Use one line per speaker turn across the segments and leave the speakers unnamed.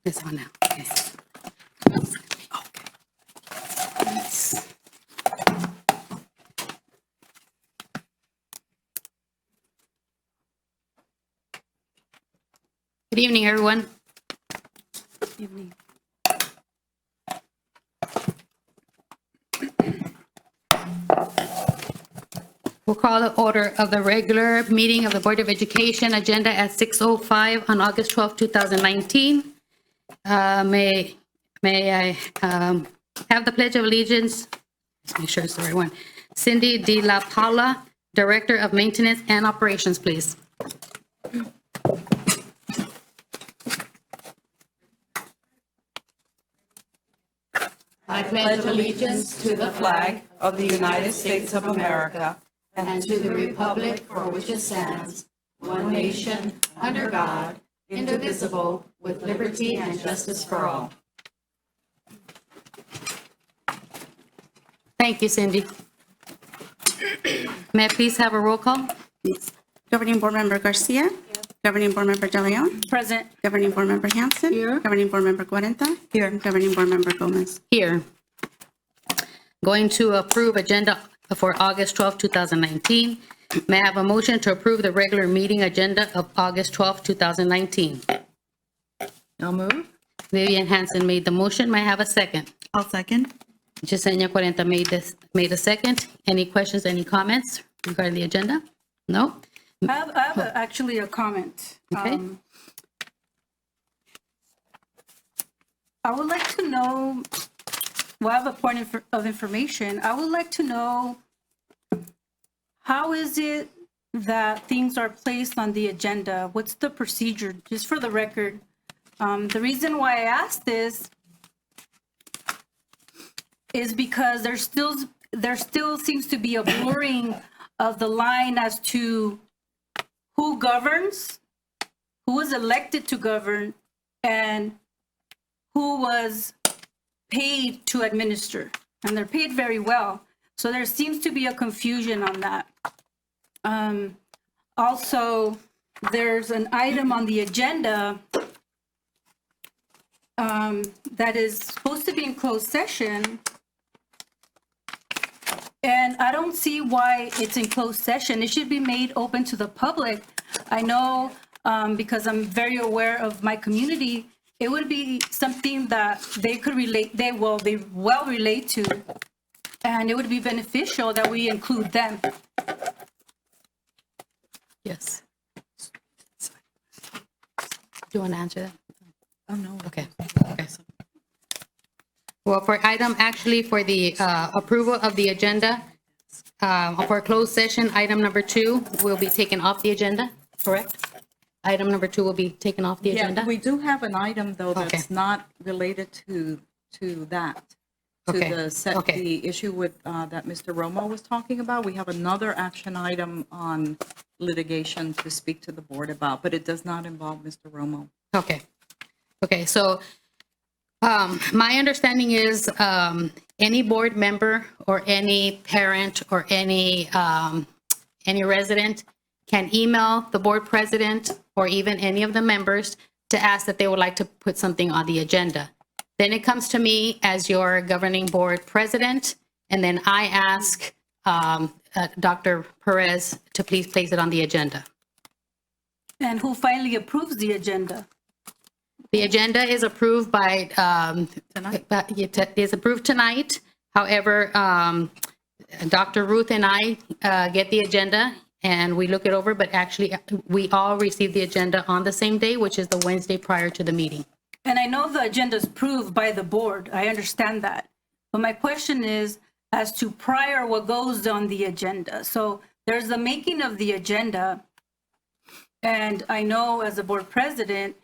It's on now. Okay. Yes. Good evening, everyone. Good evening. We'll call the order of the regular meeting of the Board of Education agenda at 6:05 on August 12, 2019. May I have the Pledge of Allegiance? Let's make sure it's the right one. Cindy De La Paula, Director of Maintenance and Operations, please.
I pledge allegiance to the flag of the United States of America and to the republic for which it stands, one nation, under God, indivisible, with liberty and justice for all.
Thank you, Cindy. May I please have a roll call?
Yes. Governing Board Member Garcia. Governing Board Member De Leon.
Present.
Governing Board Member Hanson.
Here.
Governing Board Member Cuarenta. Here. Governing Board Member Gomez.
Here. Going to approve agenda for August 12, 2019. May I have a motion to approve the regular meeting agenda of August 12, 2019?
I'll move.
Vivian Hanson made the motion. May I have a second?
I'll second.
Yesenia Cuarenta made a second. Any questions, any comments regarding the agenda? No?
I have actually a comment.
Okay.
I would like to know, well, I have a point of information. I would like to know, how is it that things are placed on the agenda? What's the procedure, just for the record? The reason why I asked this is because there still seems to be a blurring of the line as to who governs, who was elected to govern, and who was paid to administer. And they're paid very well. So there seems to be a confusion on that. Also, there's an item on the agenda that is supposed to be in closed session. And I don't see why it's in closed session. It should be made open to the public. I know, because I'm very aware of my community, it would be something that they could relate, they well relate to, and it would be beneficial that we include them.
Yes. Do you want to answer that?
Oh, no.
Okay. Okay. Well, for the approval of the agenda, for closed session, item number 2 will be taken off the agenda, correct? Item number 2 will be taken off the agenda?
Yeah, we do have an item, though,
Okay.
that's not related to that.
Okay.
To the issue with, that Mr. Romo was talking about. We have another action item on litigation to speak to the board about, but it does not involve Mr. Romo.
Okay. Okay, so my understanding is any board member or any parent or any resident can email the board president or even any of the members to ask that they would like to put something on the agenda. Then it comes to me as your governing board president, and then I ask Dr. Perez to please place it on the agenda.
And who finally approves the agenda?
The agenda is approved by, is approved tonight. However, Dr. Ruth and I get the agenda and we look it over, but actually we all receive the agenda on the same day, which is the Wednesday prior to the meeting.
And I know the agenda is approved by the board. I understand that. But my question is as to prior what goes on the agenda. So there's the making of the agenda. And I know as a board president,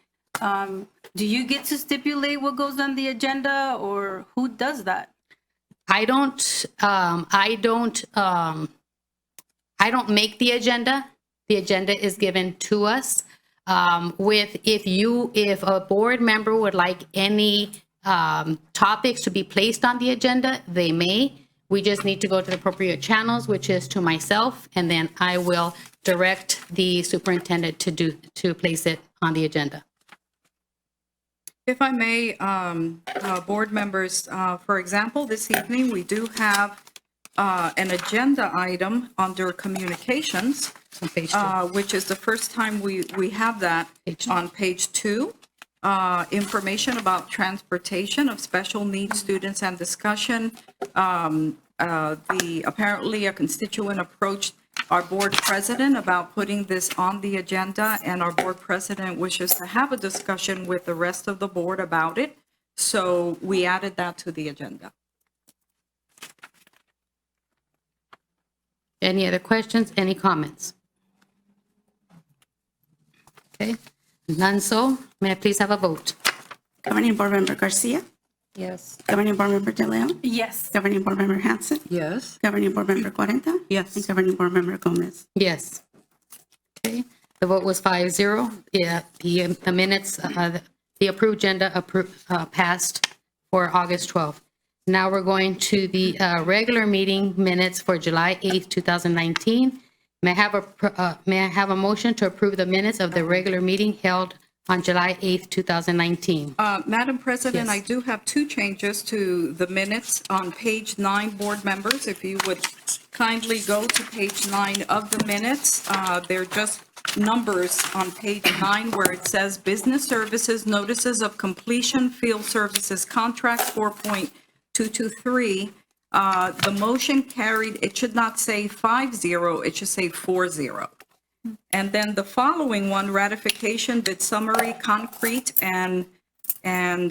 do you get to stipulate what goes on the agenda, or who does that?
I don't make the agenda. The agenda is given to us. If a board member would like any topics to be placed on the agenda, they may. We just need to go to the appropriate channels, which is to myself, and then I will direct the superintendent to place it on the agenda.
If I may, board members, for example, this evening, we do have an agenda item under communications,
On page 2.
which is the first time we have that
Page 2.
on page 2. Information about transportation of special needs students and discussion. Apparently a constituent approached our board president about putting this on the agenda, and our board president wishes to have a discussion with the rest of the board about it. So we added that to the agenda.
Any other questions, any comments? Okay, none so, may I please have a vote?
Governing Board Member Garcia,
Yes.
Governing Board Member De Leon,
Yes.
Governing Board Member Hanson,
Yes.
Governing Board Member Cuarenta,
Yes.
and Governing Board Member Gomez.
Yes. Okay, the vote was 5-0. Yeah, the minutes, the approved agenda passed for August 12th. Now we're going to the regular meeting minutes for July 8th, 2019. May I have a motion to approve the minutes of the regular meeting held on July 8th, 2019?
Madam President,
Yes.
I do have two changes to the minutes on page 9, board members. If you would kindly go to page 9 of the minutes, they're just numbers on page 9 where it says business services, notices of completion, field services contracts 4.223. The motion carried, it should not say 5-0, it should say 4-0. And then the following one, ratification, bid summary, concrete and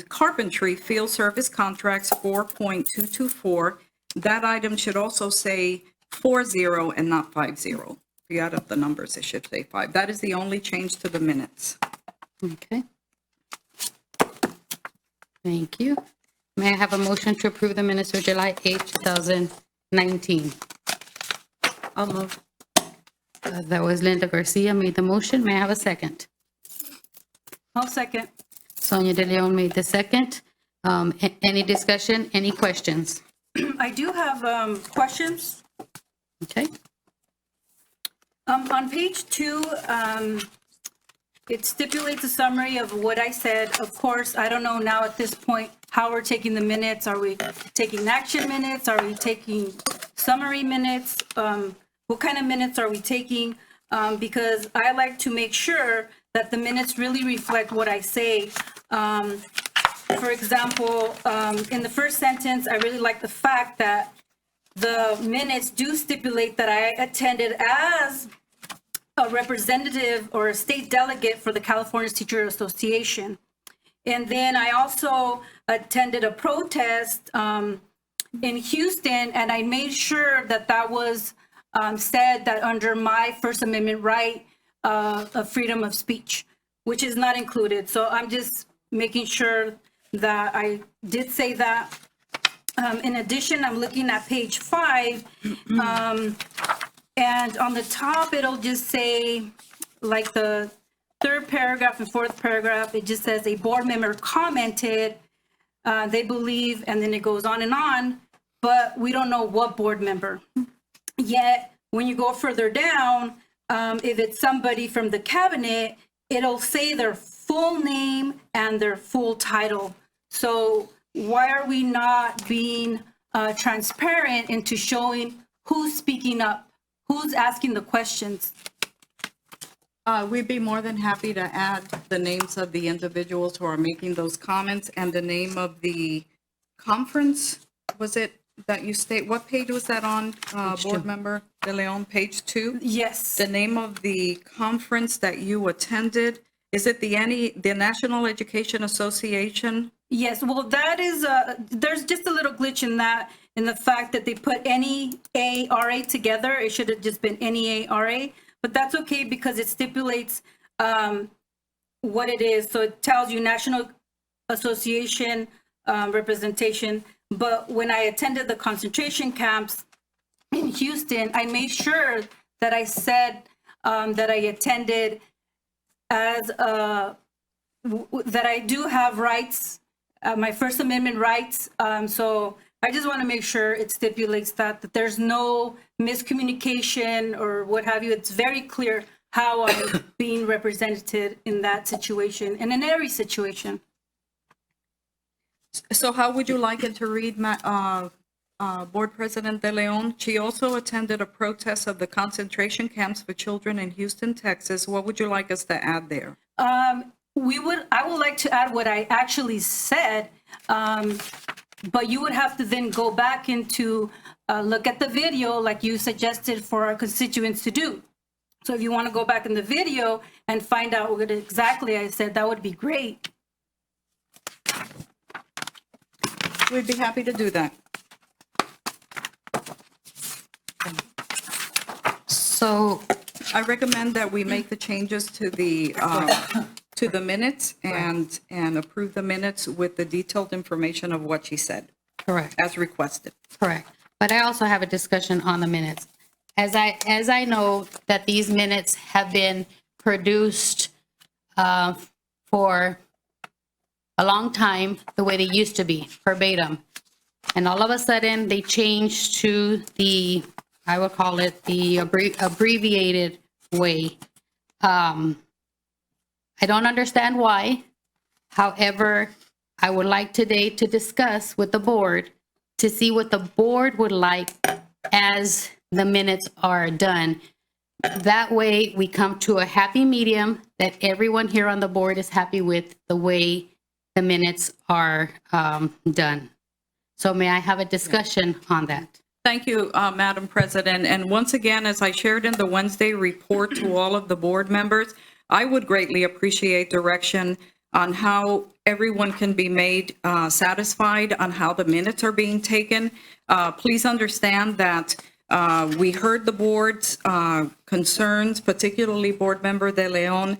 carpentry field service contracts 4.224. That item should also say 4-0 and not 5-0. If you add up the numbers, it should say 5. That is the only change to the minutes.
Okay. Thank you. May I have a motion to approve the minutes of July 8th, 2019?
I'll move.
That was Linda Garcia made the motion. May I have a second?
I'll second.
Sonia De Leon made the second. Any discussion, any questions?
I do have questions.
Okay,
On page 2, it stipulates a summary of what I said. Of course, I don't know now at this point how we're taking the minutes. Are we taking action minutes? Are we taking summary minutes? What kind of minutes are we taking? Because I like to make sure that the minutes really reflect what I say. For example, in the first sentence, I really like the fact that the minutes do stipulate that I attended as a representative or a state delegate for the California Teacher Association. And then I also attended a protest in Houston, and I made sure that that was said that under my First Amendment right of freedom of speech, which is not included. So I'm just making sure that I did say that. In addition, I'm looking at page 5, and on the top, it'll just say, like the third paragraph and fourth paragraph, it just says a board member commented, they believe, and then it goes on, but we don't know what board member. Yet, when you go further down, if it's somebody from the cabinet, it'll say their full name and their full title. So why are we not being transparent into showing who's speaking up, who's asking the questions?
We'd be more than happy to add the names of the individuals who are making those comments and the name of the conference. Was it that you state, what page was that on, Board Member De Leon, page 2?
Yes.
The name of the conference that you attended, is it the National Education Association?
Yes, well, that is, there's just a little glitch in that, in the fact that they put NEARA together. It should have just been NEARA, but that's okay because it stipulates what it is. So it tells you National Association representation. But when I attended the concentration camps in Houston, I made sure that I said that I attended as that I do have rights, my First Amendment rights. So I just want to make sure it stipulates that there's no miscommunication or what have you. It's very clear how I'm being represented in that situation and in every situation.
So how would you like it to read, Board President De Leon? She also attended a protest of the concentration camps for children in Houston, Texas. What would you like us to add there?
I would like to add what I actually said, but you would have to then go back into, look at the video like you suggested for our constituents to do. So if you want to go back in the video and find out what exactly I said, that would be great.
We'd be happy to do that.
So,
I recommend that we make the changes to the minutes and approve the minutes with the detailed information of what she said,
correct.
as requested.
Correct. But I also have a discussion on the minutes. As I know that these minutes have been produced for a long time, the way they used to be, verbatim. And all of a sudden, they changed to the, I would call it the abbreviated way. I don't understand why. However, I would like today to discuss with the board to see what the board would like as the minutes are done. That way we come to a happy medium that everyone here on the board is happy with the way the minutes are done. So may I have a discussion on that?
Thank you, Madam President. And once again, as I shared in the Wednesday report to all of the board members, I would greatly appreciate direction on how everyone can be made satisfied on how the minutes are being taken. Please understand that we heard the board's concerns, particularly Board Member De Leon,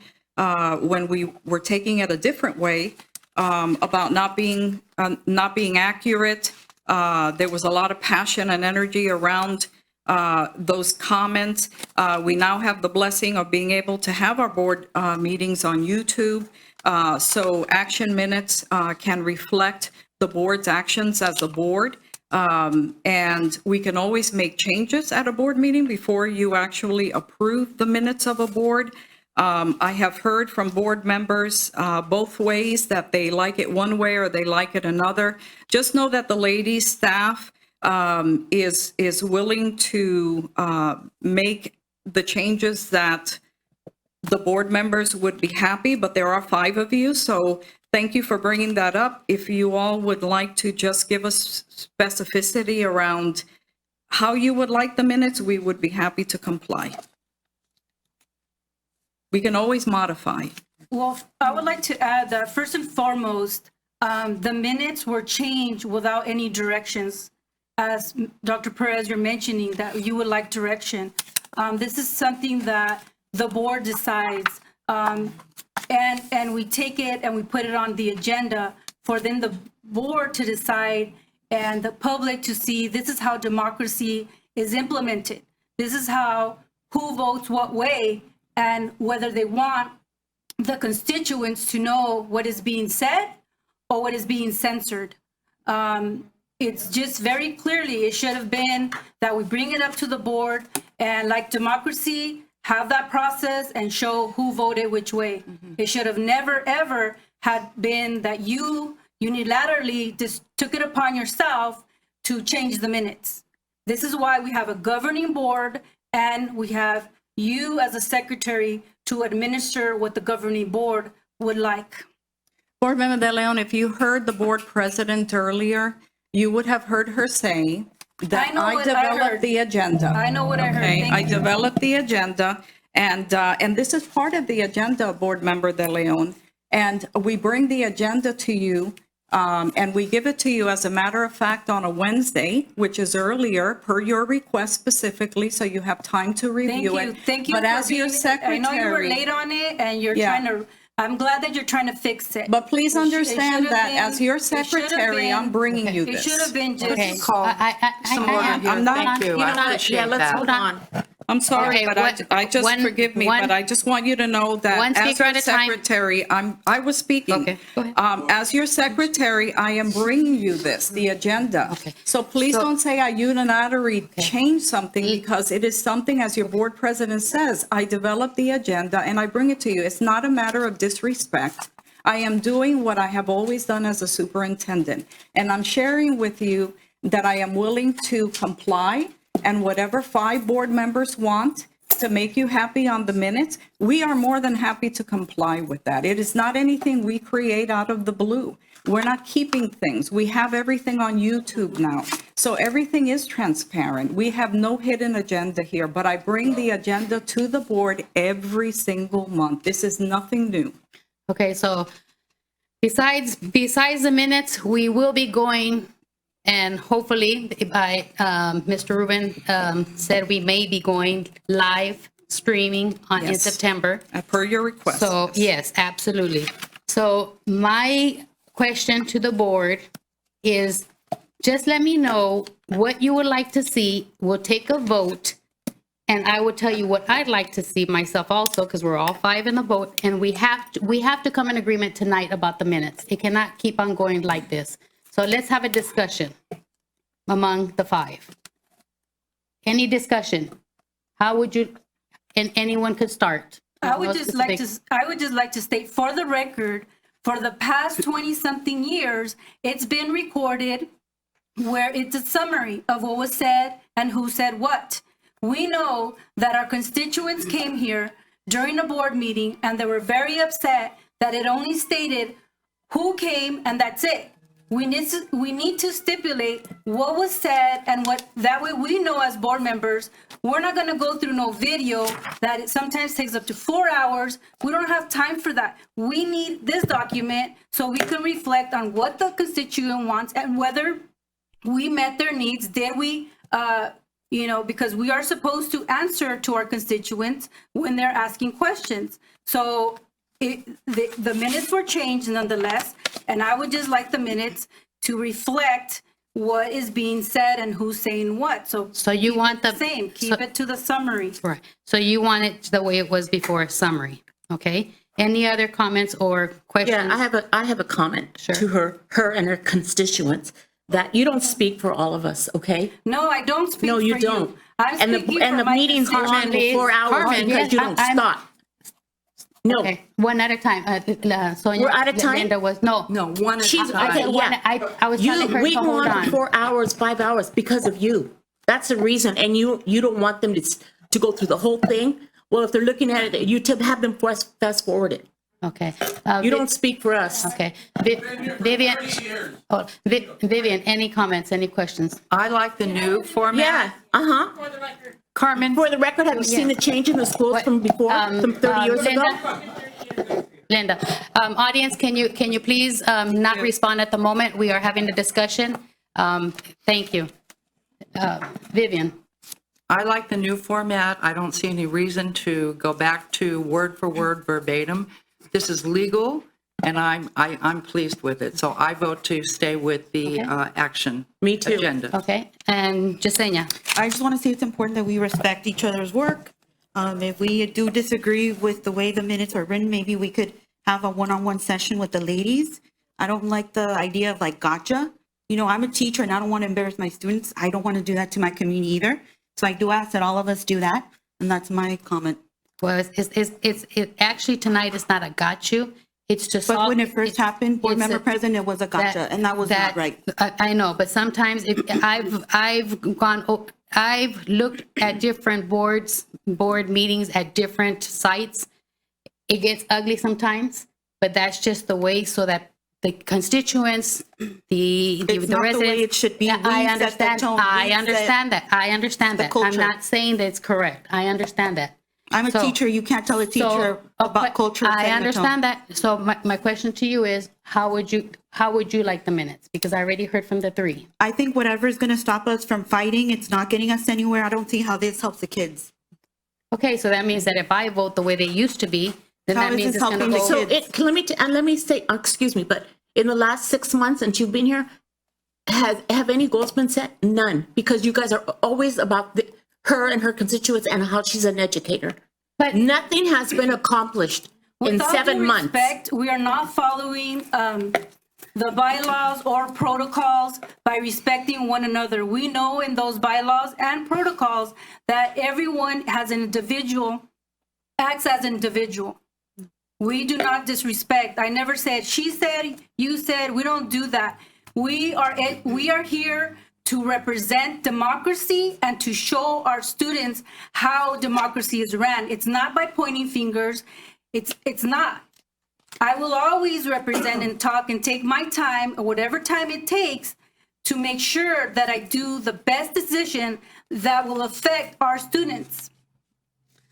when we were taking it a different way about not being accurate. There was a lot of passion and energy around those comments. We now have the blessing of being able to have our board meetings on YouTube. So action minutes can reflect the board's actions as a board. And we can always make changes at a board meeting before you actually approve the minutes of a board. I have heard from board members both ways, that they like it one way or they like it another. Just know that the ladies' staff is willing to make the changes that the board members would be happy, but there are 5 of you, so thank you for bringing that up. If you all would like to just give us specificity around how you would like the minutes, we would be happy to comply. We can always modify.
Well, I would like to add that first and foremost, the minutes were changed without any directions. As Dr. Perez, you're mentioning that you would like direction. This is something that the board decides, and we take it and we put it on the agenda for then the board to decide and the public to see this is how democracy is implemented. This is how, who votes what way, and whether they want the constituents to know what is being said or what is being censored. It's just very clearly, it should have been that we bring it up to the board and, like democracy, have that process and show who voted which way. It should have never, ever had been that you unilaterally just took it upon yourself to change the minutes. This is why we have a governing board and we have you as a secretary to administer what the governing board would like.
Board Member De Leon, if you heard the board president earlier, you would have heard her say that I developed the agenda.
I know what I heard.
Okay,
Thank
I
you.
developed the agenda, and this is part of the agenda, Board Member De Leon. And we bring the agenda to you, and we give it to you, as a matter of fact, on a Wednesday, which is earlier, per your request specifically, so you have time to review it.
Thank you.
But as your secretary,
I know you were late on it, and you're trying to. I'm glad that you're trying to fix it.
But please understand that as your
it should have
secretary,
been-
I'm bringing you
It
this.
should have been just.
Okay.
Call some order here.
I'm not-
Thank you.
You
I
know,
appreciate
yeah, let's
that.
hold on.
I'm sorry,
Okay,
but I just, forgive me, but I just want you to know
one
that as
speaker
your
at a time.
secretary, I was speaking.
Okay, go ahead.
As your secretary, I am bringing you this, the agenda.
Okay.
So please
So-
don't say I unilaterally changed something, because it is something, as your board president says, I developed the agenda and I bring it to you. It's not a matter of disrespect. I am doing what I have always done as a superintendent. And I'm sharing with you that I am willing to comply, and whatever 5 board members want to make you happy on the minutes, we are more than happy to comply with that. It is not anything we create out of the blue. We're not keeping things. We have everything on YouTube now. So everything is transparent. We have no hidden agenda here, but I bring the agenda to the board every single month. This is nothing new.
Okay, so besides the minutes, we will be going, and hopefully, by Mr. Ruben said we may be going live streaming in
Yes.
September.
Per your request.
So, yes, absolutely. So my question to the board is, just let me know what you would like to see. We'll take a vote, and I will tell you what I'd like to see myself also, because we're all 5 in the boat, and we have to come in agreement tonight about the minutes. It cannot keep on going like this. So let's have a discussion among the 5. Any discussion? How would you, and anyone could start.
I would just like to state for the record, for the past 20-something years, it's been recorded where it's a summary of what was said and who said what. We know that our constituents came here during a board meeting and they were very upset that it only stated who came and that's it. We need to stipulate what was said, and what, that way we know as board members, we're not gonna go through no video that it sometimes takes up to 4 hours. We don't have time for that. We need this document so we can reflect on what the constituent wants and whether we met their needs. Did we, because we are supposed to answer to our constituents when they're asking questions. So the minutes were changed nonetheless, and I would just like the minutes to reflect what is being said and who's saying what. So
you want the
same, keep it to the summary.
Right. So you want it the way it was before, summary. Okay. Any other comments or questions?
Yeah, I have a comment
Sure.
to her and her constituents, that you don't speak for all of us, okay?
No, I don't speak
No,
for
you don't.
I'm
And
speaking
the
for my
meetings go on
constituents.
for 4 hours
Carmen,
because
yes,
you don't
I'm-
stop. No,
Okay, one at a time. Sonia,
We're out of time?
Linda was, no.
No, one at a
she's,
time.
Okay,
okay,
one-
yeah.
I was telling her
We
to
go
hold
on
on.
for 4 hours, 5 hours because of you. That's the reason. And you don't want them to go through the whole thing. Well, if they're looking at it, you have them fast forward it.
Okay.
You don't speak for us.
Okay. Vivian, Vivian, any comments, any questions?
I like the new format.
Yeah, uh-huh.
Carmen,
For the record, have you seen the change in the schools from before, from 30 years ago?
Linda, audience, can you please not respond at the moment? We are having a discussion. Thank you. Vivian.
I like the new format. I don't see any reason to go back to word for word verbatim. This is legal, and I'm pleased with it. So I vote to stay with the action
Me too.
agenda.
Okay. And Jasenia.
I just want to say it's important that we respect each other's work. If we do disagree with the way the minutes are written, maybe we could have a one-on-one session with the ladies. I don't like the idea of like gotcha. You know, I'm a teacher and I don't want to embarrass my students. I don't want to do that to my community either. So I do ask that all of us do that. And that's my comment.
Well, it's actually tonight is not a got you. It's just.
But when it first happened, board
it's
member
a-
president, it was a gotcha, and that was not right.
I know, but sometimes if I've looked at different board meetings at different sites. It gets ugly sometimes, but that's just the way, so that the constituents, the
It's not the
residents.
way it should be.
Yeah, I
We set the
understand.
tone.
I
We
understand that. I understand
the
that. I'm
culture.
not saying that it's correct. I understand that.
I'm a
So-
teacher. You can't tell a teacher about
but
culture.
I
setting the tone.
understand that. So my question to you is, how would you like the minutes? Because I already heard from the 3.
I think whatever is going to stop us from fighting, it's not getting us anywhere. I don't see how this helps the kids.
Okay, so that means that if I vote the way they used to be, then
How
that
is
means
this
it's going to
helping the
go.
kids?
So let me say, excuse me, but in the last 6 months since you've been here, have any goals been set? None, because you guys are always about her and her constituents and how she's an educator.
But
Nothing has been accomplished in
With all
7
due
months.
respect, we are not following the bylaws or protocols by respecting one another. We know in those bylaws and protocols that everyone has an individual, acts as an individual. We do not disrespect. I never said, she said, you said, we don't do that. We are here to represent democracy and to show our students how democracy is ran. It's not by pointing fingers. It's not. I will always represent and talk and take my time, or whatever time it takes, to make sure that I do the best decision that will affect our students.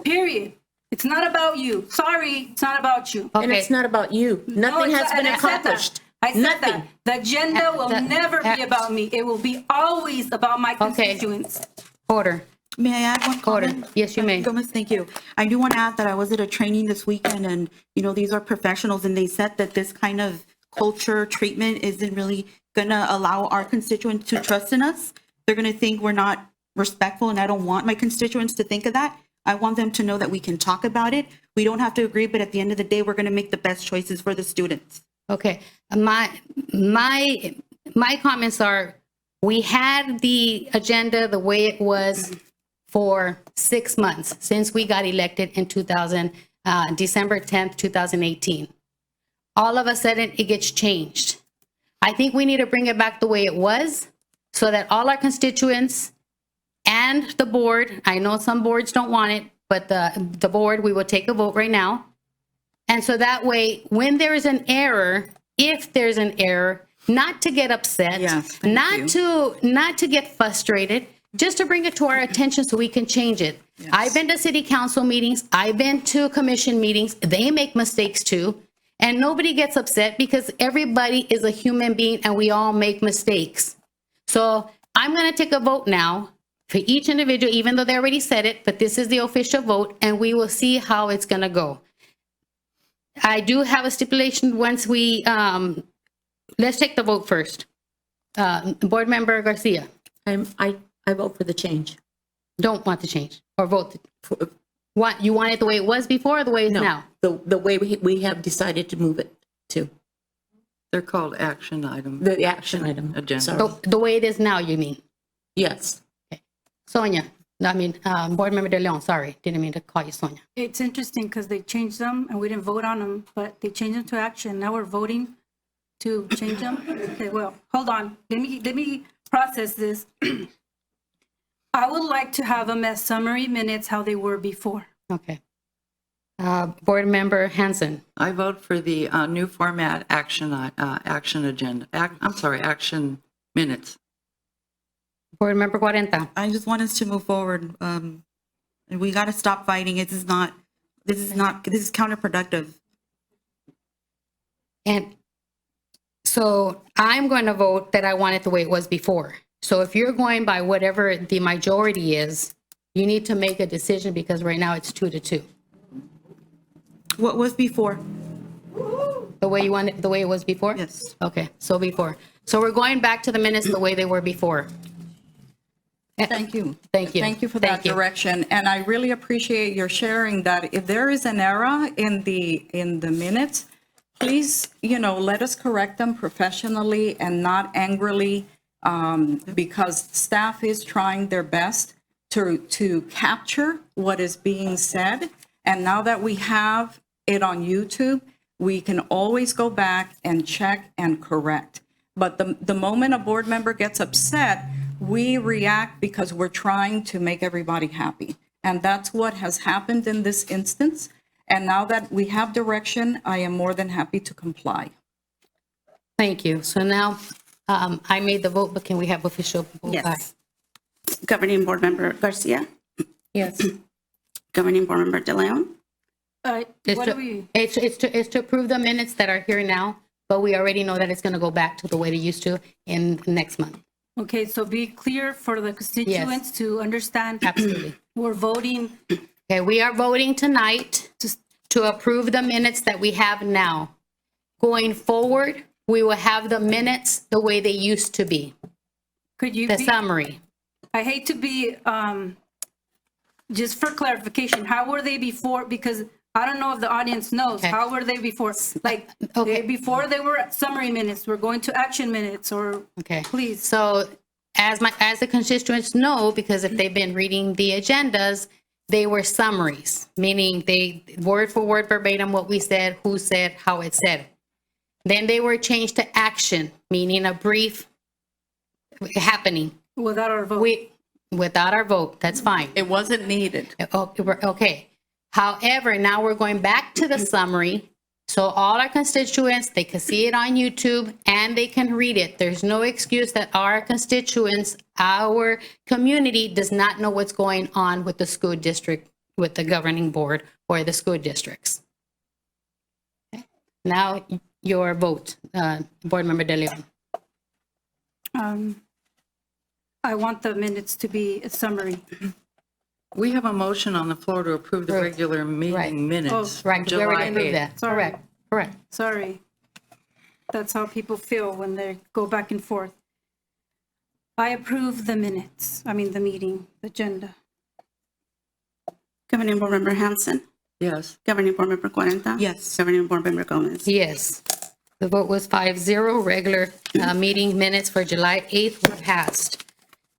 Period. It's not about you. Sorry, it's not about you.
And it's not about you. Nothing has been accomplished.
I said
Nothing.
that. The agenda will never be about me. It will be always about my
Okay.
constituents.
Order.
May I add one
Order.
comment?
Yes, you may.
Gomez, thank you. I do want to add that I was at a training this weekend, and, these are professionals, and they said that this kind of culture treatment isn't really going to allow our constituents to trust in us. They're going to think we're not respectful, and I don't want my constituents to think of that. I want them to know that we can talk about it. We don't have to agree, but at the end of the day, we're going to make the best choices for the students.
Okay, my comments are, we had the agenda the way it was for 6 months since we got elected in December 10th, 2018. All of a sudden, it gets changed. I think we need to bring it back the way it was so that all our constituents and the board, I know some boards don't want it, but the board, we will take a vote right now. And so that way, when there is an error, if there's an error, not to get upset,
Yes, thank
not to get frustrated, just to bring it to our attention so we can change it.
Yes.
I've been to city council meetings, I've been to commission meetings, they make mistakes too. And nobody gets upset because everybody is a human being and we all make mistakes. So I'm going to take a vote now for each individual, even though they already said it, but this is the official vote and we will see how it's going to go. I do have a stipulation once we, let's take the vote first. Board Member Garcia,
I vote for the change.
don't want to change or vote. What, you want it the way it was before or the way it's
No,
now?
the way we have decided to move it to
They're called action items.
the action item.
Agenda.
Sorry.
The way it is now, you mean?
Yes.
Sonia, Board Member De Leon, sorry, didn't mean to call you Sonia.
It's interesting because they changed them and we didn't vote on them, but they changed them to action. Now we're voting to change them. Okay, well, hold on. Let me process this. I would like to have them as summary minutes how they were before.
Okay. Board Member Hanson,
I vote for the new format action agenda. Action minutes.
Board Member Cuarenta,
I just want us to move forward. And we got to stop fighting. This is counterproductive.
and so I'm going to vote that I want it the way it was before. So if you're going by whatever the majority is, you need to make a decision because right now it's 2-2.
What was before?
The way you want it, the way it was before?
Yes.
Okay, so before. So we're going back to the minutes the way they were before.
Thank you.
Thank you.
Thank you for that
Thank you.
direction. And I really appreciate your sharing that if there is an error in the minutes, please, let us correct them professionally and not angrily, because staff is trying their best to capture what is being said. And now that we have it on YouTube, we can always go back and check and correct. But the moment a board member gets upset, we react because we're trying to make everybody happy. And that's what has happened in this instance. And now that we have direction, I am more than happy to comply.
Thank you. So now I made the vote, but can we have official vote?
Yes. Governing Board Member Garcia,
Yes.
Governing Board Member De Leon,
It's to approve the minutes that are here now, but we already know that it's going to go back to the way they used to in next month.
Okay, so be clear for the constituents to understand.
Absolutely.
We're voting.
Okay, we are voting tonight to approve the minutes that we have now. Going forward, we will have the minutes the way they used to be,
Could you
the
be,
summary.
I hate to be, just for clarification, how were they before? Because I don't know if the audience knows.
Okay.
How were they before? Like,
Okay.
before they were summary minutes, we're going to action minutes, or
Okay.
please.
So as the constituents know, because if they've been reading the agendas, they were summaries, meaning they word for word verbatim what we said, who said, how it said. Then they were changed to action, meaning a brief happening.
Without our vote.
Without our vote, that's fine.
It wasn't needed.
Okay. However, now we're going back to the summary. So all our constituents, they can see it on YouTube and they can read it. There's no excuse that our constituents, our community does not know what's going on with the school district, with the governing board or the school districts. Okay. Now your vote, Board Member De Leon.
I want the minutes to be a summary.
We have a motion on the floor to approve the regular
Right.
meeting minutes.
Right, we already
July
approved
8th.
that.
Sorry.
Correct.
Sorry. That's how people feel when they go back and forth. I approve the minutes, the meeting, agenda.
Governing Board Member Hanson.
Yes.
Governing Board Member Cuarenta.
Yes.
Governing Board Member Gomez.
Yes. The vote was 5-0. Regular meeting minutes for July 8th were passed.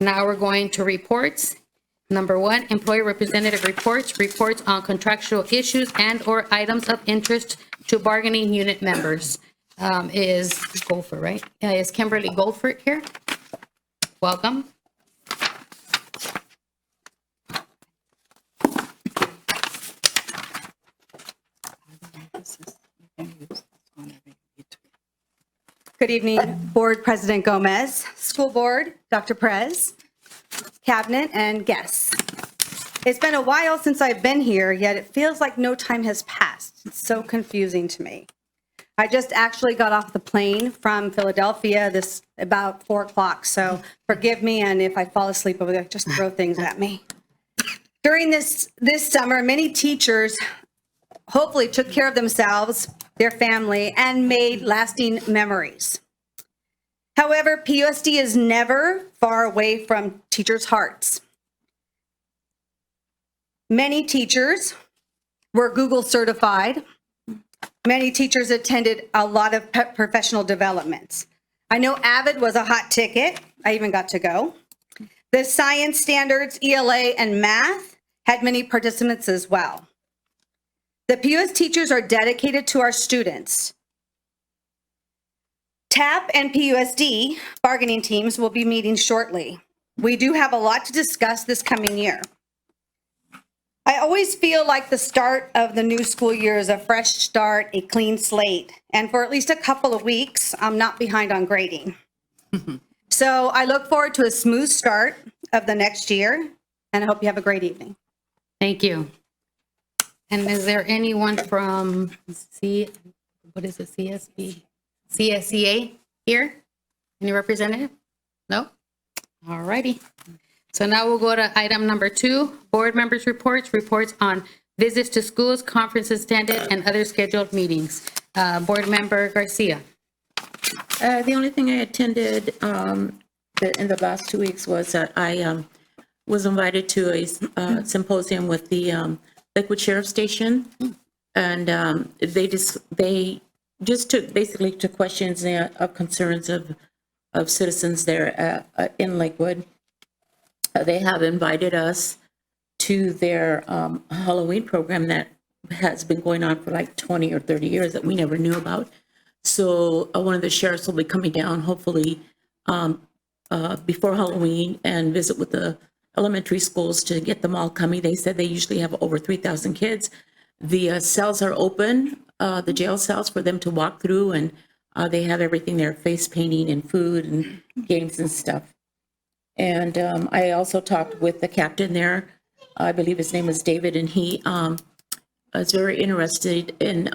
Now we're going to reports. Number 1, employee representative reports, reports on contractual issues and/or items of interest to bargaining unit members. Is Goldford, right? Is Kimberly Goldford here? Welcome.
Good evening, Board President Gomez, School Board, Dr. Perez, Cabinet, and guests. It's been a while since I've been here, yet it feels like no time has passed. It's so confusing to me. I just actually got off the plane from Philadelphia this about 4 o'clock, so forgive me, and if I fall asleep over there, just throw things at me. During this summer, many teachers hopefully took care of themselves, their family, and made lasting memories. However, PUSD is never far away from teachers' hearts. Many teachers were Google certified. Many teachers attended a lot of professional developments. I know AVID was a hot ticket. I even got to go. The science standards, ELA, and math had many participants as well. The PUS teachers are dedicated to our students. TAP and PUSD bargaining teams will be meeting shortly. We do have a lot to discuss this coming year. I always feel like the start of the new school year is a fresh start, a clean slate. And for at least a couple of weeks, I'm not behind on grading. So I look forward to a smooth start of the next year, and I hope you have a great evening.
Thank you. And is there anyone from CSEA here? Any representative? No? All righty. So now we'll go to item number 2, board members' reports, reports on visits to schools, conferences attended, and other scheduled meetings. Board Member Garcia.
The only thing I attended in the last 2 weeks was that I was invited to a symposium with the Lakewood Sheriff Station, and they just took questions of concerns of citizens there in Lakewood. They have invited us to their Halloween program that has been going on for like 20 or 30 years that we never knew about. So one of the sheriffs will be coming down hopefully before Halloween and visit with the elementary schools to get them all coming. They said they usually have over 3,000 kids. The cells are open, the jail cells, for them to walk through, and they have everything there, face painting and food and games and stuff. And I also talked with the captain there. I believe his name was David, and he is very interested in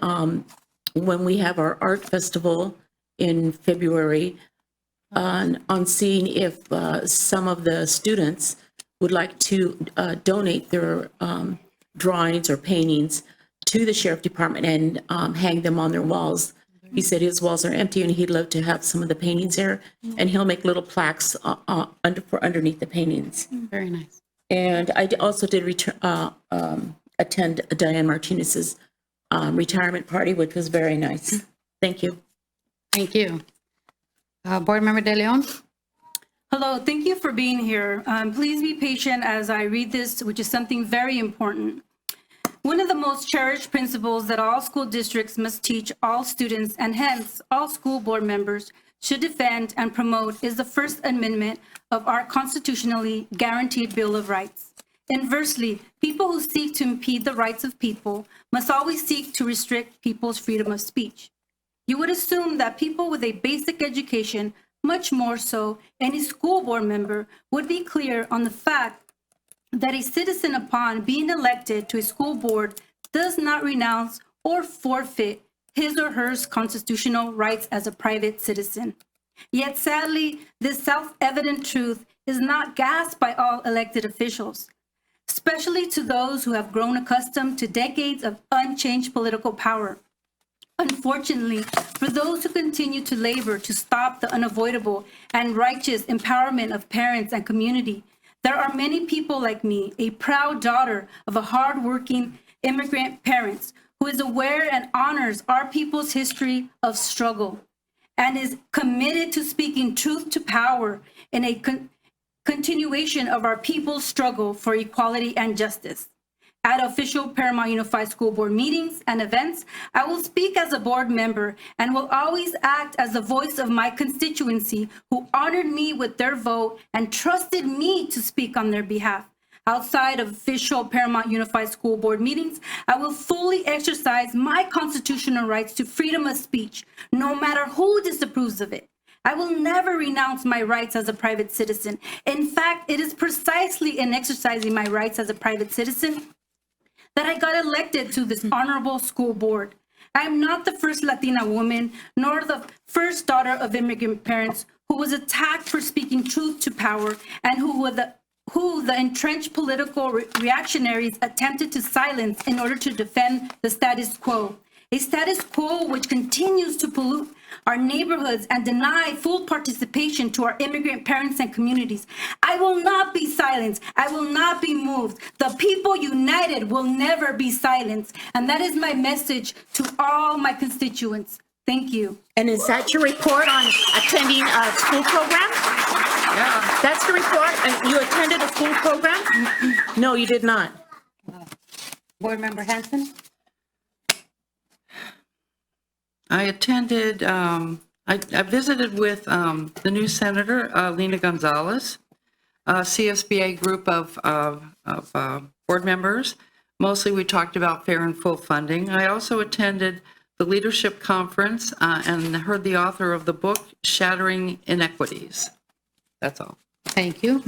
when we have our art festival in February on seeing if some of the students would like to donate their drawings or paintings to the sheriff department and hang them on their walls. He said his walls are empty and he'd love to have some of the paintings there, and he'll make little plaques for underneath the paintings.
Very nice.
And I also did attend Diane Martinez's retirement party, which was very nice. Thank you.
Thank you. Board Member De Leon?
Hello, thank you for being here. Please be patient as I read this, which is something very important. One of the most cherished principles that all school districts must teach all students, and hence all school board members, should defend and promote is the First Amendment of our constitutionally guaranteed Bill of Rights. Inversely, people who seek to impede the rights of people must always seek to restrict people's freedom of speech. You would assume that people with a basic education, much more so any school board member, would be clear on the fact that a citizen upon being elected to a school board does not renounce or forfeit his or her constitutional rights as a private citizen. Yet sadly, this self-evident truth is not grasped by all elected officials, especially to those who have grown accustomed to decades of unchanged political power. Unfortunately, for those who continue to labor to stop the unavoidable and righteous empowerment of parents and community, there are many people like me, a proud daughter of a hardworking immigrant parents, who is aware and honors our people's history of struggle and is committed to speaking truth to power in a continuation of our people's struggle for equality and justice. At official Paramount Unified School Board meetings and events, I will speak as a board member and will always act as the voice of my constituency who honored me with their vote and trusted me to speak on their behalf. Outside of official Paramount Unified School Board meetings, I will fully exercise my constitutional rights to freedom of speech, no matter who disapproves of it. I will never renounce my rights as a private citizen. In fact, it is precisely in exercising my rights as a private citizen that I got elected to this honorable school board. I am not the first Latina woman, nor the first daughter of immigrant parents who was attacked for speaking truth to power and who the entrenched political reactionaries attempted to silence in order to defend the status quo. A status quo which continues to pollute our neighborhoods and deny full participation to our immigrant parents and communities. I will not be silenced. I will not be moved. The people united will never be silenced. And that is my message to all my constituents. Thank you.
And is that your report on attending a school program?
Yeah.
That's the report? And you attended a school program? No, you did not.
Board Member Hanson?
I attended, I visited with the new Senator, Lena Gonzalez, a CSBA group of board members. Mostly we talked about fair and full funding. I also attended the leadership conference and heard the author of the book, Shattering Inequities. That's all.
Thank you.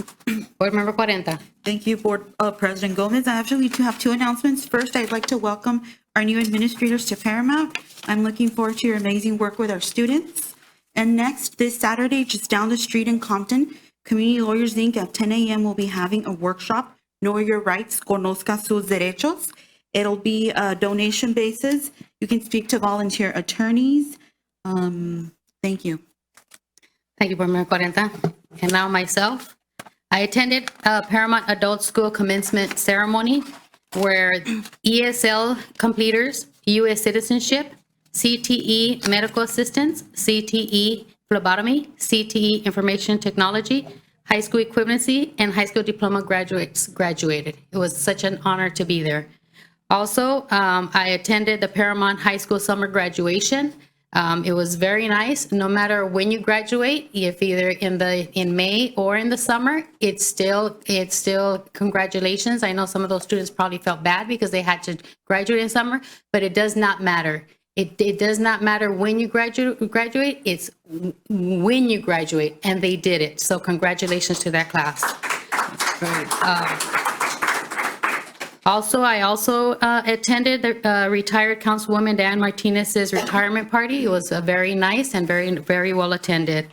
Board Member 40.
Thank you, Board President Gomez. I actually do have two announcements. First, I'd like to welcome our new administrators to Paramount. I'm looking forward to your amazing work with our students. And next, this Saturday, just down the street in Compton, Community Lawyers Inc. at 10 a.m. will be having a workshop, Know Your Rights, Conozca Sus Derechos. It'll be a donation basis. You can speak to volunteer attorneys. Thank you.
Thank you, Board Member 40. And now myself. I attended Paramount Adult School Commencement Ceremony where ESL completers, U.S. citizenship, CTE medical assistance, CTE phlebotomy, CTE information technology, high school equivalency, and high school diploma graduates graduated. It was such an honor to be there. Also, I attended the Paramount High School summer graduation. It was very nice. No matter when you graduate, if either in May or in the summer, it's still congratulations. I know some of those students probably felt bad because they had to graduate in summer, but it does not matter. It does not matter when you graduate. It's when you graduate, and they did it. So congratulations to that class. Also, I attended the retired Councilwoman Dan Martinez's retirement party. It was very nice and very, very well attended.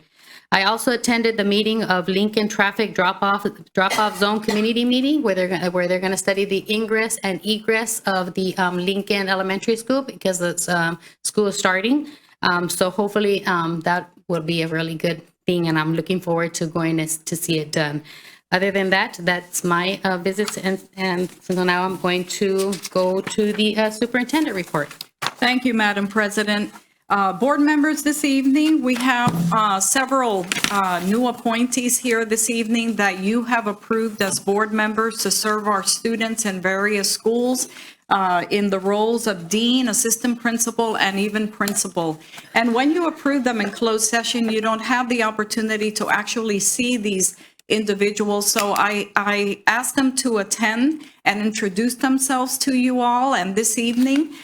I also attended the meeting of Lincoln Traffic Drop-Off Zone Community Meeting, where they're going to study the ingress and egress of the Lincoln Elementary School because the school is starting. So hopefully that will be a really good thing, and I'm looking forward to going to see it done. Other than that, that's my visits, and so now I'm going to go to the superintendent report.
Thank you, Madam President. Board members, this evening, we have several new appointees here this evening that you have approved as board members to serve our students in various schools in the roles of dean, assistant principal, and even principal. And when you approve them in closed session, you don't have the opportunity to actually see these individuals. So I asked them to attend and introduce themselves to you all. And this evening,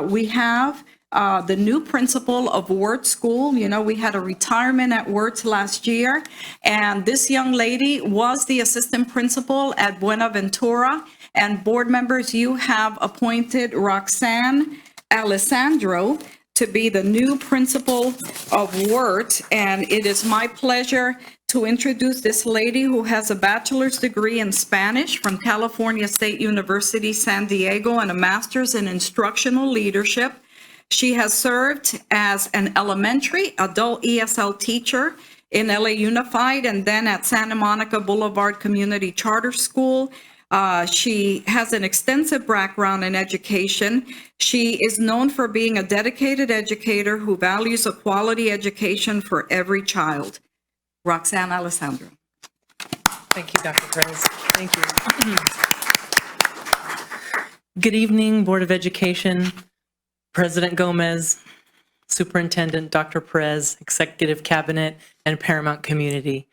we have the new principal of Wirtz School. You know, we had a retirement at Wirtz last year, and this young lady was the assistant principal at Buenaventura. And board members, you have appointed Roxanne Alessandro to be the new principal of Wirtz, and it is my pleasure to introduce this lady who has a bachelor's degree in Spanish from California State University, San Diego, and a master's in instructional leadership. She has served as an elementary adult ESL teacher in LA Unified and then at Santa Monica Boulevard Community Charter School. She has an extensive background in education. She is known for being a dedicated educator who values a quality education for every child. Roxanne Alessandro.
Thank you, Dr. Perez. Thank you. Good evening, Board of Education, President Gomez, Superintendent Dr. Perez, Executive Cabinet, and Paramount community.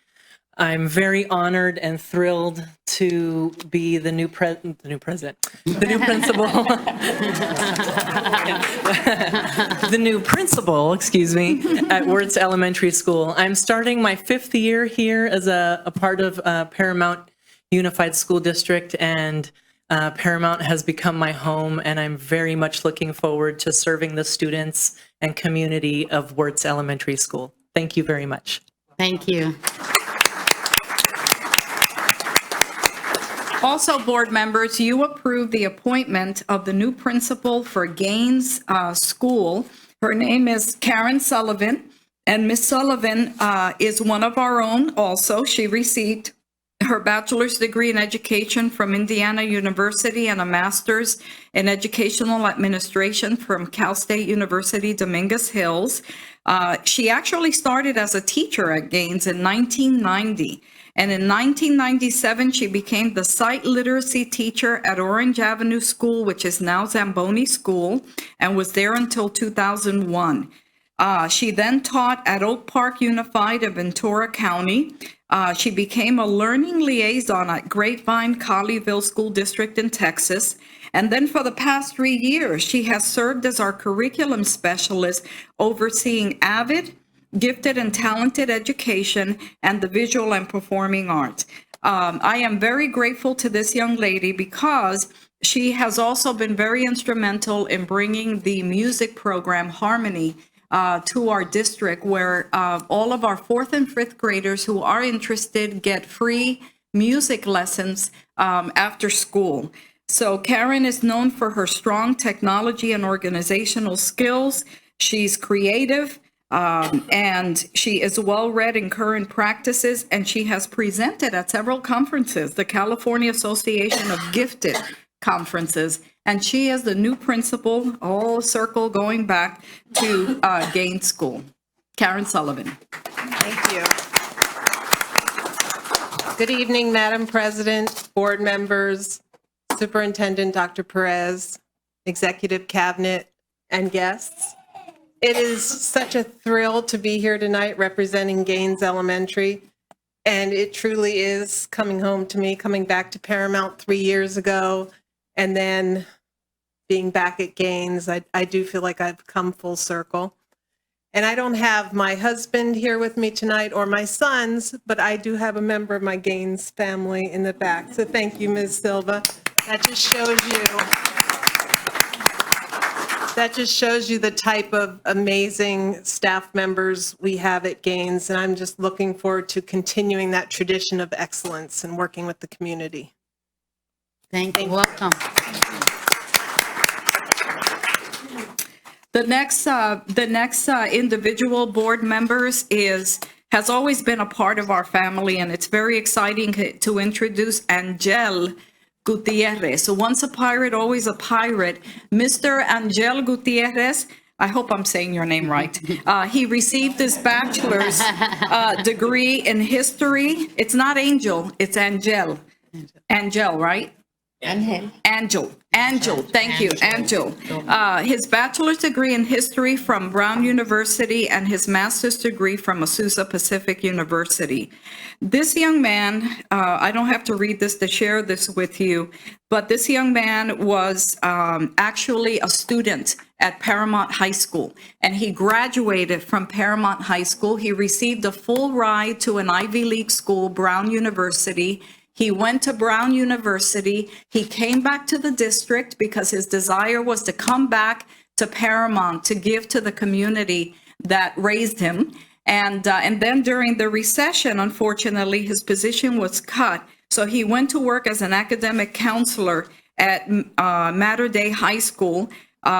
I'm very honored and thrilled to be the new principal, the new principal, excuse me, at Wirtz Elementary School. I'm starting my 5th year here as a part of Paramount Unified School District, and Paramount has become my home, and I'm very much looking forward to serving the students and community of Wirtz Elementary School. Thank you very much.
Thank you.
Also, board members, you approved the appointment of the new principal for Gaines School. Her name is Karen Sullivan, and Ms. Sullivan is one of our own also. She received her bachelor's degree in education from Indiana University and a master's in educational administration from Cal State University, Dominguez Hills. She actually started as a teacher at Gaines in 1990. And in 1997, she became the site literacy teacher at Orange Avenue School, which is now Zamboni School, and was there until 2001. She then taught at Oak Park Unified of Ventura County. She became a learning liaison at Grapevine Colleyville School District in Texas. And then for the past 3 years, she has served as our curriculum specialist, overseeing AVID, gifted and talented education, and the visual and performing arts. I am very grateful to this young lady because she has also been very instrumental in bringing the music program Harmony to our district, where all of our 4th and 5th graders who are interested get free music lessons after school. So Karen is known for her strong technology and organizational skills. She's creative. And she is well-read in current practices, and she has presented at several conferences, the California Association of Gifted conferences, and she is the new principal, all circle going back to Gaines School. Karen Sullivan.
Thank you. Good evening, Madam President, board members, Superintendent Dr. Perez, Executive Cabinet, and guests. It is such a thrill to be here tonight representing Gaines Elementary, and it truly is coming home to me, coming back to Paramount 3 years ago, and then being back at Gaines. I do feel like I've come full circle. And I don't have my husband here with me tonight or my sons, but I do have a member of my Gaines family in the back. So thank you, Ms. Silva. That just shows you the type of amazing staff members we have at Gaines, and I'm just looking forward to continuing that tradition of excellence and working with the community.
Thank you. Welcome.
The next individual board members has always been a part of our family, and it's very exciting to introduce Angel Gutierrez. So once a pirate, always a pirate. Mr. Angel Gutierrez I hope I'm saying your name right. He received his bachelor's degree in history. It's not Angel, it's Angel. Angel, right? Angel, thank you, Angel. His bachelor's degree in history from Brown University and his master's degree from Azusa Pacific University. This young man, I don't have to read this to share this with you, but this young man was actually a student at Paramount High School, and he graduated from Paramount High School. He received a full ride to an Ivy League school, Brown University. He went to Brown University. He came back to the district because his desire was to come back to Paramount to give to the community that raised him. And then during the recession, unfortunately, his position was cut. So he went to work as an academic counselor at Mater Dei High School,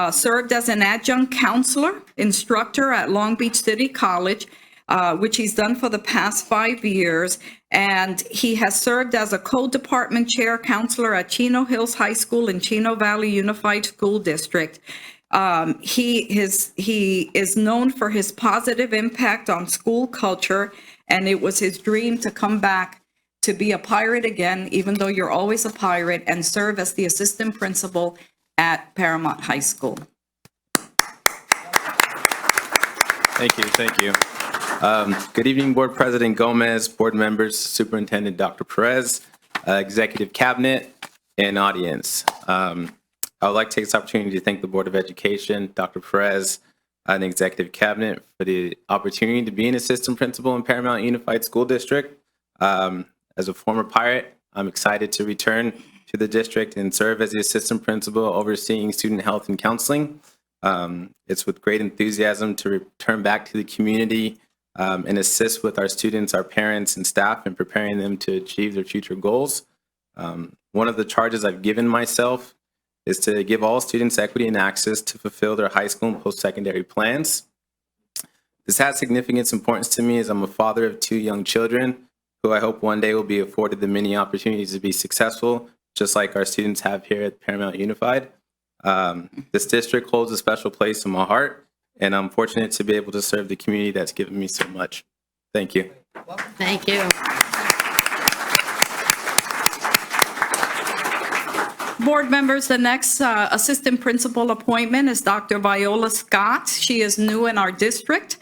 served as an adjunct counselor, instructor at Long Beach City College, which he's done for the past 5 years. And he has served as a co-department chair counselor at Chino Hills High School in Chino Valley Unified School District. He is known for his positive impact on school culture, and it was his dream to come back to be a pirate again, even though you're always a pirate, and serve as the assistant principal at Paramount High School.
Thank you. Good evening, Board President Gomez, board members, Superintendent Dr. Perez, Executive Cabinet, and audience. I would like to take this opportunity to thank the Board of Education, Dr. Perez, and the Executive Cabinet for the opportunity to be an assistant principal in Paramount Unified School District. As a former pirate, I'm excited to return to the district and serve as the assistant principal overseeing student health and counseling. It's with great enthusiasm to return back to the community and assist with our students, our parents, and staff in preparing them to achieve their future goals. One of the charges I've given myself is to give all students equity and access to fulfill their high school and post-secondary plans. This has significant importance to me as I'm a father of 2 young children who I hope one day will be afforded the many opportunities to be successful, just like our students have here at Paramount Unified. This district holds a special place in my heart, and I'm fortunate to be able to serve the community that's given me so much. Thank you.
Thank you.
Board members, the next assistant principal appointment is Dr. Viola Scott. She is new in our district.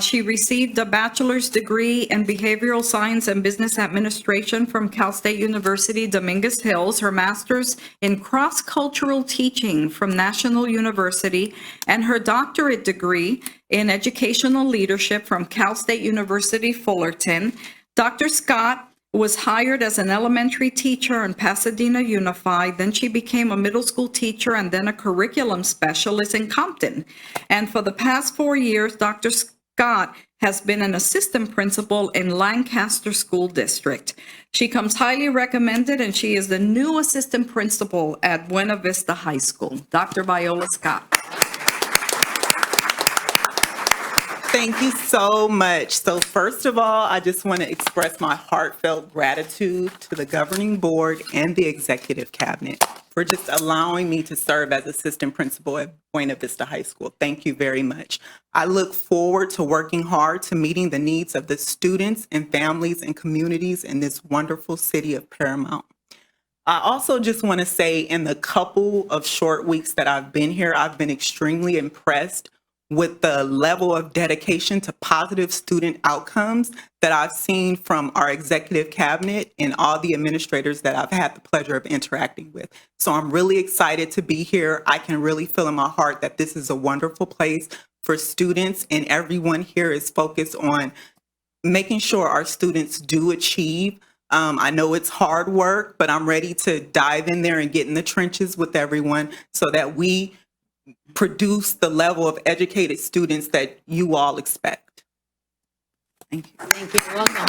She received a bachelor's degree in behavioral science and business administration from Cal State University, Dominguez Hills, her master's in cross-cultural teaching from National University, and her doctorate degree in educational leadership from Cal State University, Fullerton. Dr. Scott was hired as an elementary teacher in Pasadena Unified. Then she became a middle school teacher and then a curriculum specialist in Compton. And for the past 4 years, Dr. Scott has been an assistant principal in Lancaster School District. She comes highly recommended, and she is the new assistant principal at Buena Vista High School. Dr. Viola Scott.
Thank you so much. So first of all, I just want to express my heartfelt gratitude to the governing board and the executive cabinet for just allowing me to serve as assistant principal at Buena Vista High School. Thank you very much. I look forward to working hard to meeting the needs of the students and families and communities in this wonderful city of Paramount. I also just want to say, in the couple of short weeks that I've been here, I've been extremely impressed with the level of dedication to positive student outcomes that I've seen from our executive cabinet and all the administrators that I've had the pleasure of interacting with. So I'm really excited to be here. I can really feel in my heart that this is a wonderful place for students, and everyone here is focused on making sure our students do achieve. I know it's hard work, but I'm ready to dive in there and get in the trenches with everyone so that we produce the level of educated students that you all expect. Thank you.
Thank you. Welcome.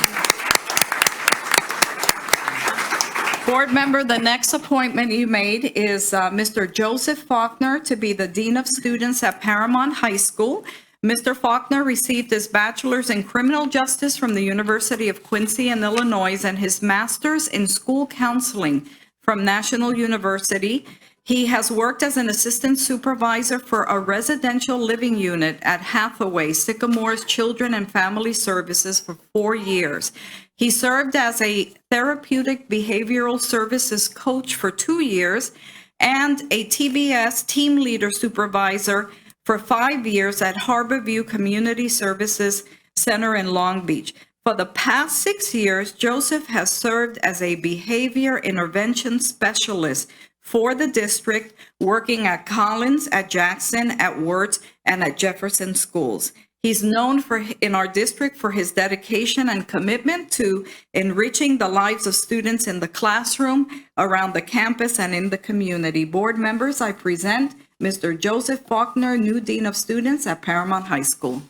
Board member, the next appointment you made is Mr. Joseph Faulkner to be the Dean of Students at Paramount High School. Mr. Faulkner received his bachelor's in criminal justice from the University of Quincy in Illinois and his master's in school counseling from National University. He has worked as an assistant supervisor for a residential living unit at Hathaway Sycamore's Children and Family Services for 4 years. He served as a therapeutic behavioral services coach for 2 years and a TBS team leader supervisor for 5 years at Harborview Community Services Center in Long Beach. For the past 6 years, Joseph has served as a behavior intervention specialist for the district, working at Collins, at Jackson, at Wirtz, and at Jefferson schools. He's known in our district for his dedication and commitment to enriching the lives of students in the classroom, around the campus, and in the community. Board members, I present Mr. Joseph Faulkner, new Dean of Students at Paramount High School.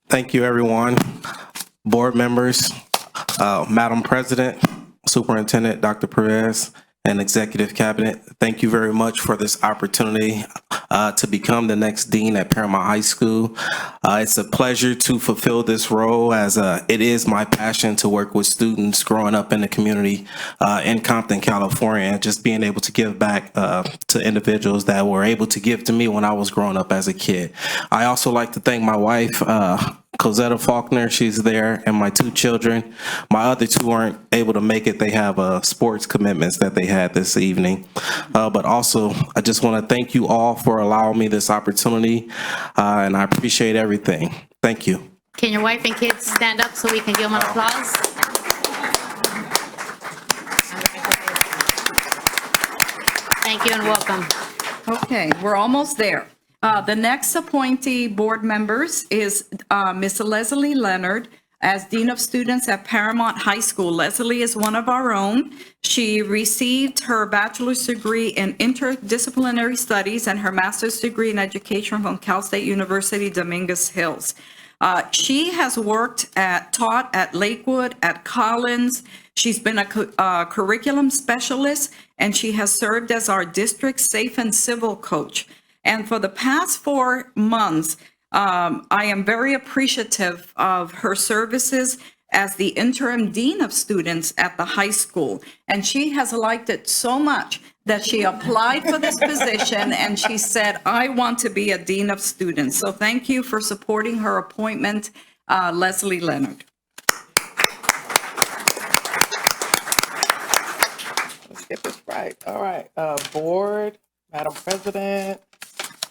Thank you, everyone. Board members, Madam President, Superintendent Dr. Perez, and Executive Cabinet, thank you very much for this opportunity to become the next Dean at Paramount High School. It's a pleasure to fulfill this role, as it is my passion to work with students growing up in the community in Compton, California, and just being able to give back to individuals that were able to give to me when I was growing up as a kid. I also like to thank my wife, Cosetta Faulkner, she's there, and my 2 children. My other 2 aren't able to make it. They have sports commitments that they had this evening. But also, I just want to thank you all for allowing me this opportunity, and I appreciate everything. Thank you.
Can your wife and kids stand up so we can give them an applause? Thank you and welcome.
Okay, we're almost there. The next appointee board members is Ms. Leslie Leonard as Dean of Students at Paramount High School. Leslie is one of our own. She received her bachelor's degree in interdisciplinary studies and her master's degree in education from Cal State University, Dominguez Hills. She has taught at Lakewood, at Collins. She's been a curriculum specialist, and she has served as our district safe and civil coach. And for the past 4 months, I am very appreciative of her services as the interim dean of students at the high school. And she has liked it so much that she applied for this position and she said, I want to be a dean of students. So thank you for supporting her appointment, Leslie Leonard.
Let's get this right. All right, board, Madam President,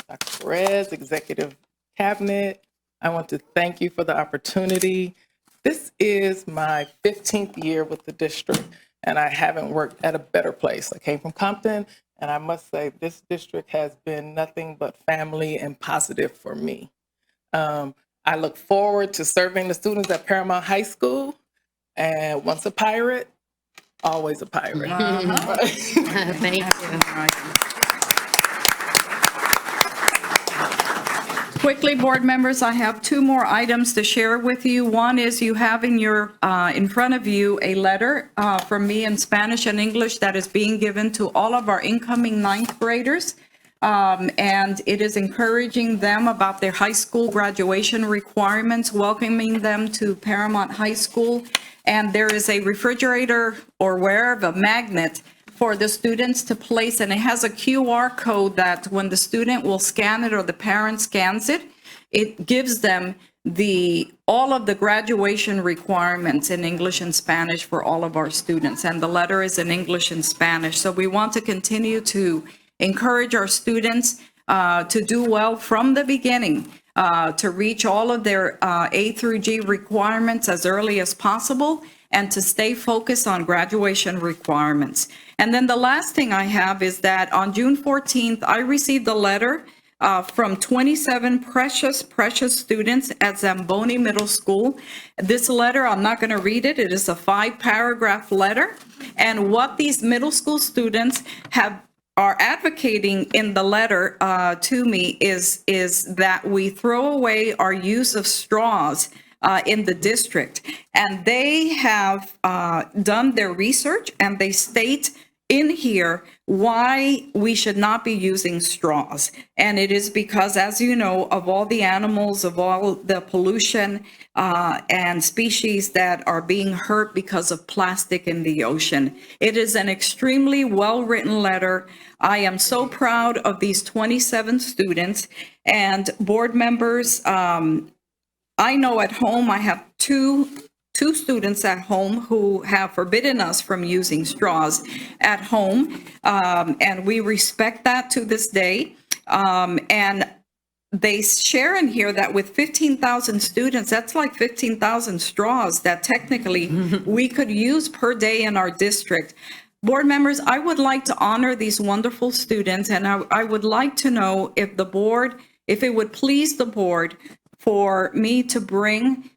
Dr. Perez, Executive Cabinet, I want to thank you for the opportunity. This is my 15th year with the district, and I haven't worked at a better place. I came from Compton, and I must say this district has been nothing but family and positive for me. I look forward to serving the students at Paramount High School, and once a pirate, always a pirate.
Thank you.
Quickly, board members, I have 2 more items to share with you. One is you have in front of you a letter from me in Spanish and English that is being given to all of our incoming 9th graders. And it is encouraging them about their high school graduation requirements, welcoming them to Paramount High School. And there is a refrigerator or wherever, a magnet for the students to place, and it has a QR code that when the student will scan it or the parent scans it, it gives them all of the graduation requirements in English and Spanish for all of our students. And the letter is in English and Spanish. So we want to continue to encourage our students to do well from the beginning, to reach all of their A through G requirements as early as possible, and to stay focused on graduation requirements. And then the last thing I have is that on June 14th, I received a letter from 27 precious students at Zamboni Middle School. This letter, I'm not going to read it. It is a 5-paragraph letter. And what these middle school students are advocating in the letter to me is that we throw away our use of straws in the district. And they have done their research, and they state in here why we should not be using straws. And it is because, as you know, of all the animals, of all the pollution and species that are being hurt because of plastic in the ocean. It is an extremely well-written letter. I am so proud of these 27 students and board members. I know at home I have two students at home who have forbidden us from using straws at home, and we respect that to this day. And they share in here that with 15,000 students, that's like 15,000 straws that technically we could use per day in our district. Board members, I would like to honor these wonderful students, and I would like to know if the board, if it would please the board for me to bring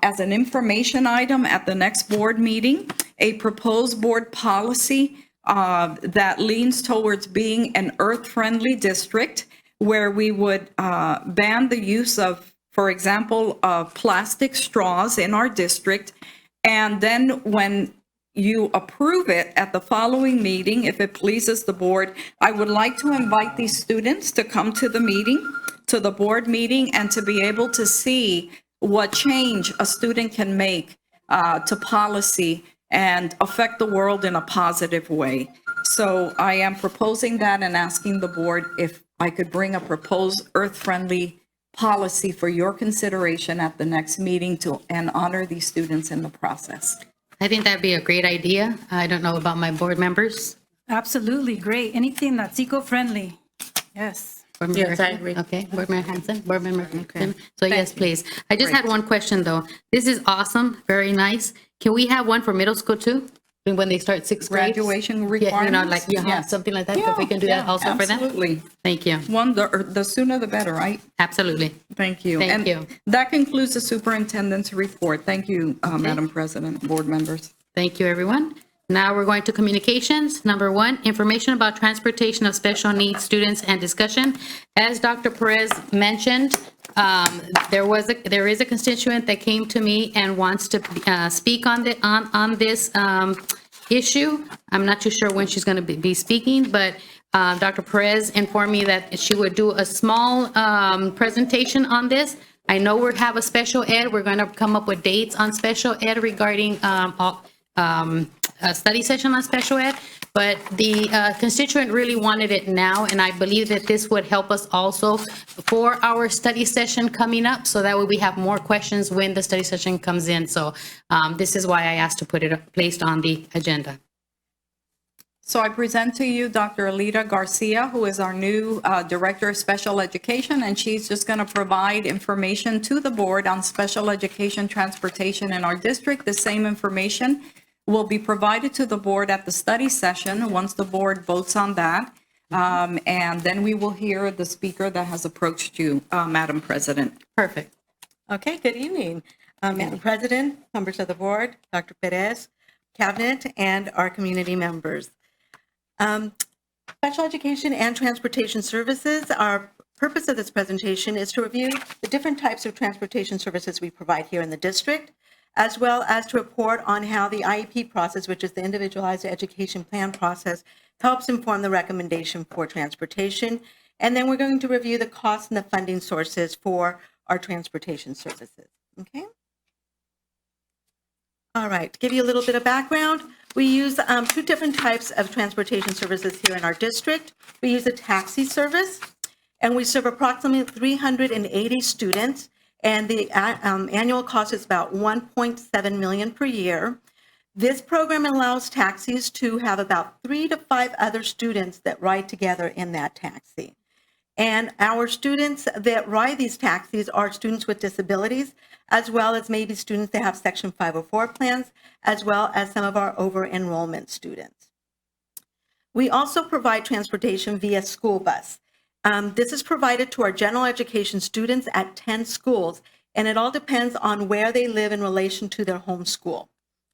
as an information item at the next board meeting, a proposed board policy that leans towards being an earth-friendly district, where we would ban the use of, for example, plastic straws in our district. And then when you approve it at the following meeting, if it pleases the board, I would like to invite these students to come to the meeting, to the board meeting, and to be able to see what change a student can make to policy and affect the world in a positive way. So I am proposing that and asking the board if I could bring a proposed earth-friendly policy for your consideration at the next meeting and honor these students in the process.
I think that'd be a great idea. I don't know about my board members.
Absolutely, great. Anything that's eco-friendly. Yes.
Board Member
Yes, I
Garcia?
agree.
Okay, Board Member Hanson, Board Member Kim. So yes, please. I just had one question, though. This is awesome, very nice. Can we have one for middle school too? When they start sixth grade?
Graduation
Yeah,
requirements?
like,
Yeah.
something like that, if we can do that also for them?
Absolutely.
Thank you.
One, the sooner the better, right?
Absolutely.
Thank you.
Thank
And
you.
that concludes the superintendent's report. Thank you, Madam President, board members.
Thank you, everyone. Now we're going to communications. Number one, information about transportation of special needs students and discussion. As Dr. Perez mentioned, there is a constituent that came to me and wants to speak on this issue. I'm not too sure when she's going to be speaking, but Dr. Perez informed me that she would do a small presentation on this. I know we have a special ed. We're going to come up with dates on special ed regarding a study session on special ed, but the constituent really wanted it now, and I believe that this would help us also for our study session coming up, so that way we have more questions when the study session comes in. So this is why I asked to put it placed on the agenda.
So I present to you Dr. Alita Garcia, who is our new Director of Special Education, and she's just going to provide information to the board on special education transportation in our district. The same information will be provided to the board at the study session once the board votes on that. And then we will hear the speaker that has approached you, Madam President.
Perfect.
Okay, good evening. Madam President, members of the board, Dr. Perez, Cabinet, and our community members. Special education and transportation services, our purpose of this presentation is to review the different types of transportation services we provide here in the district, as well as to report on how the IEP process, which is the Individualized Education Plan process, helps inform the recommendation for transportation. And then we're going to review the costs and the funding sources for our transportation services. Okay? All right, to give you a little bit of background, we use two different types of transportation services here in our district. We use a taxi service, and we serve approximately 380 students, and the annual cost is about $1.7 million per year. This program allows taxis to have about 3 to 5 other students that ride together in that taxi. And our students that ride these taxis are students with disabilities, as well as maybe students that have Section 504 plans, as well as some of our over-enrollment students. We also provide transportation via school bus. This is provided to our general education students at 10 schools, and it all depends on where they live in relation to their home school.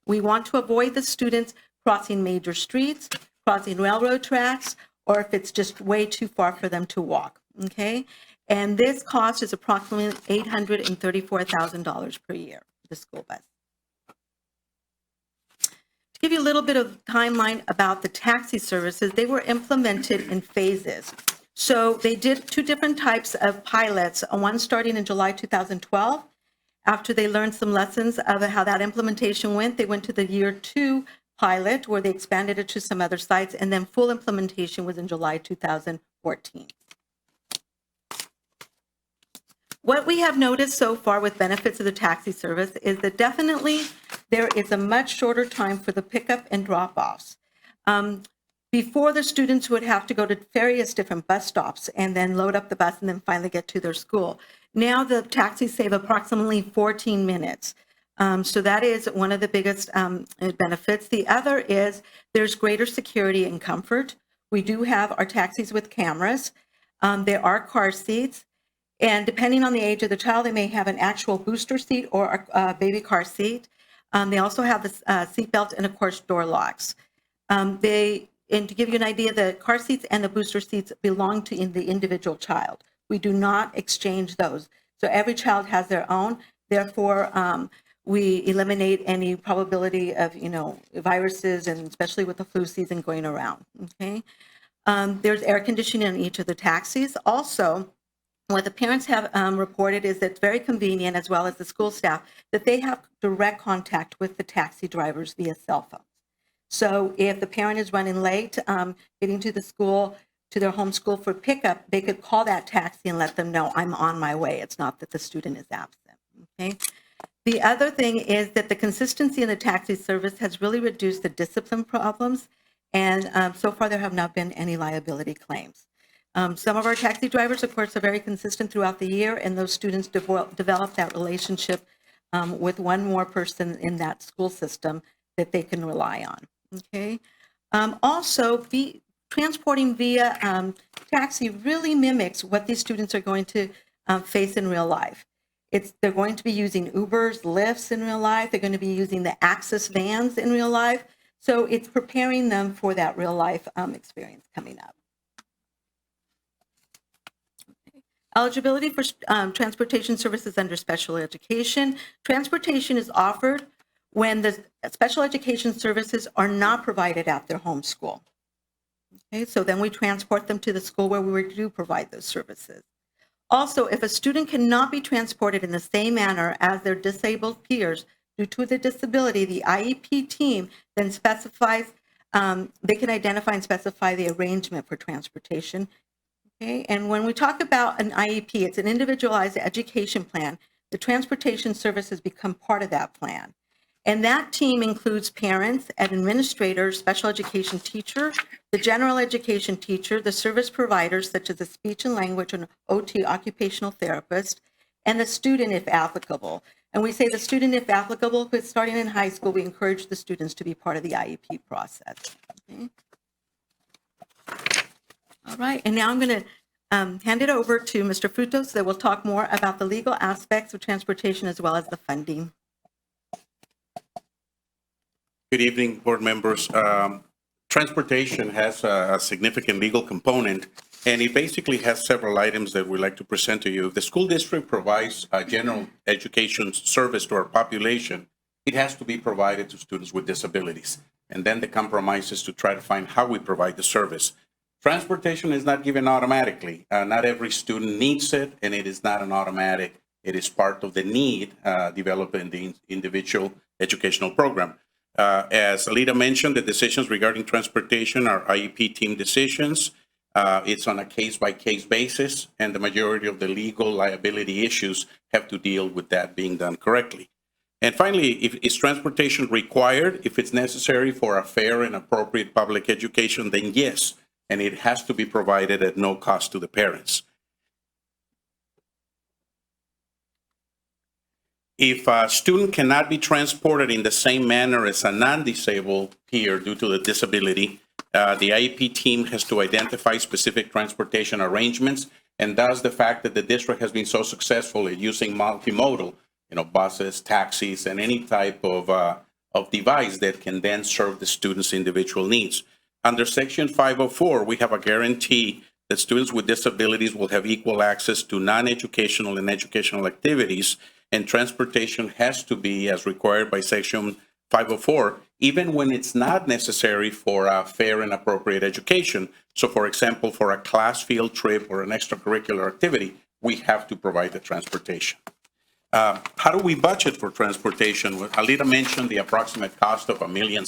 We want to avoid the students crossing major streets, crossing railroad tracks, or if it's just way too far for them to walk, okay? And this cost is approximately $834,000 per year, the school bus. To give you a little bit of timeline about the taxi services. They were implemented in phases. So they did 2 different types of pilots, one starting in July 2012. After they learned some lessons of how that implementation went, they went to the year 2 pilot where they expanded it to some other sites, and then full implementation was in July 2014. What we have noticed so far with benefits of the taxi service is that definitely there is a much shorter time for the pickup and drop-offs. Before, the students would have to go to various different bus stops and then load up the bus and then finally get to their school. Now the taxis save approximately 14 minutes. So that is one of the biggest benefits. The other is there's greater security and comfort. We do have our taxis with cameras. There are car seats. And depending on the age of the child, they may have an actual booster seat or a baby car seat. They also have the seat belt and, of course, door locks. And to give you an idea, the car seats and the booster seats belong to the individual child. We do not exchange those. So every child has their own. Therefore, we eliminate any probability of, viruses, and especially with the flu season going around. Okay. There's air conditioning in each of the taxis. Also, what the parents have reported is that it's very convenient, as well as the school staff, that they have direct contact with the taxi drivers via cell phones. So if the parent is running late, getting to the school, to their home school for pickup, they could call that taxi and let them know, I'm on my way. It's not that the student is absent. Okay. The other thing is that the consistency in the taxi service has really reduced the discipline problems, and so far there have not been any liability claims. Some of our taxi drivers, of course, are very consistent throughout the year, and those students develop that relationship with one more person in that school system that they can rely on. Okay. Also, transporting via taxi really mimics what these students are going to face in real life. They're going to be using Ubers, Lyfts in real life. They're going to be using the Access vans in real life. So it's preparing them for that real life experience coming up. Eligibility for transportation services under special education. Transportation is offered when the special education services are not provided at their home school. Okay, so then we transport them to the school where we do provide those services. Also, if a student cannot be transported in the same manner as their disabled peers due to the disability, the IEP team then specifies, they can identify and specify the arrangement for transportation. Okay, and when we talk about an IEP, it's an individualized education plan. The transportation services become part of that plan. And that team includes parents, an administrator, special education teacher, the general education teacher, the service providers such as a speech and language and OT occupational therapist, and the student if applicable. And we say the student if applicable because starting in high school, we encourage the students to be part of the IEP process. Okay. All right, and now I'm going to hand it over to Mr. Frutos that will talk more about the legal aspects of transportation as well as the funding.
Good evening, board members. Transportation has a significant legal component, and it basically has several items that we'd like to present to you. If the school district provides a general education service to our population, it has to be provided to students with disabilities. And then the compromise is to try to find how we provide the service. Transportation is not given automatically. Not every student needs it, and it is not an automatic. It is part of the need developed in the individual educational program. As Alita mentioned, the decisions regarding transportation are IEP team decisions. It's on a case-by-case basis, and the majority of the legal liability issues have to deal with that being done correctly. And finally, is transportation required? If it's necessary for a fair and appropriate public education, then yes, and it has to be provided at no cost to the parents. If a student cannot be transported in the same manner as a non-disabled peer due to the disability, the IEP team has to identify specific transportation arrangements, and thus the fact that the district has been so successful at using multimodal, buses, taxis, and any type of device that can then serve the student's individual needs. Under Section 504, we have a guarantee that students with disabilities will have equal access to non-educational and educational activities, and transportation has to be, as required by Section 504, even when it's not necessary for a fair and appropriate education. So for example, for a class field trip or an extracurricular activity, we have to provide the transportation. How do we budget for transportation? Alita mentioned the approximate cost of $1.7 million.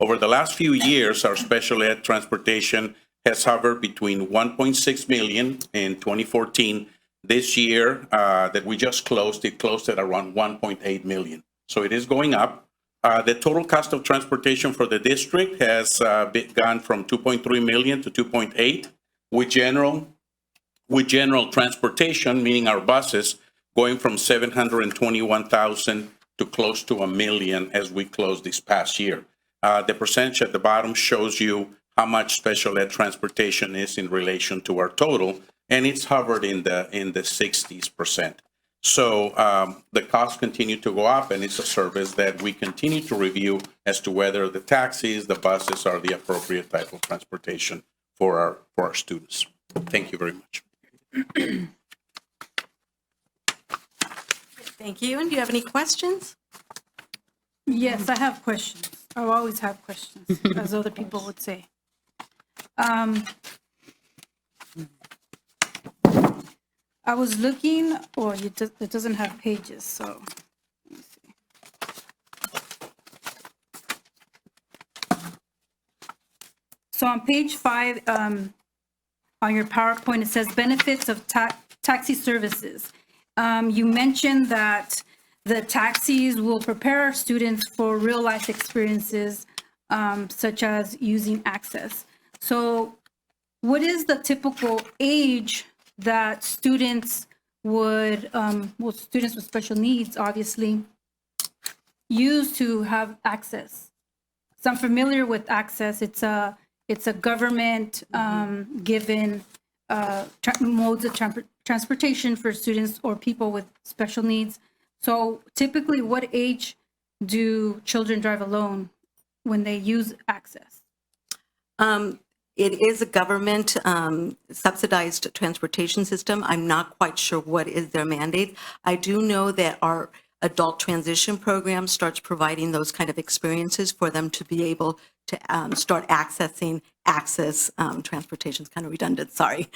Over the last few years, our special ed transportation has hovered between $1.6 million in 2014. This year that we just closed, it closed at around $1.8 million. So it is going up. The total cost of transportation for the district has gone from $2.3 million to $2.8 with general transportation, meaning our buses, going from $721,000 to close to $1 million as we closed this past year. The percentage at the bottom shows you how much special ed transportation is in relation to our total, and it's hovered in the 60s%. So the costs continue to go up, and it's a service that we continue to review as to whether the taxis, the buses are the appropriate type of transportation for our students. Thank you very much.
Thank you. And do you have any questions?
Yes, I have questions. I always have questions, as other people would say. I was looking, or it doesn't have pages, so let me see. So on page 5, on your PowerPoint, it says benefits of taxi services. You mentioned that the taxis will prepare our students for real life experiences, such as using access. So what is the typical age that students would, students with special needs, obviously, use to have access? So I'm familiar with access. It's a government given modes of transportation for students or people with special needs. So typically, what age do children drive alone when they use access?
It is a government subsidized transportation system. I'm not quite sure what is their mandate. I do know that our adult transition program starts providing those kind of experiences for them to be able to start accessing access transportation. Is kind of redundant, sorry.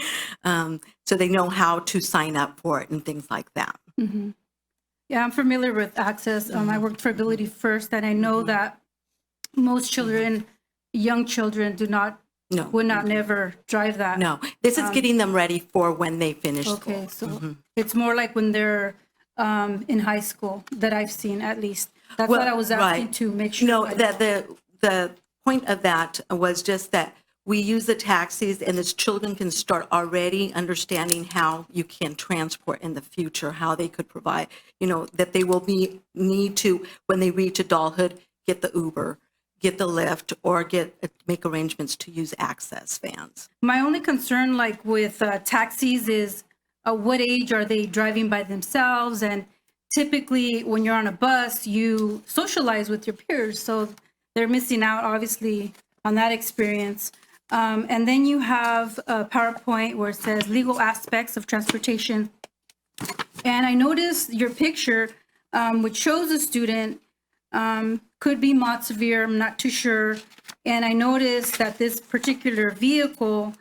So they know how to sign up for it and things like that.
Mm-hmm. Yeah, I'm familiar with access. I worked for Ability First, and I know that most children, young children, would not never drive that.
No, this is getting them ready for when they finish school.
Okay, so it's more like when they're in high school that I've seen, at least. That's what I was asking to make sure.
No, the point of that was just that we use the taxis, and the children can start already understanding how you can transport in the future, how they could provide, that they will need to, when they reach adulthood, get the Uber, get the Lyft, or make arrangements to use access vans.
My only concern, like with taxis, is what age are they driving by themselves? And typically, when you're on a bus, you socialize with your peers, so they're missing out, obviously, on that experience. And then you have a PowerPoint where it says legal aspects of transportation. And I noticed your picture, which shows a student, could be mod severe, I'm not too sure. And I noticed that this particular vehicle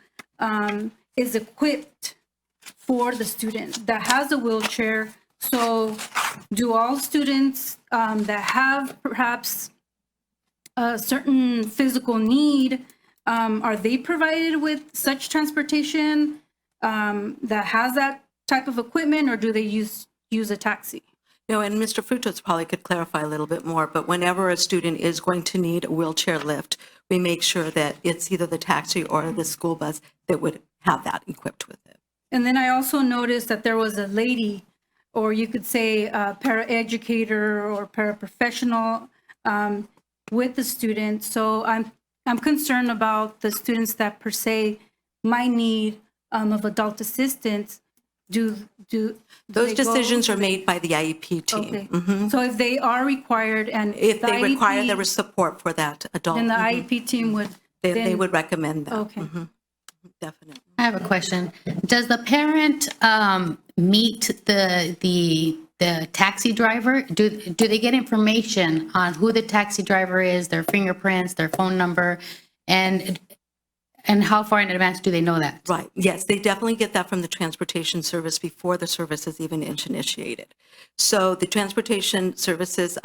is equipped for the student that has a wheelchair. So do all students that have perhaps a certain physical need, are they provided with such transportation that has that type of equipment, or do they use a taxi?
No, and Mr. Frutos probably could clarify a little bit more, but whenever a student is going to need a wheelchair lift, we make sure that it's either the taxi or the school bus that would have that equipped with it.
And then I also noticed that there was a lady, or you could say a paraeducator or paraprofessional with the student. So I'm concerned about the students that per se might need of adult assistance.
Those decisions are made by the IEP team.
Okay.
Mhm.
So if they are required, and
If
the
they require
IEP
there was support for that adult,
then the IEP team would
they would recommend that.
Okay.
Definitely.
I have a question. Does the parent meet the the taxi driver, do they get information on who the taxi driver is, their fingerprints, their phone number, and how far in advance do they know that?
Right, yes, they definitely get that from the transportation service before the service is even initiated. So the transportation services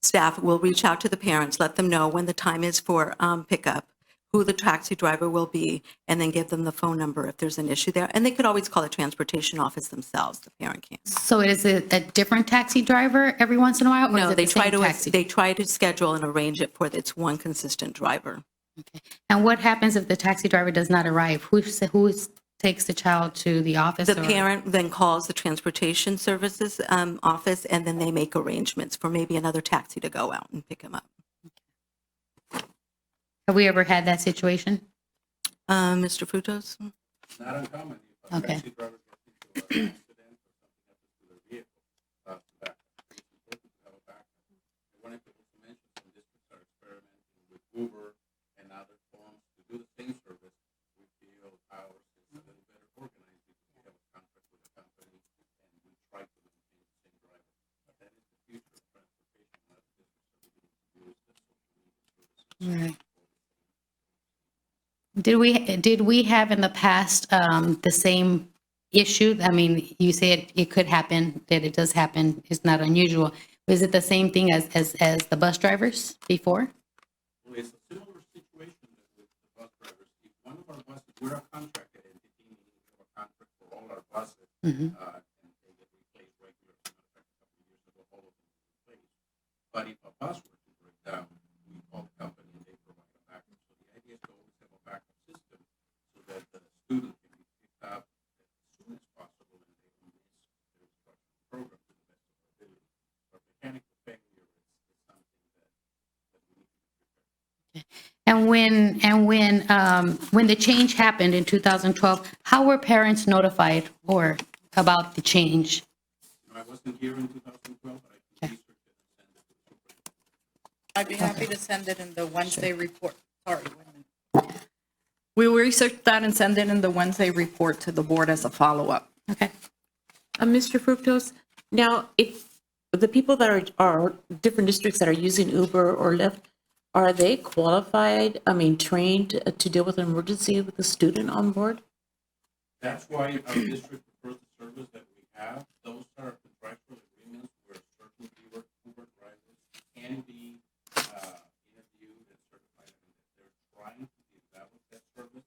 staff will reach out to the parents, let them know when the time is for pickup, who the taxi driver will be, and then give them the phone number if there's an issue there. And they could always call the transportation office themselves, the parent can.
So is it a different taxi driver every once in a while? Or is
No,
it
they
the same
try
taxi?
to schedule and arrange it for its one consistent driver.
And what happens if the taxi driver does not arrive? Who takes the child to the office?
The parent then calls the transportation services office, and then they make arrangements for maybe another taxi to go out and pick him up.
Have we ever had that situation?
Mr. Frutos?
Not uncommon.
Okay.
Taxi drivers get into an accident or something happens to their vehicle, back. It's important to have a backup. I wanted to also mention some districts are experimenting with Uber and other forms to do the same service. We feel ours is a little better organized because we have a contract with the company and we try to maintain the same driver. But that is the future of transportation. A lot of districts are beginning to use the social media services.
Right. Did we have in the past the same issue? I mean, you said it could happen, that it does happen. It's not unusual. Is it the same thing as the bus drivers before?
Well, it's a similar situation with the bus drivers. If one of our buses, we're a contracted entity, meaning we have a contract for all our buses, and they get replaced regularly. As a matter of fact, a couple of years ago, all of them were replaced. But if a bus were to break down, we call the company and they provide a backup. So the idea is to always have a backup system so that the student can be picked up as soon as possible and they don't miss their instructional program to the best of their ability. But mechanical failure is something that we need to be prepared for.
And when the change happened in 2012, how were parents notified or about the change?
I wasn't here in 2012, but I can research it and send it to the superintendent.
I'd be happy to send it in the Wednesday report. Sorry, wait a minute. We will research that and send it in the Wednesday report to the board as a follow-up.
Okay.
Mr. Fructos, now, if the people that are different districts that are using Uber or Lyft, are they qualified, trained to deal with an emergency with a student on board?
That's why our district prefers the service that we have. Those are contractual agreements where certain Uber drivers can be interviewed and certified. I mean, they're trying to develop that service.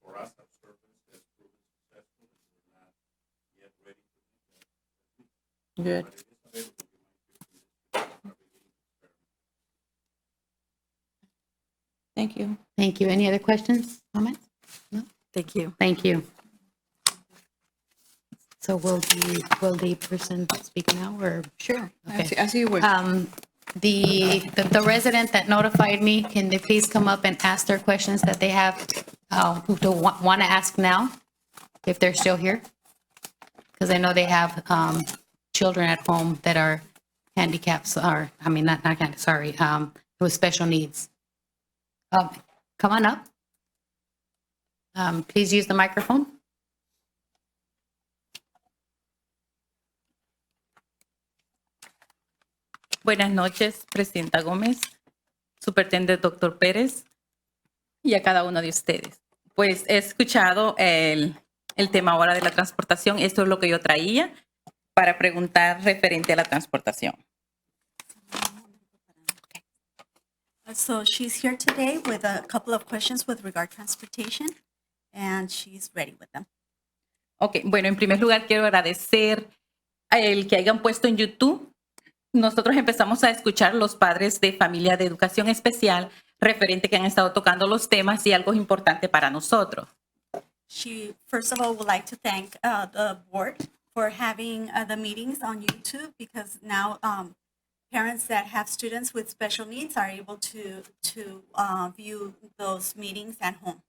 For us, our service has proven successful and we're not yet ready to do that.
Good.
But it is available. You might hear from this.
Thank you.
Thank you. Any other questions, comments? No?
Thank you.
Thank you. So will the person speak now or?
Sure.
Okay.
As you wish.
The resident that notified me, can they please come up and ask their questions that they have, who want to ask now, if they're still here? Because I know they have children at home that are handicapped, or, not handicapped, sorry, with special needs. Come on up. Please use the microphone.
Buenas noches, Presidenta Gómez, Superintendente Dr. Pérez y a cada uno de ustedes. Pues he escuchado el tema ahora de la transportación. Esto es lo que yo traía para preguntar referente a la transportación.
So she's here today with a couple of questions with regard to transportation, and she's ready with them.
Ok, bueno, en primer lugar quiero agradecer el que hayan puesto en YouTube. Nosotros empezamos a escuchar los padres de familia de educación especial referente que han estado tocando los temas y algo importante para nosotros.
She, first of all, would like to thank the board for having the meetings on YouTube, because now parents that have students with special needs are able to view those meetings at home.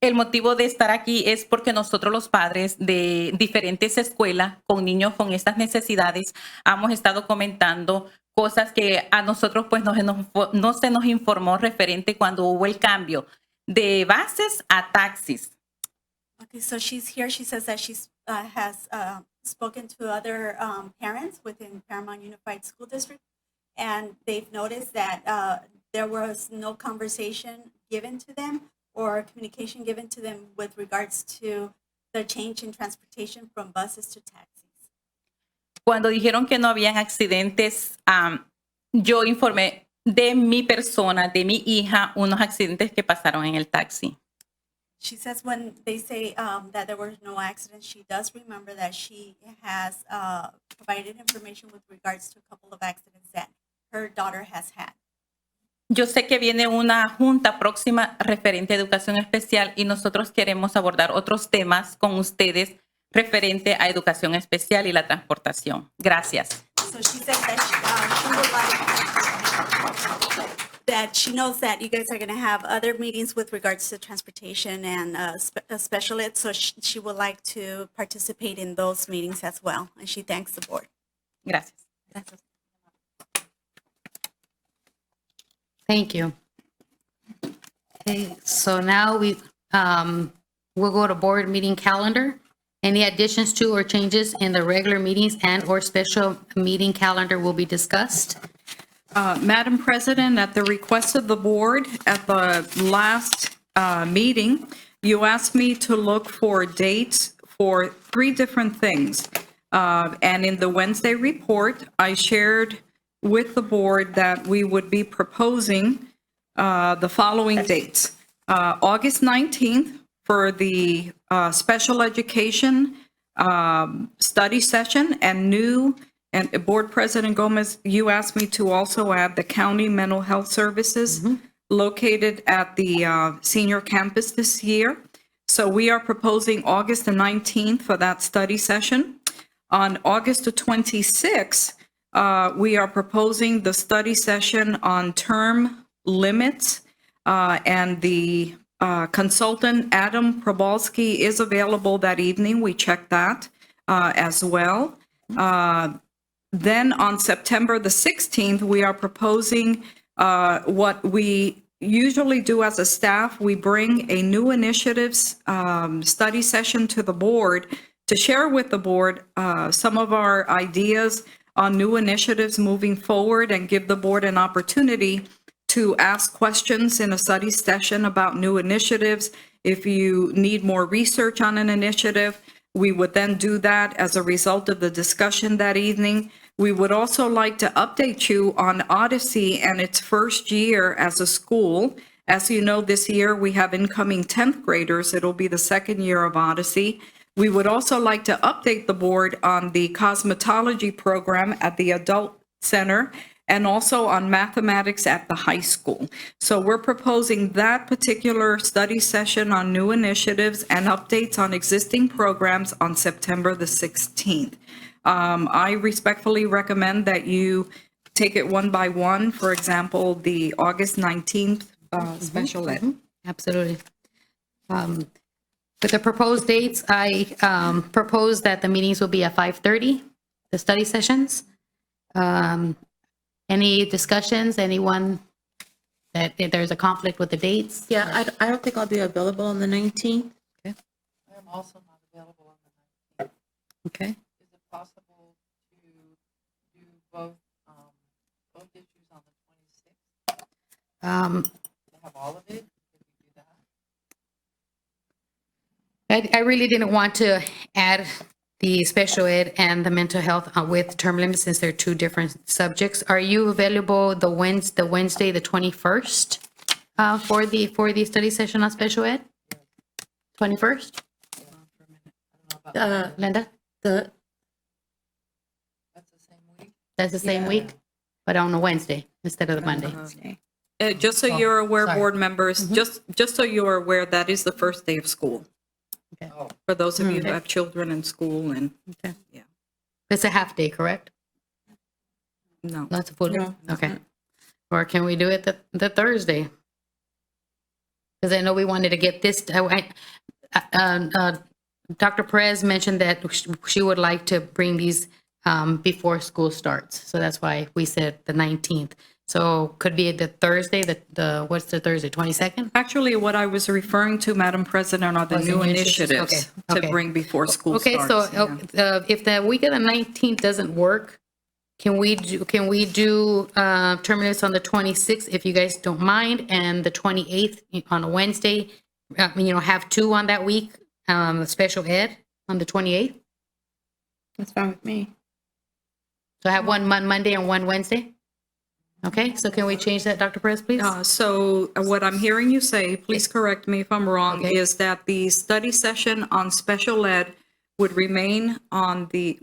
El motivo de estar aquí es porque nosotros los padres de diferentes escuelas con niños con estas necesidades hemos estado comentando cosas que a nosotros pues no se nos informó referente cuando hubo el cambio de buses a taxis.
Okay, so she's here. She says that she has spoken to other parents within Paramount Unified School District, and they've noticed that there was no conversation given to them or communication given to them with regards to the change in transportation from buses to taxis.
Cuando dijeron que no habían accidentes, yo informé de mi persona, de mi hija, unos accidentes que pasaron en el taxi.
She says when they say that there were no accidents, she does remember that she has provided information with regards to a couple of accidents that her daughter has had.
Yo sé que viene una junta próxima referente a educación especial y nosotros queremos abordar otros temas con ustedes referente a educación especial y la transportación. Gracias.
So she said that she would like that she knows that you guys are going to have other meetings with regards to transportation and special ed, so she would like to participate in those meetings as well, and she thanks the board.
Gracias.
Thank you. Okay, so now we'll go to board meeting calendar. Any additions to or changes in the regular meetings and or special meeting calendar will be discussed.
Madam President, at the request of the board, at the last meeting, you asked me to look for dates for 3 different things. And in the Wednesday report, I shared with the board that we would be proposing the following dates. August 19th for the special education study session, and Board President Gomez, you asked me to also add the county mental health services located at the senior campus this year. So we are proposing August the 19th for that study session. On August the 26th, we are proposing the study session on term limits, and the consultant Adam Probalski is available that evening. We checked that as well. Then on September the 16th, we are proposing what we usually do as a staff. We bring a new initiatives study session to the board to share with the board some of our ideas on new initiatives moving forward and give the board an opportunity to ask questions in a study session about new initiatives. If you need more research on an initiative, we would then do that as a result of the discussion that evening. We would also like to update you on Odyssey and its first year as a school. As you know, this year we have incoming 10th graders. It'll be the second year of Odyssey. We would also like to update the board on the cosmetology program at the adult center and also on mathematics at the high school. So we're proposing that particular study session on new initiatives and updates on existing programs on September the 16th. I respectfully recommend that you take it one by one. For example, the August 19th special ed.
Absolutely. With the proposed dates, I propose that the meetings will be at 5:30, the study sessions. Any discussions? Anyone that if there's a conflict with the dates?
Yeah, I don't think I'll be available on the 19th.
I am also not available on the 19th.
Okay.
Is it possible to do both issues on the 26th? To have all of it? Could we do that?
I really didn't want to add the special ed and the mental health with term limits since they're 2 different subjects. Are you available the Wednesday, the 21st, for the study session on special ed? 21st? Linda?
That's the same week?
That's the same week, but on a Wednesday instead of the Monday.
Just so you're aware,
sorry.
board members, just so you're aware, that is the first day of school.
Okay.
For those of you who have children in school and,
Okay.
yeah.
It's a half day, correct?
No.
That's a full day? Okay. Or can we do it the Thursday? Because I know we wanted to get this, Dr. Perez mentioned that she would like to bring these before school starts. So that's why we said the 19th. So could be the Thursday, what's the Thursday, 22nd?
Actually, what I was referring to, Madam President, are the
Was the
new
new initiatives?
initiatives
Okay,
to
okay.
bring before school
Okay,
starts.
so
yeah.
if the week of the 19th doesn't work, can we do term limits on the 26th, if you guys don't mind, and the 28th on a Wednesday? Have two on that week, special ed on the 28th?
That's fine with me.
So have one Monday and one Wednesday? Okay, so can we change that, Dr. Perez, please?
So what I'm hearing you say, please correct me if I'm wrong,
Okay.
is that the study session on special ed would be on the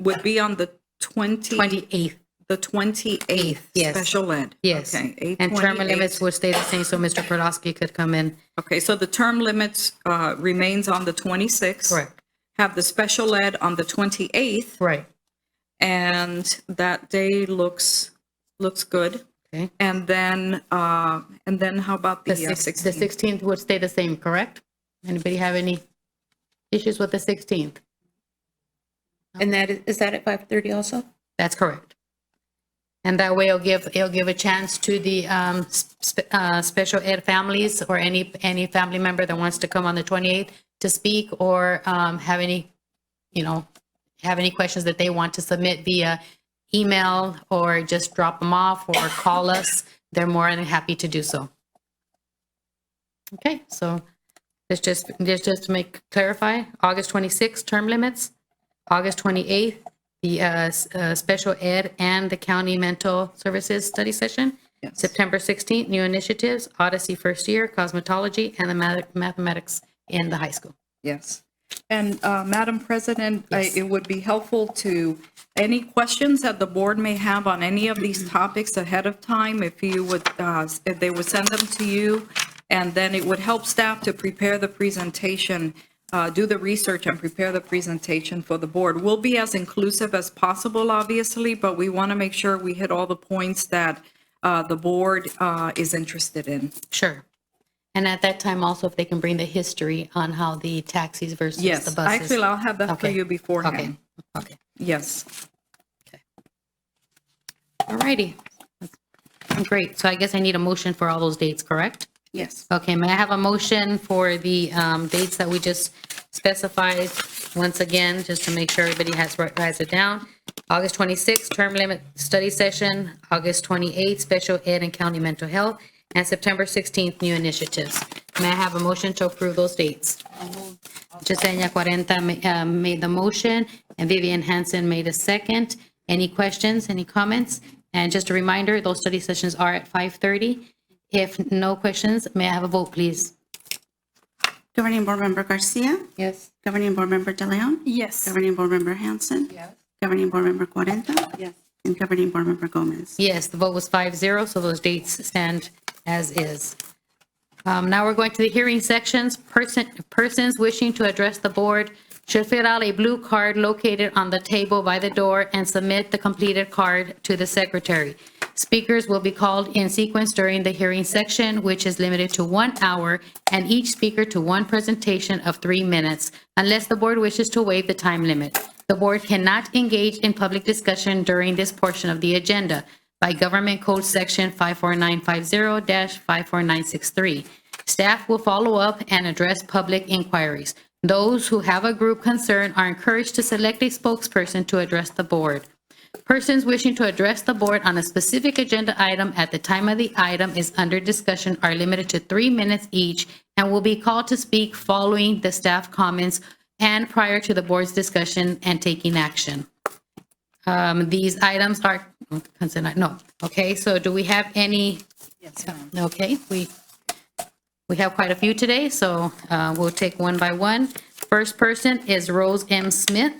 28th.
The 28th,
Yes.
special ed.
Yes.
Okay,
And term
8/28.
limits would stay the same, so Mr. Podolsky could come in.
Okay, so the term limits remains on the 26th.
Correct.
Have the special ed on the 28th.
Right.
And that day looks good.
Okay.
And then how about the
The
16th?
16th would stay the same, correct? Anybody have any issues with the 16th?
And is that at 5:30 also?
That's correct. And that way it'll give a chance to the special ed families or any family member that wants to come on the 28th to speak or have any questions that they want to submit via email or just drop them off or call us. They're more than happy to do so. Okay, so let's just to clarify, August 26th, term limits, August 28th, the special ed and the county mental services study session.
Yes.
September 16th, new initiatives, Odyssey first year, cosmetology, and the mathematics in the high school.
Yes. And Madam President,
Yes.
it would be helpful to, any questions that the board may have on any of these topics ahead of time, if you would, if they would send them to you, and then it would help staff to prepare the presentation, do the research and prepare the presentation for the board. We'll be as inclusive as possible, obviously, but we want to make sure we hit all the points that the board is interested in.
Sure. And at that time also, if they can bring the history on how the taxis versus the
Yes,
buses.
actually, I'll have that for
Okay.
you beforehand.
Okay.
Yes.
All righty. Great. So I guess I need a motion for all those dates, correct?
Yes.
Okay, may I have a motion for the dates that we just specified once again, just to make sure everybody writes it down? August 26th, term limit study session, August 28th, special ed and county mental health, and September 16th, new initiatives. May I have a motion to approve those dates? Yesenia Cuarenta made the motion, and Vivian Hansen made a second. Any questions, any comments? And just a reminder, those study sessions are at 5:30. If no questions, may I have a vote, please?
Governing Board Member Garcia.
Yes.
Governing Board Member De Leon.
Yes.
Governing Board Member Hanson.
Yes.
Governing Board Member Cuarenta.
Yes.
And Governing Board Member Gomez.
Yes, the vote was 5-0, so those dates stand as is. Now we're going to the hearing sections. Persons wishing to address the board should fill out a blue card located on the table by the door and submit the completed card to the secretary. Speakers will be called in sequence during the hearing section, which is limited to 1 hour, and each speaker to one presentation of 3 minutes, unless the board wishes to waive the time limit. The board cannot engage in public discussion during this portion of the agenda by Government Code Section 54950-54963. Staff will follow up and address public inquiries. Those who have a group concern are encouraged to select a spokesperson to address the board. Persons wishing to address the board on a specific agenda item at the time of the item is under discussion are limited to 3 minutes each and will be called to speak following the staff comments and prior to the board's discussion and taking action. These items are consent, no. Okay, so do we have any? Yes. Okay, we have quite a few today, so we'll take one by one. First person is Rose M. Smith,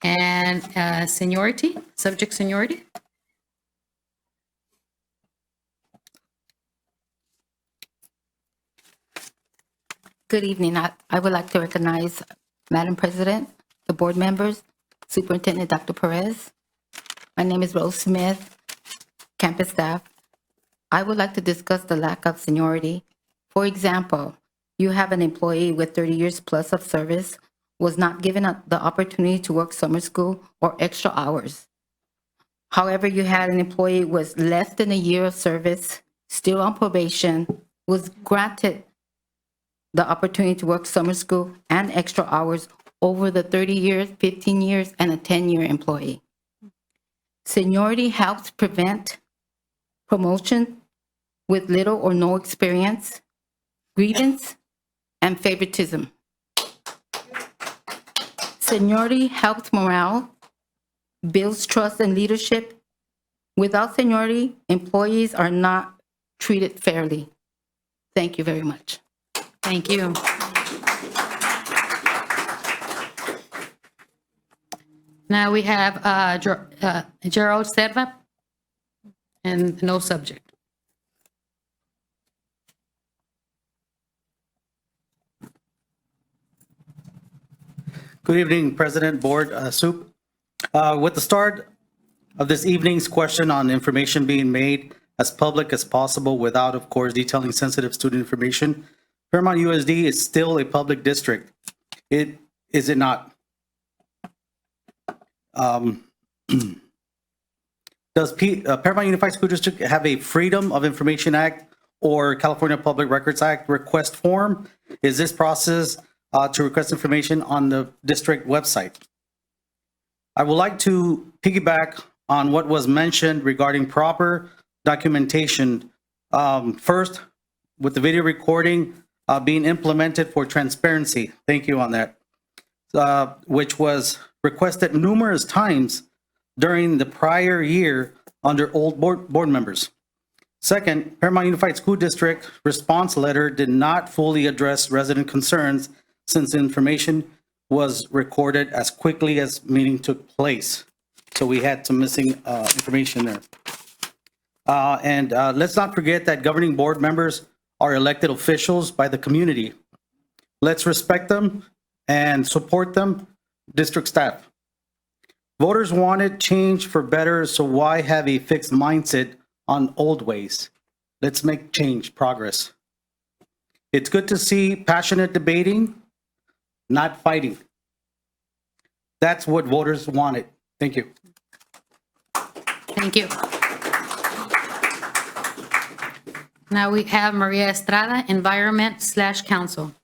and seniority, subject seniority.
Good evening. I would like to recognize Madam President, the board members, Superintendent Dr. Perez. My name is Rose Smith, campus staff. I would like to discuss the lack of seniority. For example, you have an employee with 30 years plus of service, was not given the opportunity to work summer school or extra hours. However, you had an employee was less than a year of service, still on probation, was granted the opportunity to work summer school and extra hours over the 30 years, 15 years, and a 10-year employee. Seniority helps prevent promotion with little or no experience, grievance, and favoritism. Seniority helps morale, builds trust and leadership. Without seniority, employees are not treated fairly. Thank you very much.
Thank you. Now we have Gerald Serva and no subject.
Good evening, President, Board, Soup. With the start of this evening's question on information being made as public as possible without, of course, detailing sensitive student information, Paramount USD is still a public district. Is it not? Does Paramount Unified School District have a Freedom of Information Act or California Public Records Act request form? Is this process to request information on the district website? I would like to piggyback on what was mentioned regarding proper documentation. First, with the video recording being implemented for transparency. Thank you on that. Which was requested numerous times during the prior year under old board members. Second, Paramount Unified School District response letter did not fully address resident concerns since information was recorded as quickly as meeting took place. So we had some missing information there. And let's not forget that governing board members are elected officials by the community. Let's respect them and support them, district staff. Voters wanted change for better, so why have a fixed mindset on old ways? Let's make change, progress. It's good to see passionate debating, not fighting. That's what voters wanted. Thank you.
Thank you. Now we have Maria Estrada, Environment/Council.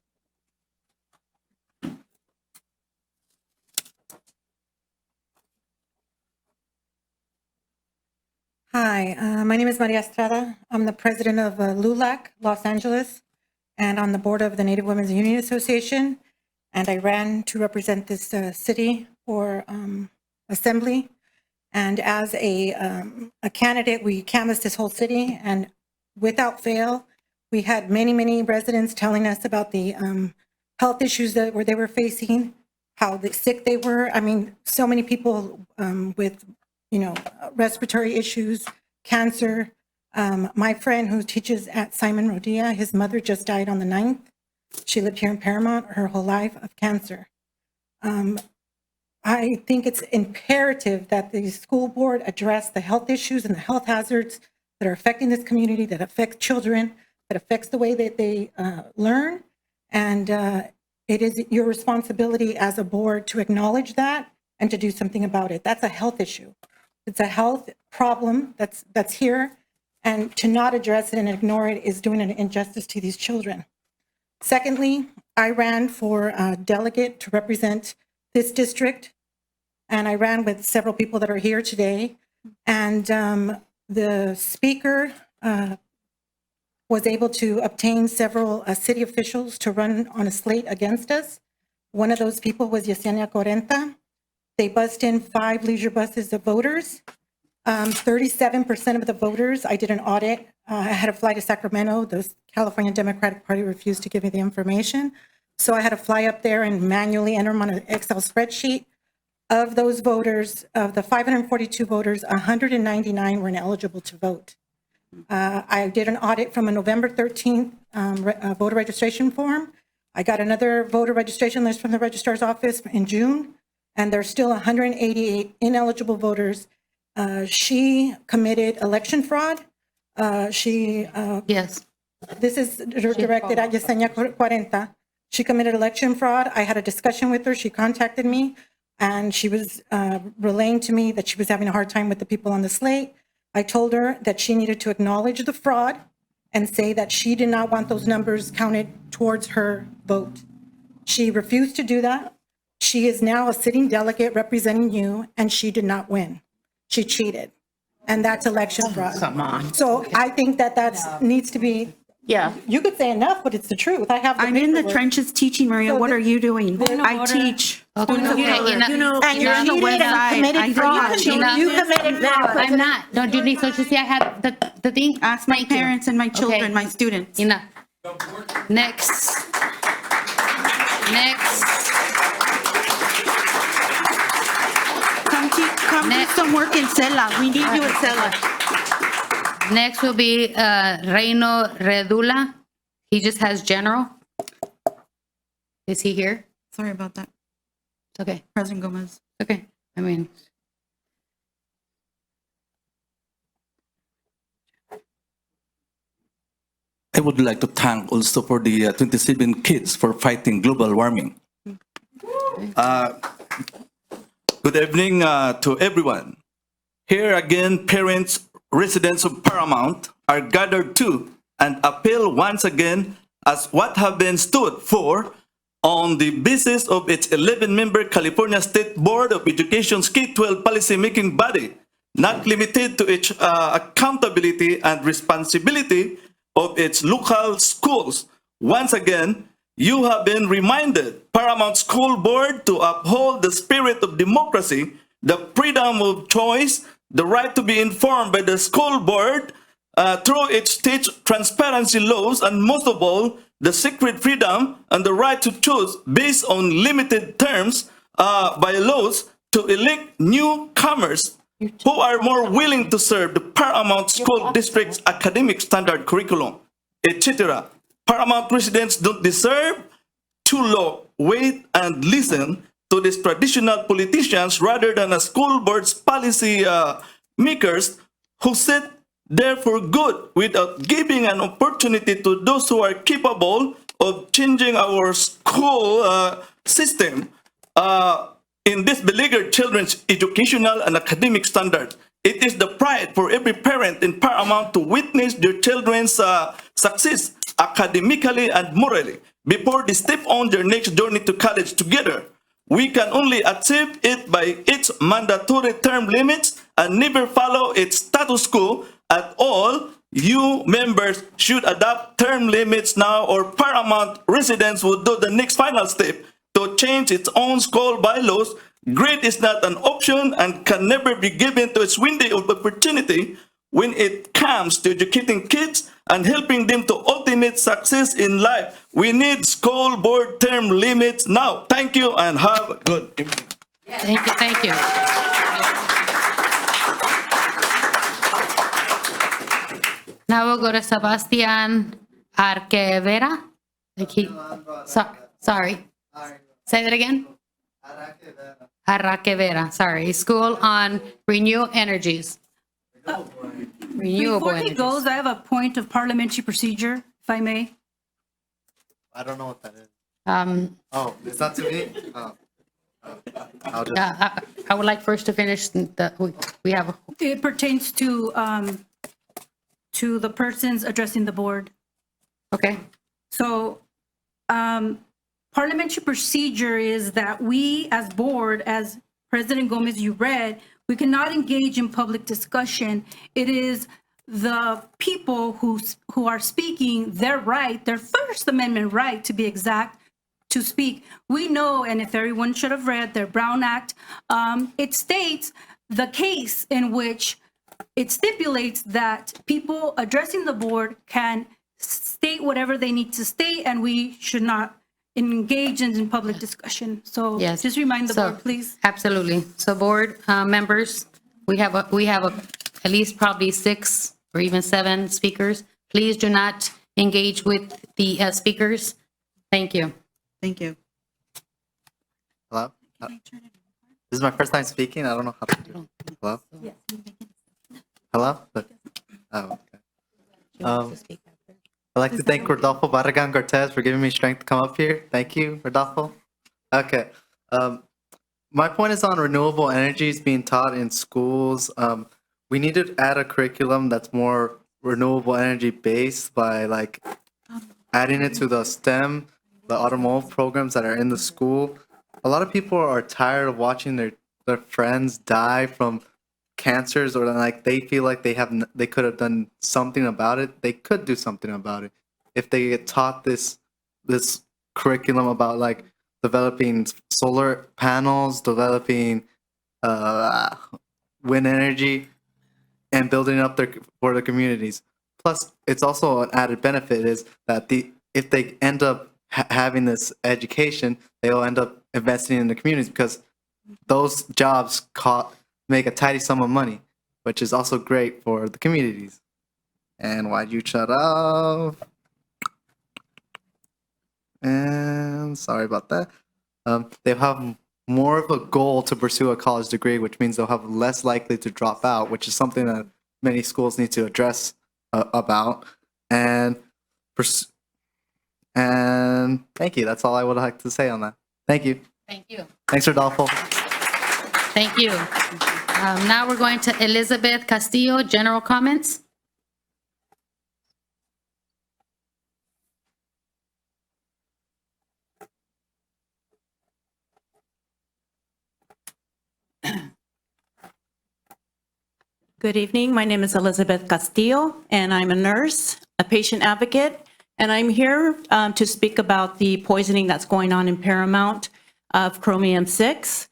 Hi, my name is Maria Estrada. I'm the president of LULAC, Los Angeles, and on the board of the Native Women's Union Association. And I ran to represent this city for assembly. And as a candidate, we canvassed this whole city, and without fail, we had many, many residents telling us about the health issues that they were facing, how sick they were. I mean, so many people with respiratory issues, cancer. My friend who teaches at Simon Rodia, his mother just died on the 9th. She lived here in Paramount her whole life of cancer. I think it's imperative that the school board address the health issues and the health hazards that are affecting this community, that affect children, that affects the way that they learn. And it is your responsibility as a board to acknowledge that and to do something about it. That's a health issue. It's a health problem that's here, and to not address it and ignore it is doing an injustice to these children. Secondly, I ran for a delegate to represent this district, and I ran with several people that are here today. And the speaker was able to obtain several city officials to run on a slate against us. One of those people was Yesenia Corenta. They bussed in 5 leisure buses of voters. 37% of the voters, I did an audit. I had to fly to Sacramento. The California Democratic Party refused to give me the information. So I had to fly up there and manually enter them on an Excel spreadsheet. Of those voters, of the 542 voters, 199 were ineligible to vote. I did an audit from a November 13th voter registration form. I got another voter registration list from the registrar's office in June, and there's still 188 ineligible voters. She committed election fraud.
Yes.
This is directed at Yesenia Cuarenta. She committed election fraud. I had a discussion with her. She contacted me. and she was relaying to me that she was having a hard time with the people on the slate. I told her that she needed to acknowledge the fraud and say that she did not want those numbers counted towards her vote. She refused to do that. She is now a sitting delegate representing you, and she did not win. She cheated, and that's election fraud.
Come on.
So I think that needs to be,
Yeah.
you could say enough, but it's the truth. I have the
I'm in the
paperwork.
trenches teaching, Maria. What are you doing? I teach.
Okay,
You know,
And
you're
on the
cheated and
website.
committed fraud. You committed fraud.
I'm not. No, you need, so you see, I have the thing.
Ask my
Thank you.
parents and my children,
Okay.
my students.
Enough. Next. Next.
Come do some work in Cela. We need you in Cela.
Next will be Reino Redula. He just has general. Is he here?
Sorry about that.
It's okay.
President Gomez.
Okay. I mean,
I would like to thank also for the 27 kids for fighting global warming. Good evening to everyone. Here again, parents, residents of Paramount are gathered to and appeal once again as what have been stood for on the basis of its 11-member California State Board of Education's K-12 policy-making body, not limited to its accountability and responsibility of its local schools. Once again, you have been reminded, Paramount School Board, to uphold the spirit of democracy, the freedom of choice, the right to be informed by the school board through its state transparency laws, and most of all, the secret freedom and the right to choose based on limited terms by laws to elect newcomers who are more willing to serve the Paramount School District's academic standard curriculum, etc. Paramount residents don't deserve to wait and listen to these traditional politicians rather than a school board's policy makers who sit there for good without giving an opportunity to those who are capable of changing our school system in this beleaguered children's educational and academic standard. It is the pride for every parent in Paramount to witness their children's success academically and morally before they step on their next journey to college together. We can only achieve it by its mandatory term limits and never follow its status quo at all. You members should adopt term limits now, or Paramount residents will do the next final step to change its own school bylaws. Grade is not an option and can never be given to its window of opportunity when it comes to educating kids and helping them to ultimate success in life. We need school board term limits now. Thank you and have a good evening.
thank you, thank you. Now we'll go to Sebastian Arquevera. Sorry. Say that again. Arquevera, sorry. School on Renewable Energies. Renewable
Before he
energies.
goes, I have a point of parliamentary procedure, if I may.
I don't know what that is.
Oh,
it's not to me? Oh. I'll just...
yeah, I would like first to finish we have.
It pertains to the persons addressing the board.
Okay.
So, parliamentary procedure is that we as board, as President Gomez, you read, we cannot engage in public discussion. It is the people who are speaking their right, their First Amendment right to be exact, to speak. We know, and if everyone should have read their Brown Act, it states the case in which it stipulates that people addressing the board can state whatever they need to state, and we should not engage in public discussion. So
Yes.
just remind the
So,
board, please.
Absolutely. So board members, we have at least probably 6 or even 7 speakers. Please do not engage with the speakers. Thank you.
Thank you.
Hello? This is my first time speaking. I don't know how to do it. Hello? Hello? Oh, okay. I'd like to thank Rodolfo Barragan Cortez for giving me strength to come up here. Thank you, Rodolfo. Okay. My point is on renewable energies being taught in schools. We need to add a curriculum that's more renewable energy based by like adding it to the STEM, the automotive programs that are in the school. A lot of people are tired of watching their friends die from cancers, or like they feel like they could have done something about it. They could do something about it if they get taught this curriculum about like developing solar panels, developing wind energy, and building up for the communities. Plus, it's also an added benefit is that if they end up having this education, they'll end up investing in the communities because those jobs make a tidy sum of money, which is also great for the communities. And why'd you shut off? And sorry about that. They have more of a goal to pursue a college degree, which means they'll have less likely to drop out, which is something that many schools need to address about. And thank you. That's all I would like to say on that. Thank you.
Thank you.
Thanks, Rodolfo.
Thank you. Now we're going to Elizabeth Castillo, general comments.
Good evening. My name is Elizabeth Castillo, and I'm a nurse, a patient advocate, and I'm here to speak about the poisoning that's going on in Paramount of chromium-6.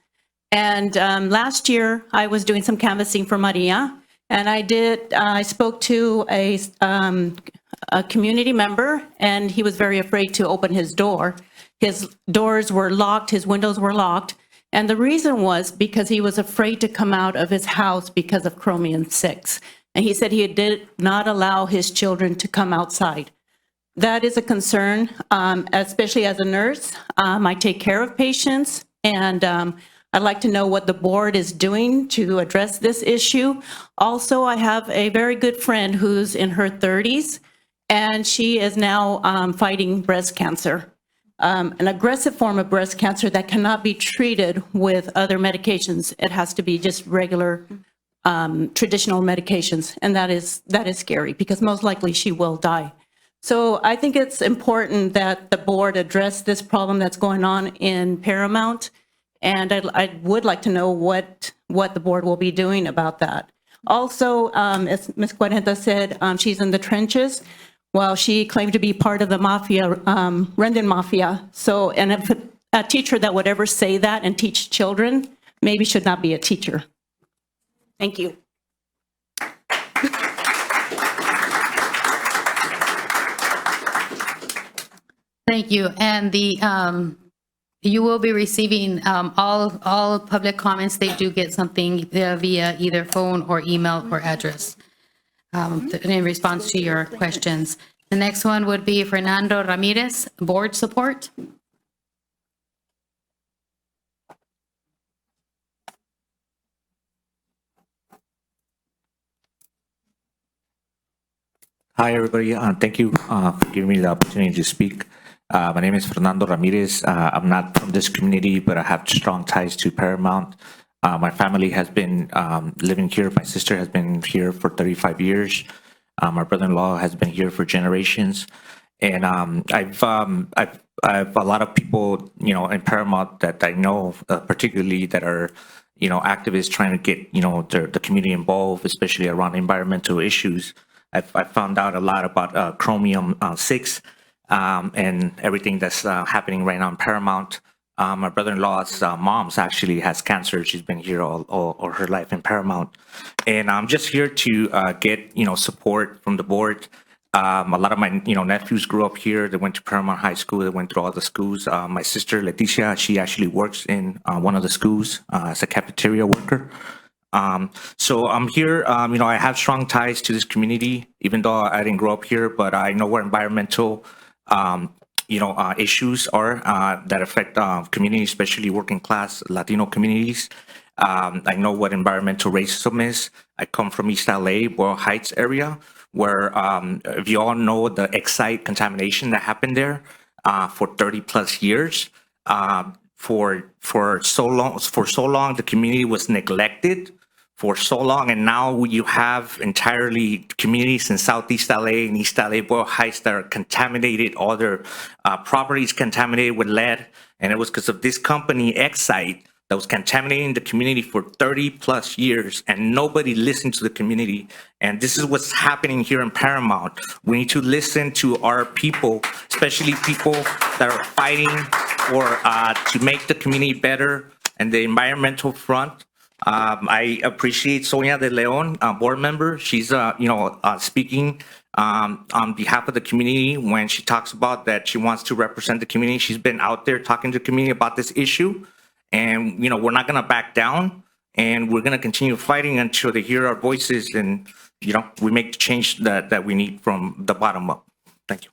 And last year, I was doing some canvassing for Maria, and I spoke to a community member, and he was very afraid to open his door. His doors were locked, his windows were locked, and the reason was because he was afraid to come out of his house because of chromium-6. And he said he did not allow his children to come outside. That is a concern, especially as a nurse. I take care of patients, and I'd like to know what the board is doing to address this issue. Also, I have a very good friend who's in her 30s, and she is now fighting breast cancer. An aggressive form of breast cancer that cannot be treated with other medications. It has to be just regular traditional medications, and that is scary because most likely she will die. So I think it's important that the board address this problem that's going on in Paramount, and I would like to know what the board will be doing about that. Also, as Ms. Cuarenta said, she's in the trenches. Well, she claimed to be part of the mafia, Rendon Mafia. So, and if a teacher that would ever say that and teach children, maybe should not be a teacher. Thank you.
Thank you. And you will be receiving all public comments. They do get something via either phone or email or address in response to your questions. The next one would be Fernando Ramirez, board support.
Hi, everybody. Thank you for giving me the opportunity to speak. My name is Fernando Ramirez. I'm not from this community, but I have strong ties to Paramount. My family has been living here. My sister has been here for 35 years. My brother-in-law has been here for generations. And I've a lot of people, in Paramount that I know, particularly that are, activists trying to get, the community involved, especially around environmental issues. I found out a lot about chromium-6 and everything that's happening right now in Paramount. My brother-in-law's mom's actually has cancer. She's been here all her life in Paramount. And I'm just here to get, support from the board. A lot of my, nephews grew up here. They went to Paramount High School. They went through all the schools. My sister, Leticia, she actually works in one of the schools as a cafeteria worker. So I'm here, I have strong ties to this community, even though I didn't grow up here, but I know where environmental, issues are that affect communities, especially working class Latino communities. I know what environmental racism is. I come from East LA, Boyle Heights area, where if you all know the Excite contamination that happened there for 30 plus years, for so long the community was neglected for so long, and now you have entirely communities in Southeast LA and East LA, Boyle Heights, that are contaminated, all their properties contaminated with lead, and it was because of this company, Excite, that was contaminating the community for 30 plus years, and nobody listened to the community. And this is what's happening here in Paramount. We need to listen to our people, especially people that are fighting for to make the community better and the environmental front. I appreciate Sonia de Leon, board member. She's, speaking on behalf of the community when she talks about that she wants to represent the community. She's been out there talking to the community about this issue, and we're not going to back down, and we're going to continue fighting until they hear our voices, and we make the change that we need from the bottom up. Thank you.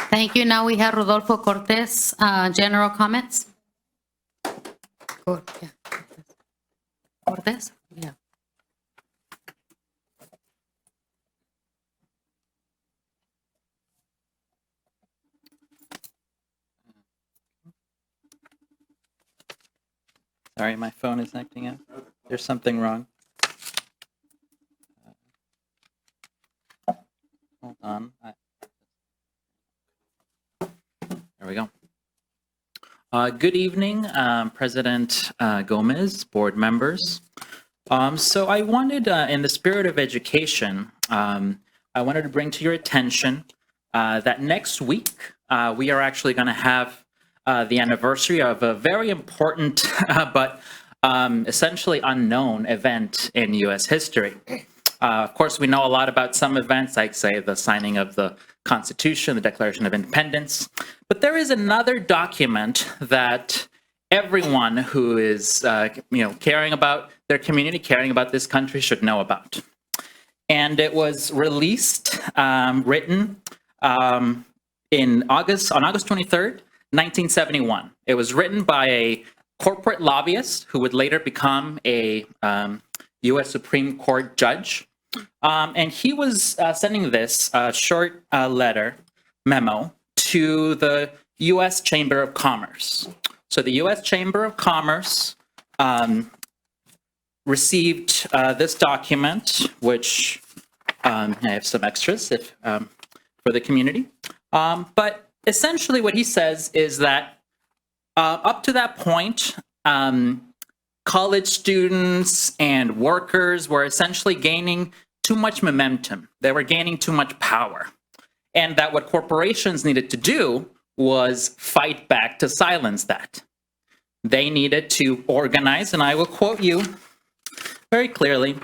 Thank you. Now we have Rodolfo Cortez, general comments. Cortez? Yeah.
Sorry, my phone is acting up. There's something wrong. Hold on. There we go. Good evening, President Gomez, board members. So I wanted, in the spirit of education, I wanted to bring to your attention that next week we are actually going to have the anniversary of a very important but essentially unknown event in U.S. history. Of course, we know a lot about some events, like, say, the signing of the Constitution, the Declaration of Independence. But there is another document that everyone who is, caring about their community, caring about this country, should know about. And it was released, written on August 23rd, 1971. It was written by a corporate lobbyist who would later become a U.S. Supreme Court judge. And he was sending this short memo to the U.S. Chamber of Commerce. So the U.S. Chamber of Commerce received this document, which I have some extras for the community. But essentially what he says is that up to that point, college students and workers were essentially gaining too much momentum. They were gaining too much power. And that what corporations needed to do was fight back to silence that. They needed to organize, and I will quote you very clearly,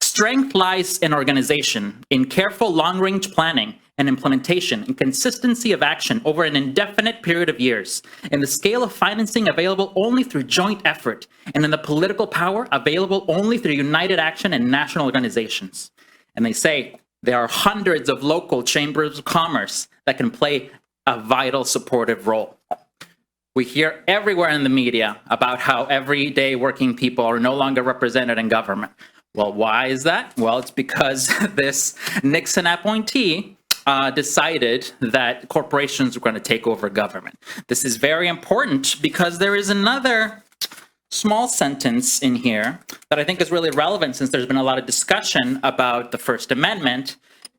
"Strength lies in organization, in careful long-range planning and implementation, and consistency of action over an indefinite period of years, in the scale of financing available only through joint effort, and in the political power available only through united action and national organizations." And they say there are hundreds of local chambers of commerce that can play a vital supportive role. We hear everywhere in the media about how everyday working people are no longer represented in government. Well, why is that? Well, it's because this Nixon appointee decided that corporations were going to take over government. This is very important because there is another small sentence in here that I think is really relevant, since there's been a lot of discussion about the First Amendment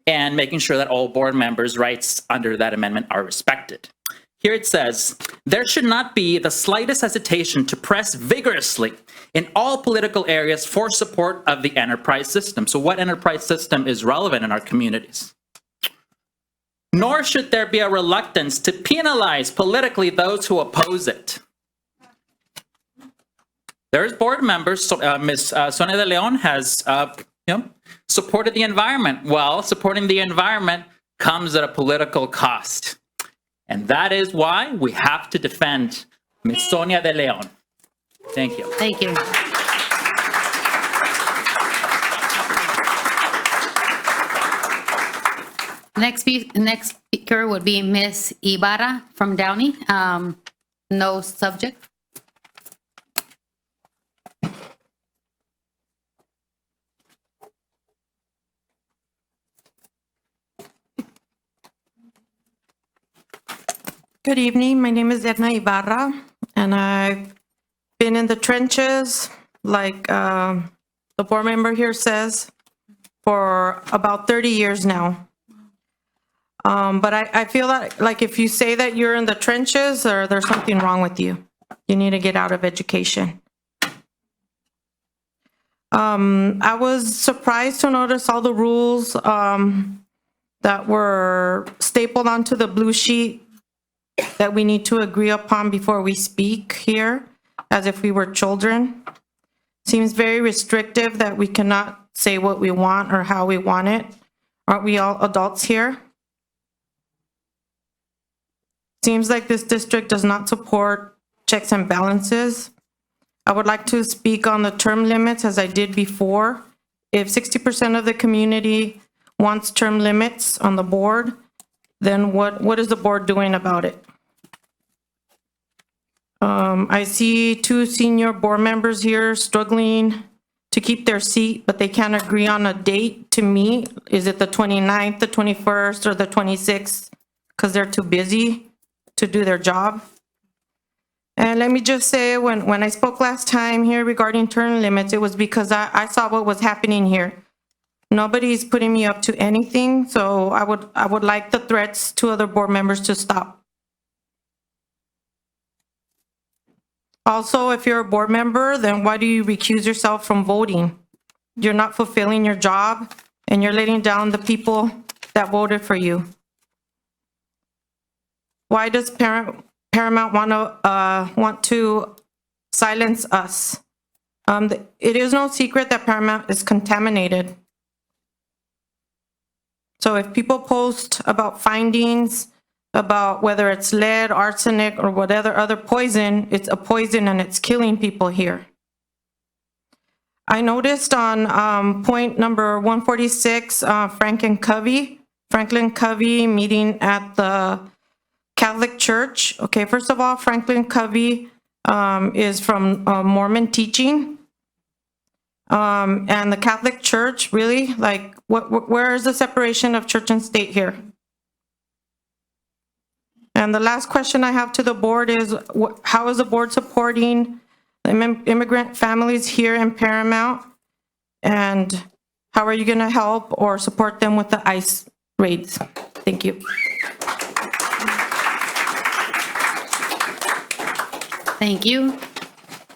and making sure that all board members' rights under that amendment are respected. Here it says, "There should not be the slightest hesitation to press vigorously in all political areas for support of the enterprise system." So what enterprise system is relevant in our communities? "Nor should there be a reluctance to penalize politically those who oppose it." There's board members, Ms. Sonia de Leon has supported the environment. Well, supporting the environment comes at a political cost. And that is why we have to defend Ms. Sonia de Leon. Thank you.
Thank you. Next speaker would be Ms. Ibarra from Downey. No subject.
Good evening. My name is Edna Ibarra, and I've been in the trenches, like the board member here says, for about 30 years now. But I feel that, like, if you say that you're in the trenches, or there's something wrong with you. You need to get out of education. I was surprised to notice all the rules that were stapled onto the blue sheet that we need to agree upon before we speak here, as if we were children. Seems very restrictive that we cannot say what we want or how we want it. Aren't we all adults here? Seems like this district does not support checks and balances. I would like to speak on the term limits as I did before. If 60% of the community wants term limits on the board, then what is the board doing about it? I see 2 senior board members here struggling to keep their seat, but they can't agree on a date to meet. Is it the 29th, the 21st, or the 26th? Because they're too busy to do their job. And let me just say, when I spoke last time here regarding term limits, it was because I saw what was happening here. Nobody's putting me up to anything, so I would like the threats to other board members to stop. Also, if you're a board member, then why do you recuse yourself from voting? You're not fulfilling your job, and you're letting down the people that voted for you. Why does Paramount want to silence us? It is no secret that Paramount is contaminated. So if people post about findings, about whether it's lead, arsenic, or whatever other poison, it's a poison and it's killing people here. I noticed on point number 146, Franklin Covey meeting at the Catholic Church. Okay, first of all, Franklin Covey is from Mormon teaching. And the Catholic Church, really? Like, where is the separation of church and state here? And the last question I have to the board is, how is the board supporting immigrant families here in Paramount? And how are you going to help or support them with the ICE raids? Thank you.
Thank you.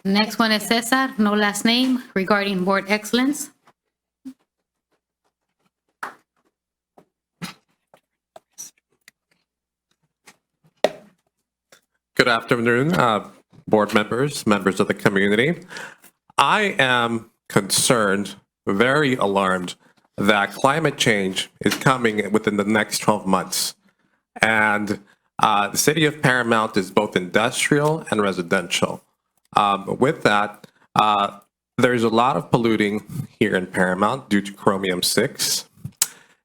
Next one is Cesar, no last name, regarding board excellence.
Good afternoon, board members, members of the community. I am concerned, very alarmed, that climate change is coming within the next 12 months. And the city of Paramount is both industrial and residential. With that, there's a lot of polluting here in Paramount due to chromium-6.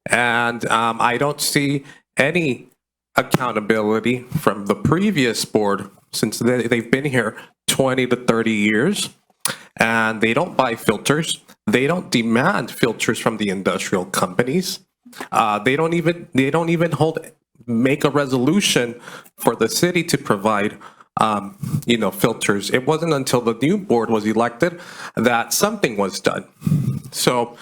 And I don't see any accountability from the previous board, since they've been here 20 to 30 years, and they don't buy filters. They don't demand filters from the industrial companies. They don't even make a resolution for the city to provide filters. It wasn't until the new board was elected that something was done. So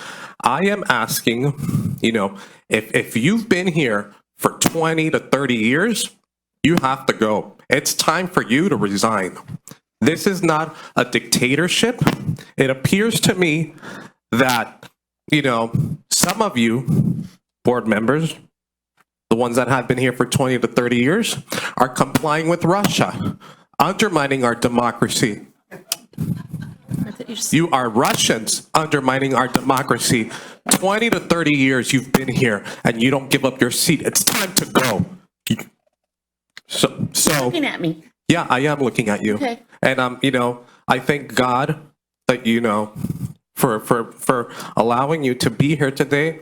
I am asking, if you've been here for 20 to 30 years, you have to go. It's time for you to resign. This is not a dictatorship. It appears to me that, some of you board members, the ones that have been here for 20 to 30 years, are complying with Russia, undermining our democracy. You are Russians undermining our democracy. 20 to 30 years you've been here and you don't give up your seat. It's time to go. So
Looking at me.
yeah, I am looking at you.
Okay.
And I thank God that for allowing you to be here today.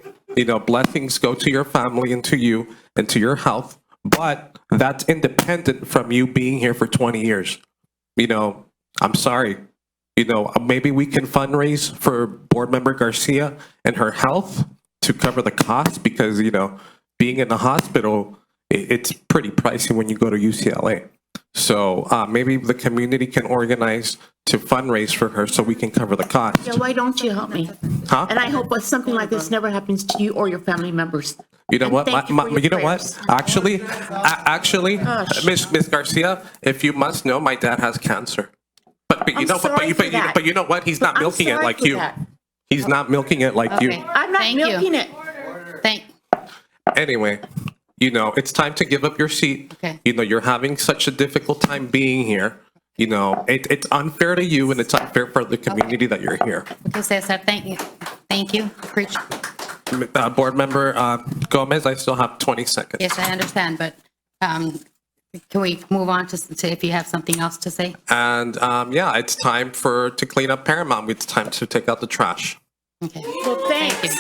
Blessings go to your family and to you and to your health, but that's independent from you being here for 20 years. I'm sorry. Maybe we can fundraise for board member Garcia and her health to cover the cost, because, being in the hospital, it's pretty pricey when you go to UCLA. So maybe the community can organize to fundraise for her so we can cover the cost.
Yeah, why don't you help me?
Huh?
And I hope that something like this never happens to you or your family members.
You know
And
what?
thank you for your
You know
prayers.
what? Actually, Miss Garcia, if you must know, my dad has cancer. But you
I'm
know,
sorry for that.
but you know what? He's not
I'm
milking it
sorry
like
for
you.
that.
He's not milking it like you.
Okay.
I'm not
Thank you.
milking it.
Anyway, you know, it's time to give up your seat.
Okay.
You know, you're having such a difficult time being here. You know, it's unfair to you and it's unfair for the community that you're here.
Okay, Cesar, thank you. Thank you. Appreciate.
Board Member Gomez, I still have 20 seconds.
Yes, I understand, but can we move on to say if you have something else to say?
And yeah, it's time to clean up Paramount. It's time to take out the trash.
Okay.
Well, thanks.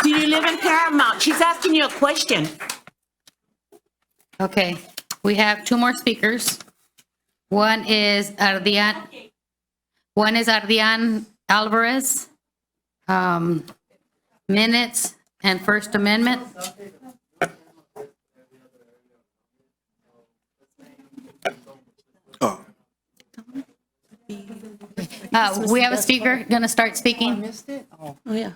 Do you live in Paramount? She's asking you a question.
Okay, we have two more speakers. One is Ardian Alvarez. Minutes and First Amendment. We have a speaker going to start speaking.
Oh, yeah.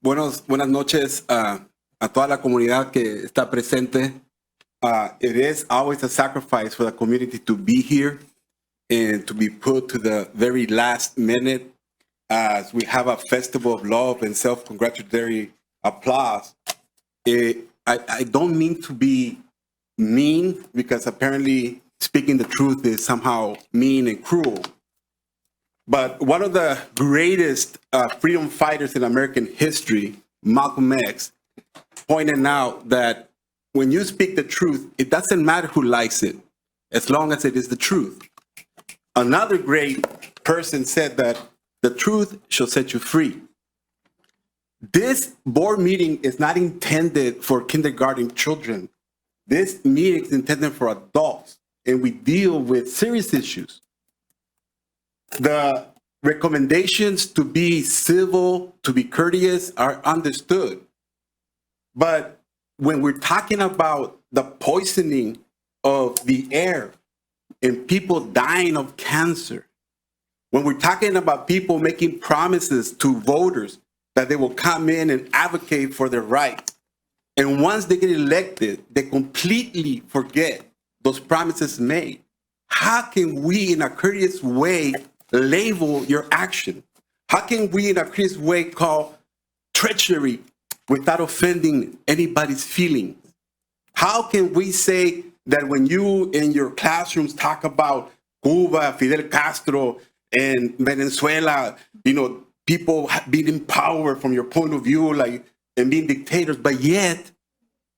Buenas noches a toda la comunidad que está presente. It is always a sacrifice for the community to be here and to be put to the very last minute as we have a festival of love and self-congratulatory applause. I don't mean to be mean, because apparently speaking the truth is somehow mean and cruel. But one of the greatest freedom fighters in American history, Malcolm X, pointed out that when you speak the truth, it doesn't matter who likes it, as long as it is the truth. Another great person said that the truth shall set you free. This board meeting is not intended for kindergarten children. This meeting is intended for adults, and we deal with serious issues. The recommendations to be civil, to be courteous, are understood. But when we're talking about the poisoning of the air and people dying of cancer, when we're talking about people making promises to voters that they will come in and advocate for their rights, and once they get elected, they completely forget those promises made, how can we in a courteous way label your action? How can we in a courteous way call treachery without offending anybody's feelings? How can we say that when you in your classrooms talk about Cuba, Fidel Castro, and Venezuela, you know, people being in power from your point of view, like, and being dictators, but yet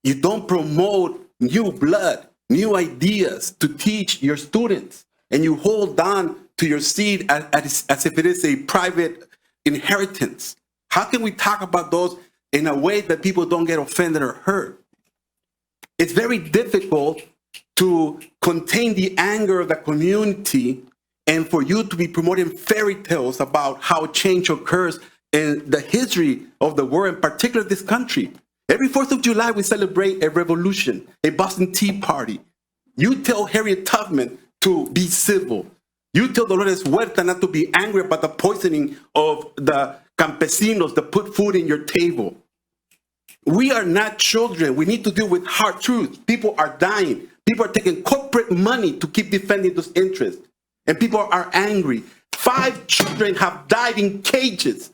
you don't promote new blood, new ideas to teach your students, and you hold on to your seed as if it is a private inheritance? How can we talk about those in a way that people don't get offended or hurt? It's very difficult to contain the anger of the community and for you to be promoting fairy tales about how change occurs in the history of the world, in particular this country. Every 4th of July, we celebrate a revolution, a Boston Tea Party. You tell Harriet Tubman to be civil. You tell Dolores Huerta not to be angry about the poisoning of the campesinos that put food in your table. We are not children. We need to deal with hard truths. People are dying. People are taking corporate money to keep defending those interests. And people are angry. 5 children have died in cages.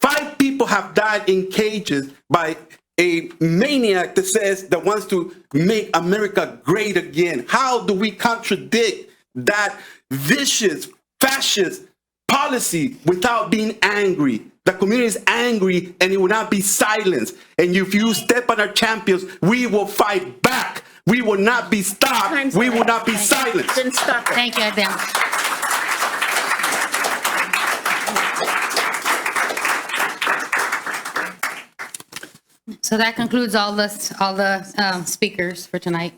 5 people have died in cages by a maniac that says that wants to make America great again. How do we contradict that vicious, fascist policy without being angry? The community is angry and it will not be silenced. And if you step on our champions, we will fight back. We will not be stopped. We will not be silenced.
Thank you, Adam. So that concludes all the speakers for tonight.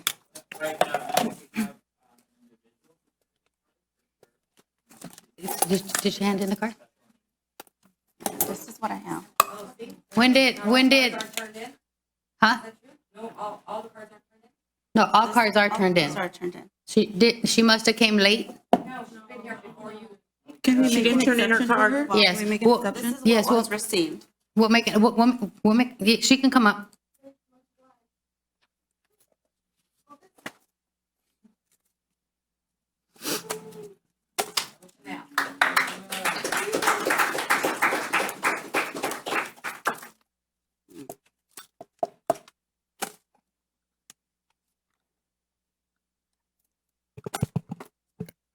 Did you hand in the card?
This is one.
When did, huh? No, all cards are turned in.
Are turned in.
She must have came late.
Can we
She
make
didn't
an
turn in her
exception for
card.
her?
Yes.
Can we make an
Well,
exception? This is
yes,
what
well-
was received.
We'll make it, we'll make, yeah, she can come up.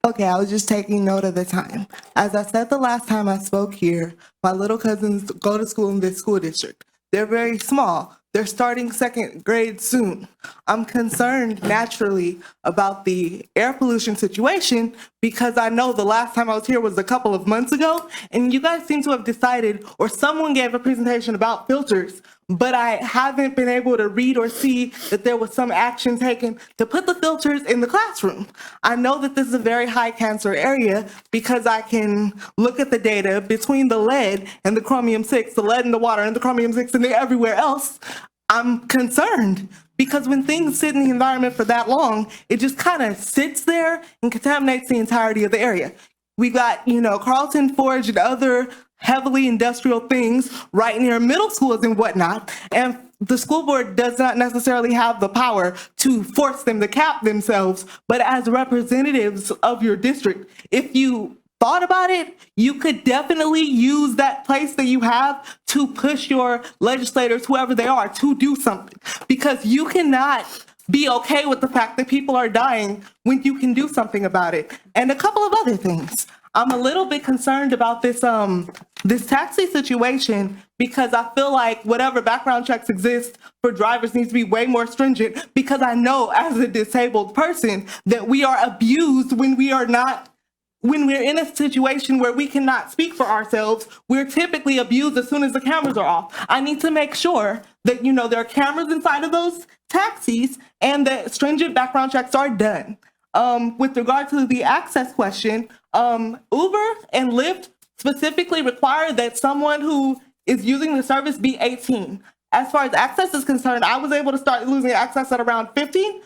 Okay, I was just taking note of the time. As I said the last time I spoke here, my little cousins go to school in this school district. They're very small. They're starting second grade soon. I'm concerned naturally about the air pollution situation because I know the last time I was here was a couple of months ago, and you guys seem to have decided, or someone gave a presentation about filters, but I haven't been able to read or see that there was some action taken to put the filters in the classroom. I know that this is a very high cancer area because I can look at the data between the lead and the chromium-6, the lead in the water and the chromium-6 and everywhere else. I'm concerned because when things sit in the environment for that long, it just kind of sits there and contaminates the entirety of the area. We got, Carlton Forge and other heavily industrial things right near middle schools and whatnot. And the school board does not necessarily have the power to force them to cap themselves, but as representatives of your district, if you thought about it, you could definitely use that place that you have to push your legislators, whoever they are, to do something. Because you cannot be okay with the fact that people are dying when you can do something about it. And a couple of other things. I'm a little bit concerned about this this taxi situation because I feel like whatever background checks exist for drivers needs to be way more stringent because I know as a disabled person that we are abused when we're in a situation where we cannot speak for ourselves. We're typically abused as soon as the cameras are off. I need to make sure that, there are cameras inside of those taxis and that stringent background checks are done. With regard to the access question, Uber and Lyft specifically require that someone who is using the service be 18. As far as access is concerned, I was able to start losing access at around 15,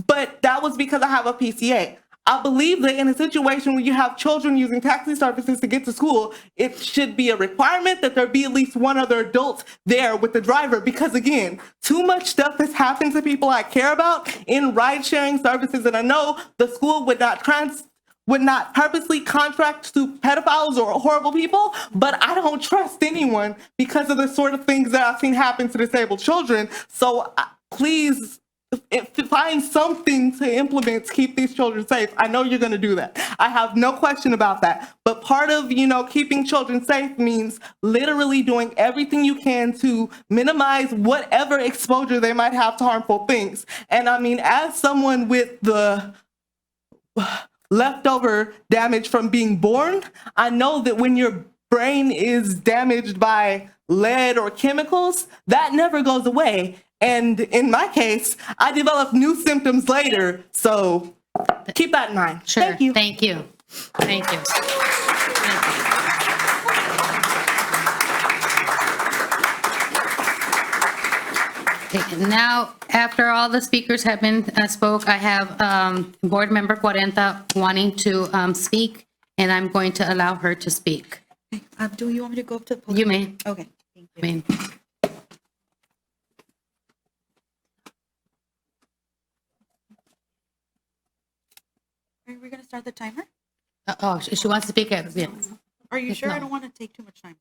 but that was because I have a PCA. I believe that in a situation where you have children using taxi services to get to school, it should be a requirement that there be at least one other adult there with the driver because, again, too much stuff has happened to people I care about in ride-sharing services, and I know the school would not purposely contract to pedophiles or horrible people, but I don't trust anyone because of the sort of things that I've seen happen to disabled children. So please, find something to implement to keep these children safe. I know you're going to do that. I have no question about that. But part of, keeping children safe means literally doing everything you can to minimize whatever exposure they might have to harmful things. And I mean, as someone with the leftover damage from being born, I know that when your brain is damaged by lead or chemicals, that never goes away. And in my case, I developed new symptoms later. So keep that in mind.
Sure.
Thank you.
Thank you. Thank you. Okay, now, after all the speakers have been spoke, I have Board Member Cuarenta wanting to speak, and I'm going to allow her to speak.
Do you want me to go up to the podium?
You may.
Okay. Thank you.
May.
Are we going to start the timer?
Oh, she wants to speak. Yeah.
Are you
Yes,
sure?
no.
I don't want to take too much time.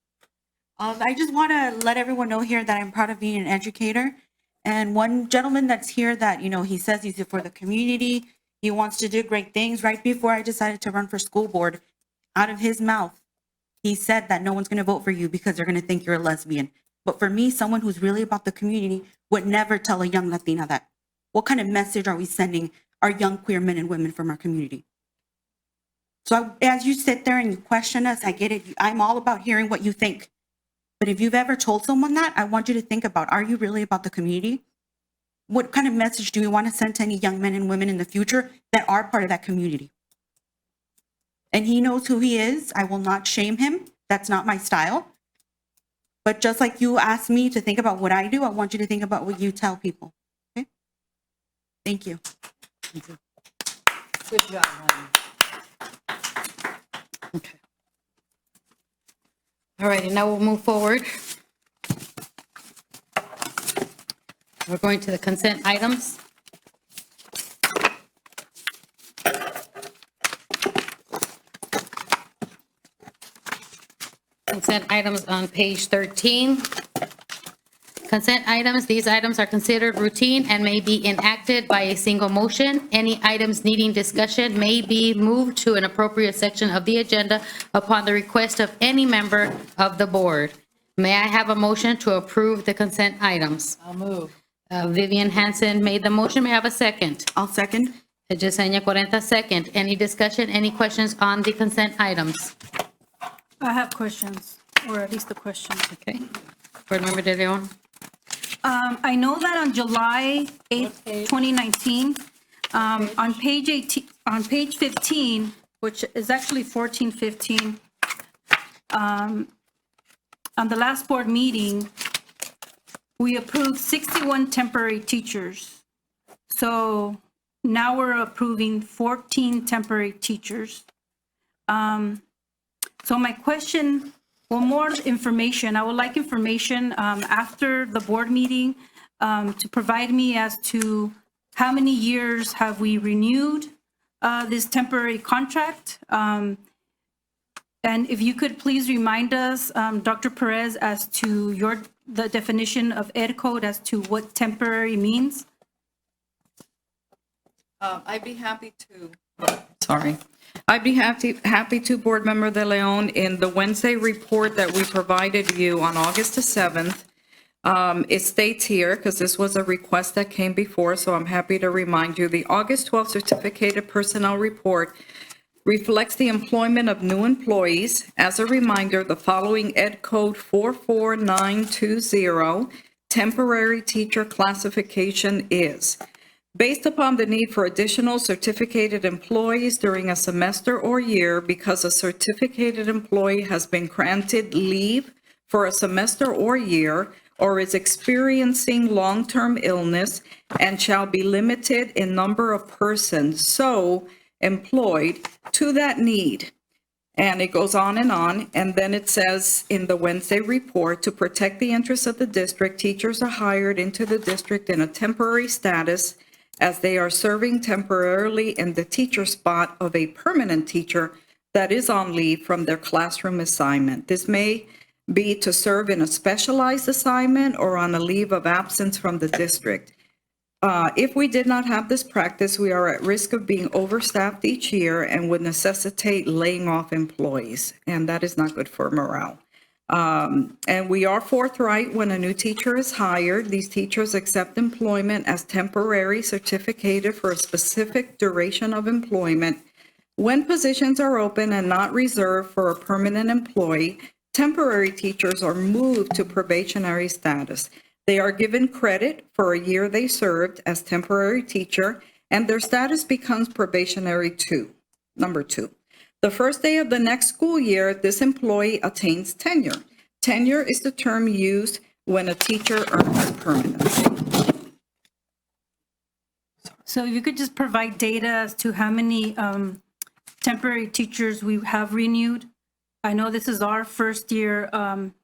I just want to let everyone know here that I'm proud of being an educator. And one gentleman that's here that, he says he's for the community. He wants to do great things. Right before I decided to run for school board, out of his mouth, he said that no one's going to vote for you because they're going to think you're a lesbian. But for me, someone who's really about the community would never tell a young Latina that. What kind of message are we sending our young queer men and women from our community? So as you sit there and you question us, I get it. I'm all about hearing what you think. But if you've ever told someone that, I want you to think about, are you really about the community? What kind of message do we want to send to any young men and women in the future that are part of that community? And he knows who he is. I will not shame him. That's not my style. But just like you asked me to think about what I do, I want you to think about what you tell people. Okay? Thank you.
Good job, honey. Okay. All right, and now we'll move forward. We're going to the consent items. Consent items on page 13. Consent items, these items are considered routine and may be enacted by a single motion. Any items needing discussion may be moved to an appropriate section of the agenda upon the request of any member of the board. May I have a motion to approve the consent items?
I'll move.
Vivian Hansen made the motion. May I have a second?
I'll second.
Yesenia Cuarenta, second. Any discussion, any questions on the consent items?
I have questions, or at least a question.
Okay. Board Member De Leon?
I know that on July 8th, 2019, on page 18, on page 15, which is actually 1415, on the last board meeting, we approved 61 temporary teachers. So now we're approving 14 temporary teachers. So my question, well, more information. I would like information after the board meeting to provide me as to how many years have we renewed this temporary contract? And if you could please remind us, Dr. Perez, as to the definition of ed code as to what temporary means.
I'd be happy to. Sorry. I'd be happy to, Board Member De Leon, in the Wednesday report that we provided you on August the 7th. It states here, because this was a request that came before, so I'm happy to remind you, the August 12th certificated personnel report reflects the employment of new employees. As a reminder, the following Ed Code 44920 temporary teacher classification is based upon the need for additional certificated employees during a semester or year because a certificated employee has been granted leave for a semester or year or is experiencing long-term illness and shall be limited in number of persons so employed to that need. And it goes on, and then it says in the Wednesday report, to protect the interests of the district, teachers are hired into the district in a temporary status as they are serving temporarily in the teacher spot of a permanent teacher that is on leave from their classroom assignment. This may be to serve in a specialized assignment or on a leave of absence from the district. If we did not have this practice, we are at risk of being overstaffed each year and would necessitate laying off employees, and that is not good for morale. And we are forthright when a new teacher is hired. These teachers accept employment as temporary, certificated for a specific duration of employment. When positions are open and not reserved for a permanent employee, temporary teachers are moved to probationary status. They are given credit for a year they served as temporary teacher, and their status becomes probationary too. Number 2. The first day of the next school year, this employee attains tenure. Tenure is the term used when a teacher earns permanency.
So if you could just provide data as to how many temporary teachers we have renewed. I know this is our first year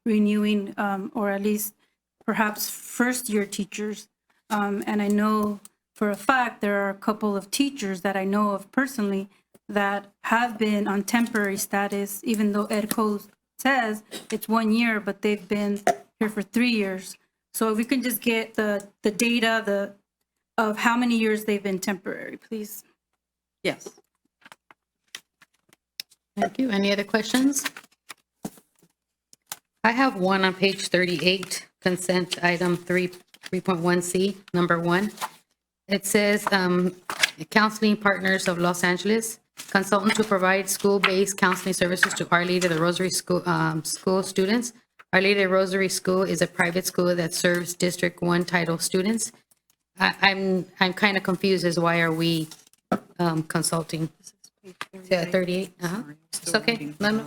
renewing, or at least perhaps first year teachers. And I know for a fact there are a couple of teachers that I know of personally that have been on temporary status, even though Ed Code says it's 1 year, but they've been here for 3 years. So if we can just get the data of how many years they've been temporary, please.
Yes.
Thank you. Any other questions? I have one on page 38, consent item 3.1C, number 1. It says, Counseling Partners of Los Angeles, consultant to provide school-based counseling services to Our Lady of the Rosary School students. Our Lady of the Rosary School is a private school that serves District 1 Title students. I'm kind of confused as why are we consulting? 38? It's okay. No.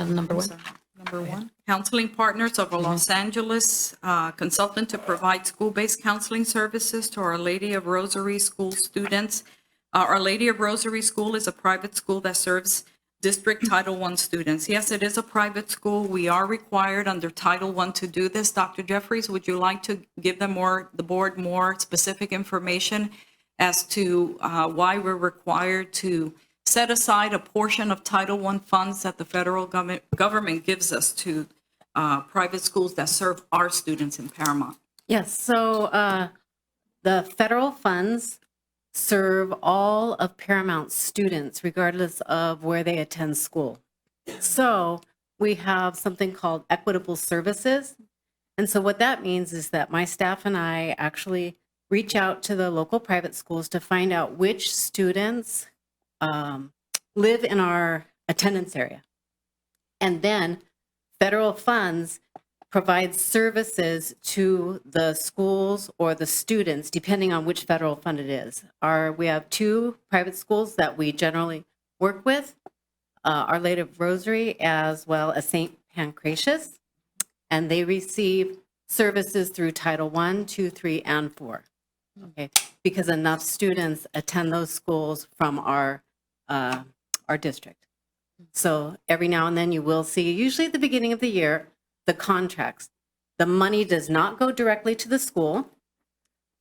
Number one.
Number one, Counseling Partners of Los Angeles, consultant to provide school-based counseling services to Our Lady of Rosary School students. Our Lady of Rosary School is a private school that serves District Title I students. Yes, it is a private school. We are required under Title I to do this. Dr. Jeffries, would you like to give them the board more specific information as to why we're required to set aside a portion of Title I funds that the federal government gives us to private schools that serve our students in Paramount?
Yes, so the federal funds serve all of Paramount students regardless of where they attend school. So we have something called equitable services. And so what that means is that my staff and I actually reach out to the local private schools to find out which students live in our attendance area. And then federal funds provide services to the schools or the students, depending on which federal fund it is. We have 2 private schools that we generally work with, Our Lady of Rosary as well as St. Pancratius, and they receive services through Title I, II, III, and IV. Okay, because enough students attend those schools from our district. So every now and then you will see, usually at the beginning of the year, the contracts. The money does not go directly to the school.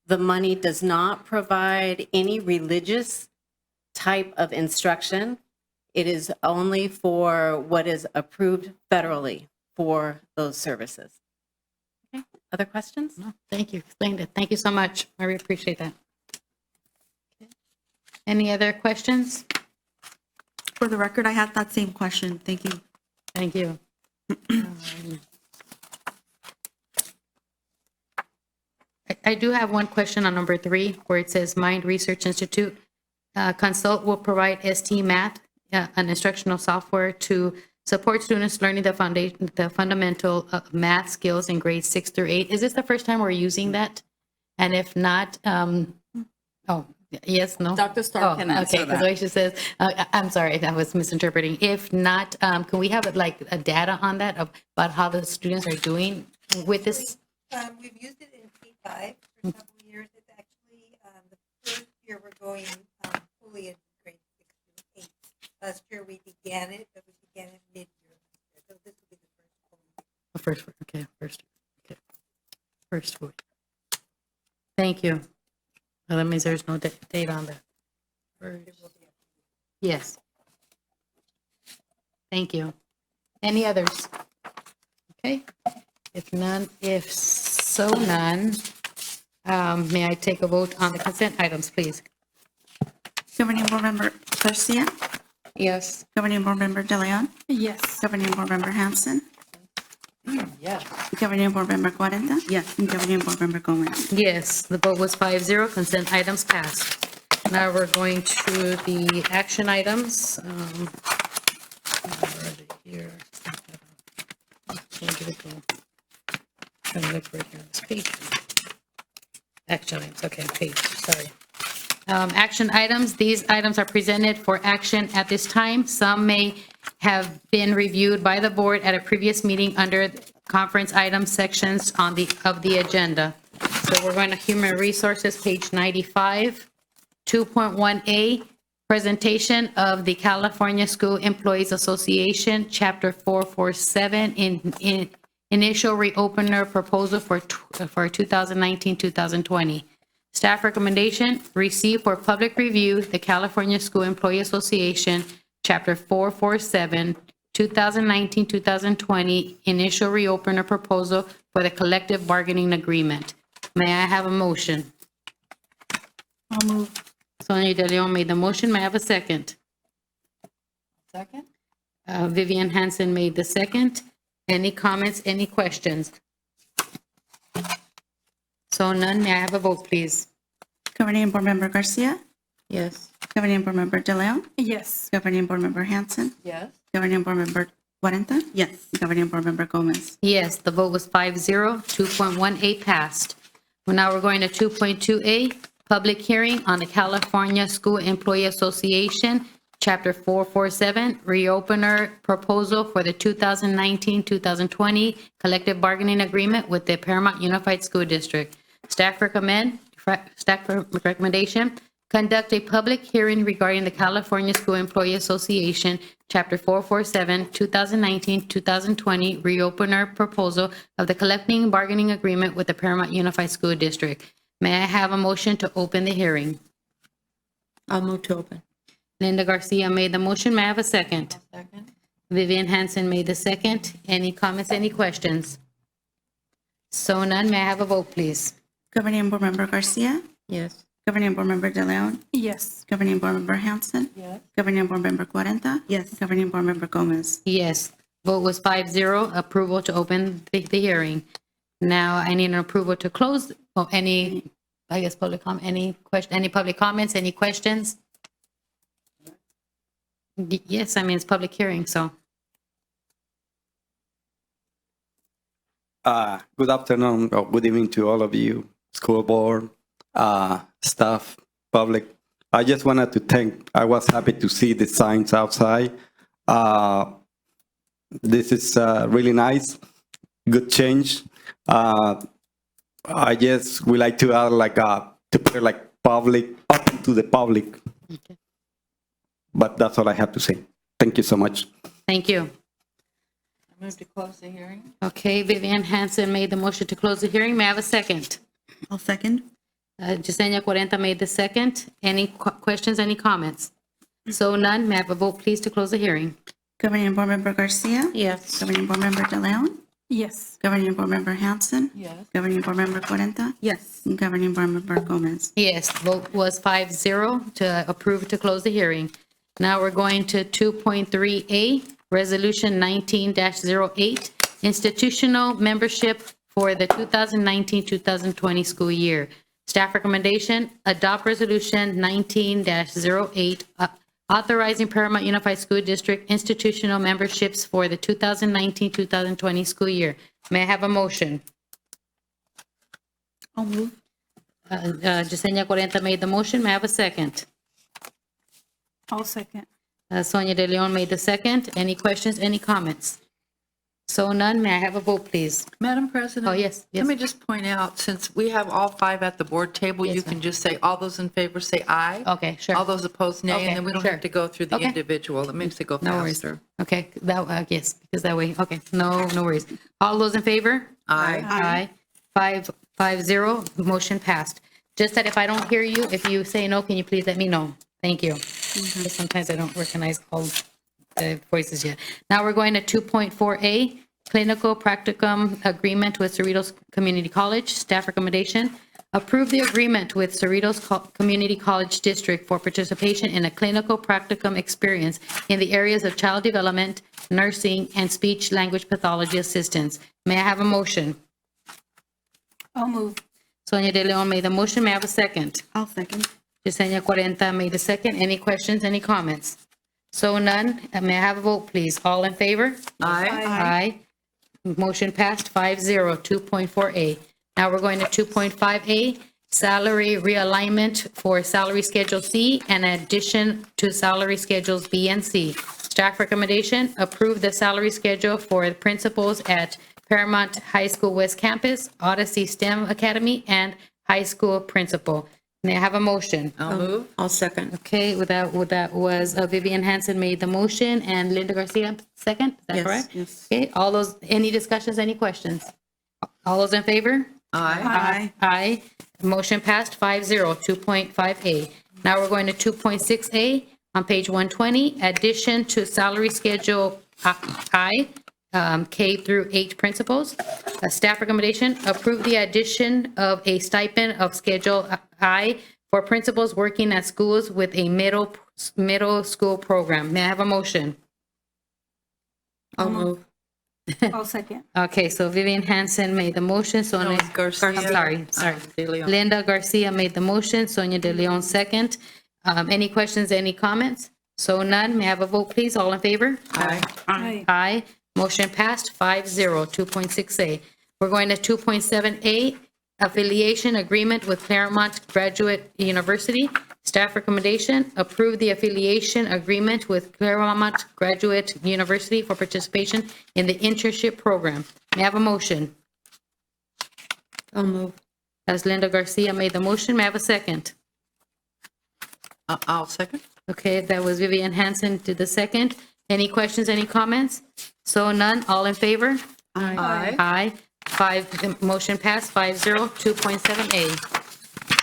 The money does not provide any religious type of instruction. It is only for what is approved federally for those services. Okay, other questions?
No, thank you. Explained it. Thank you so much. I really appreciate that. Okay. Any other questions?
For the record, I had that same question. Thank you.
Thank you. I do have one question on number 3, where it says Mind Research Institute consult will provide ST Math, an instructional software to support students learning the fundamental math skills in grades 6 through 8. Is this the first time we're using that? And if not, yes, no?
Dr. Starr can answer
okay, because
that.
Aisha says, I'm sorry, I was misinterpreting. If not, can we have like a data on that about how the students are doing with this?
We've used it in P5 for several years. It's actually the first year we're going fully into grade 6 through 8. Last year we began it, but we began it mid-year. So this will be the first one.
First one. Thank you. Well, that means there's no date on that. Yes. Thank you. Any others? Okay. If none, may I take a vote on the consent items, please?
Governing Board Member Garcia?
Yes.
Governing Board Member De Leon?
Yes.
Governing Board Member Hanson?
Yes.
Governing Board Member Cuarenta? Yes. And Governing Board Member Gomez?
Yes, the vote was 5-0. Consent items passed. Now we're going to the action items. Where are they here? Where did it go? Trying to look for it here on this page. Action items, okay, page, sorry. Action items, these items are presented for action at this time. Some may have been reviewed by the board at a previous meeting under conference item sections of the agenda. So we're going to Human Resources, page 95, 2.1A, presentation of the California School Employees Association, Chapter 447, in initial reopener proposal for 2019-2020. Staff recommendation, receive for public review the California School Employee Association, Chapter 447, 2019-2020, initial reopener proposal for the collective bargaining agreement. May I have a motion?
I'll move.
Sonia De Leon made the motion. May I have a second?
Second?
Vivian Hansen made the second. Any comments, any questions? So none, may I have a vote, please?
Governing Board Member Garcia?
Yes.
Governing Board Member De Leon?
Yes.
Governing Board Member Hanson?
Yes.
Governing Board Member Cuarenta?
Yes.
Governing Board Member Gomez?
Yes, the vote was 5-0, 2.18 passed. Well, now we're going to 2.2A, public hearing on the California School Employee Association, Chapter 447, reopener proposal for the 2019-2020 collective bargaining agreement with the Paramount Unified School District. Staff recommendation, conduct a public hearing regarding the California School Employee Association, Chapter 447, 2019-2020 reopener proposal of the collective bargaining agreement with the Paramount Unified School District. May I have a motion to open the hearing?
I'll move to open.
Linda Garcia made the motion. May I have a second? Vivian Hanson made the second. Any comments, any questions? So none. May I have a vote, please?
Governing Board Member Garcia.
Yes.
Governing Board Member De Leon.
Yes.
Governing Board Member Hanson.
Yes.
Governing Board Member Cuarenta.
Yes.
Governing Board Member Gomez.
Yes. Vote was 5-0. Approval to open the hearing. Now I need an approval to close. Or any, I guess, public comment. Any question? Any public comments? Any questions? Yes. I mean, it's public hearing, so.
Good afternoon or good evening to all of you, school board, staff, public. I just wanted to thank, I was happy to see the signs outside. This is really nice, good change. I just would like to add to put it like public, open to the public.
Okay.
But that's all I have to say. Thank you so much.
Thank you.
I move to close the hearing.
Okay, Vivian Hanson made the motion to close the hearing. May I have a second?
I'll second.
Yesenia Cuarenta made the second. Any questions, any comments? So none. May I have a vote, please, to close the hearing?
Governing Board Member Garcia.
Yes.
Governing Board Member De Leon.
Yes.
Governing Board Member Hanson.
Yes.
Governing Board Member Cuarenta.
Yes.
And Governing Board Member Gomez.
Yes, vote was 5-0 to approve to close the hearing. Now we're going to 2.3A, Resolution 19-08, institutional membership for the 2019-2020 school year. Staff recommendation, adopt Resolution 19-08, authorizing Paramount Unified School District institutional memberships for the 2019-2020 school year. May I have a motion?
I'll move.
Yesenia Cuarenta made the motion. May I have a second?
I'll second.
Sonia De Leon made the second. Any questions, any comments? So none. May I have a vote, please?
Madam President?
Oh, yes, yes.
Let me just point out, since we have all five at the board table,
Yes,
you
ma'am.
can just say, all those in favor say aye.
Okay, sure.
All those opposed nay,
Okay,
and then we don't
sure.
have to go through the
Okay.
individual. It makes it go
No worries.
faster.
Okay, that, yes, because that way, okay, no worries. All those in favor?
Aye.
Aye. 5-0, motion passed. Just that if I don't hear you, if you say no, can you please let me know? Thank you. Because sometimes I don't recognize all the voices yet. Now we're going to 2.4A, clinical practicum agreement with Cerritos Community College. Staff recommendation, approve the agreement with Cerritos Community College District for participation in a clinical practicum experience in the areas of child development, nursing, and speech language pathology assistance. May I have a motion?
I'll move.
Sonia De Leon made the motion. May I have a second?
I'll second.
Yesenia Cuarenta made the second. Any questions, any comments? So none. May I have a vote, please? All in favor?
Aye.
Aye. Motion passed 5-0, 2.4A. Now we're going to 2.5A, salary realignment for salary schedule C and addition to salary schedules B and C. Staff recommendation, approve the salary schedule for the principals at Paramount High School West Campus, Odyssey STEM Academy, and high school principal. May I have a motion?
I'll move.
I'll second.
Okay, with that was Vivian Hanson made the motion and Linda Garcia second, is that
Yes,
correct?
yes.
Okay, all those, any discussions, any questions? All those in favor?
Aye.
Aye. Motion passed 5-0, 2.5A. Now we're going to 2.6A on page 120, addition to salary schedule I, K through 8 principals. A staff recommendation, approve the addition of a stipend of schedule I for principals working at schools with a middle school program. May I have a motion?
I'll move.
I'll second.
Okay, so Vivian Hanson made the motion, Sonia.
Garcia.
I'm sorry.
De Leon.
Linda Garcia made the motion, Sonia De Leon second. Any questions, any comments? So none. May I have a vote, please? All in favor?
Aye.
Aye.
Aye. Motion passed 5-0, 2.6A. We're going to 2.7A, affiliation agreement with Paramount Graduate University. Staff recommendation, approve the affiliation agreement with Paramount Graduate University for participation in the internship program. May I have a motion?
I'll move.
As Linda Garcia made the motion, may I have a second?
I'll second.
Okay, that was Vivian Hansen did the second. Any questions, any comments? So none, all in favor?
Aye.
Aye. Motion passed, 5-0. 2.7A.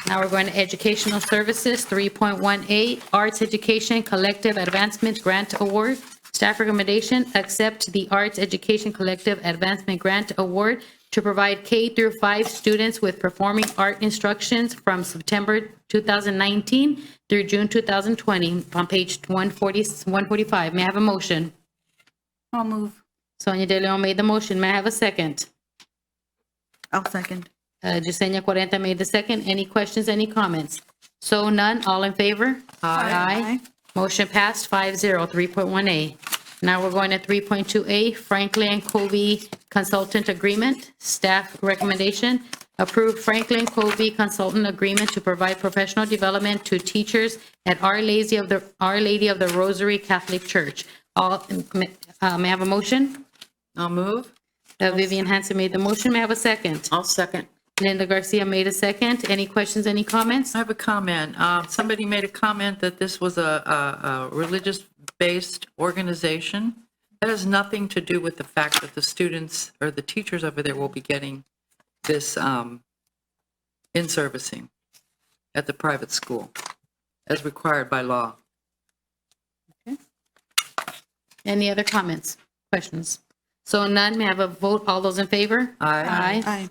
Now we're going to Educational Services, 3.1A, Arts Education Collective Advancement Grant Award. Staff recommendation, accept the Arts Education Collective Advancement Grant Award to provide K through 5 students with performing art instructions from September 2019 through June 2020 on page 145. May I have a motion?
I'll move.
Sonia De Leon made the motion. May I have a second?
I'll second.
Yesenia Cuarenta made the second. Any questions, any comments? So none, all in favor? Aye. Motion passed, 5-0. 3.1A. Now we're going to 3.2A, Franklin Covey Consultant Agreement. Staff recommendation, approve Franklin Covey Consultant Agreement to provide professional development to teachers at Our Lady of the Rosary Catholic Church. May I have a motion?
I'll move.
Vivian Hansen made the motion. May I have a second?
I'll second.
Linda Garcia made a second. Any questions, any comments?
I have a comment. Somebody made a comment that this was a religious-based organization. That has nothing to do with the fact that the students or the teachers over there will be getting this in-servicing at the private school as required by law.
Any other comments, questions? So none, may I have a vote? All those in favor?
Aye.
Aye.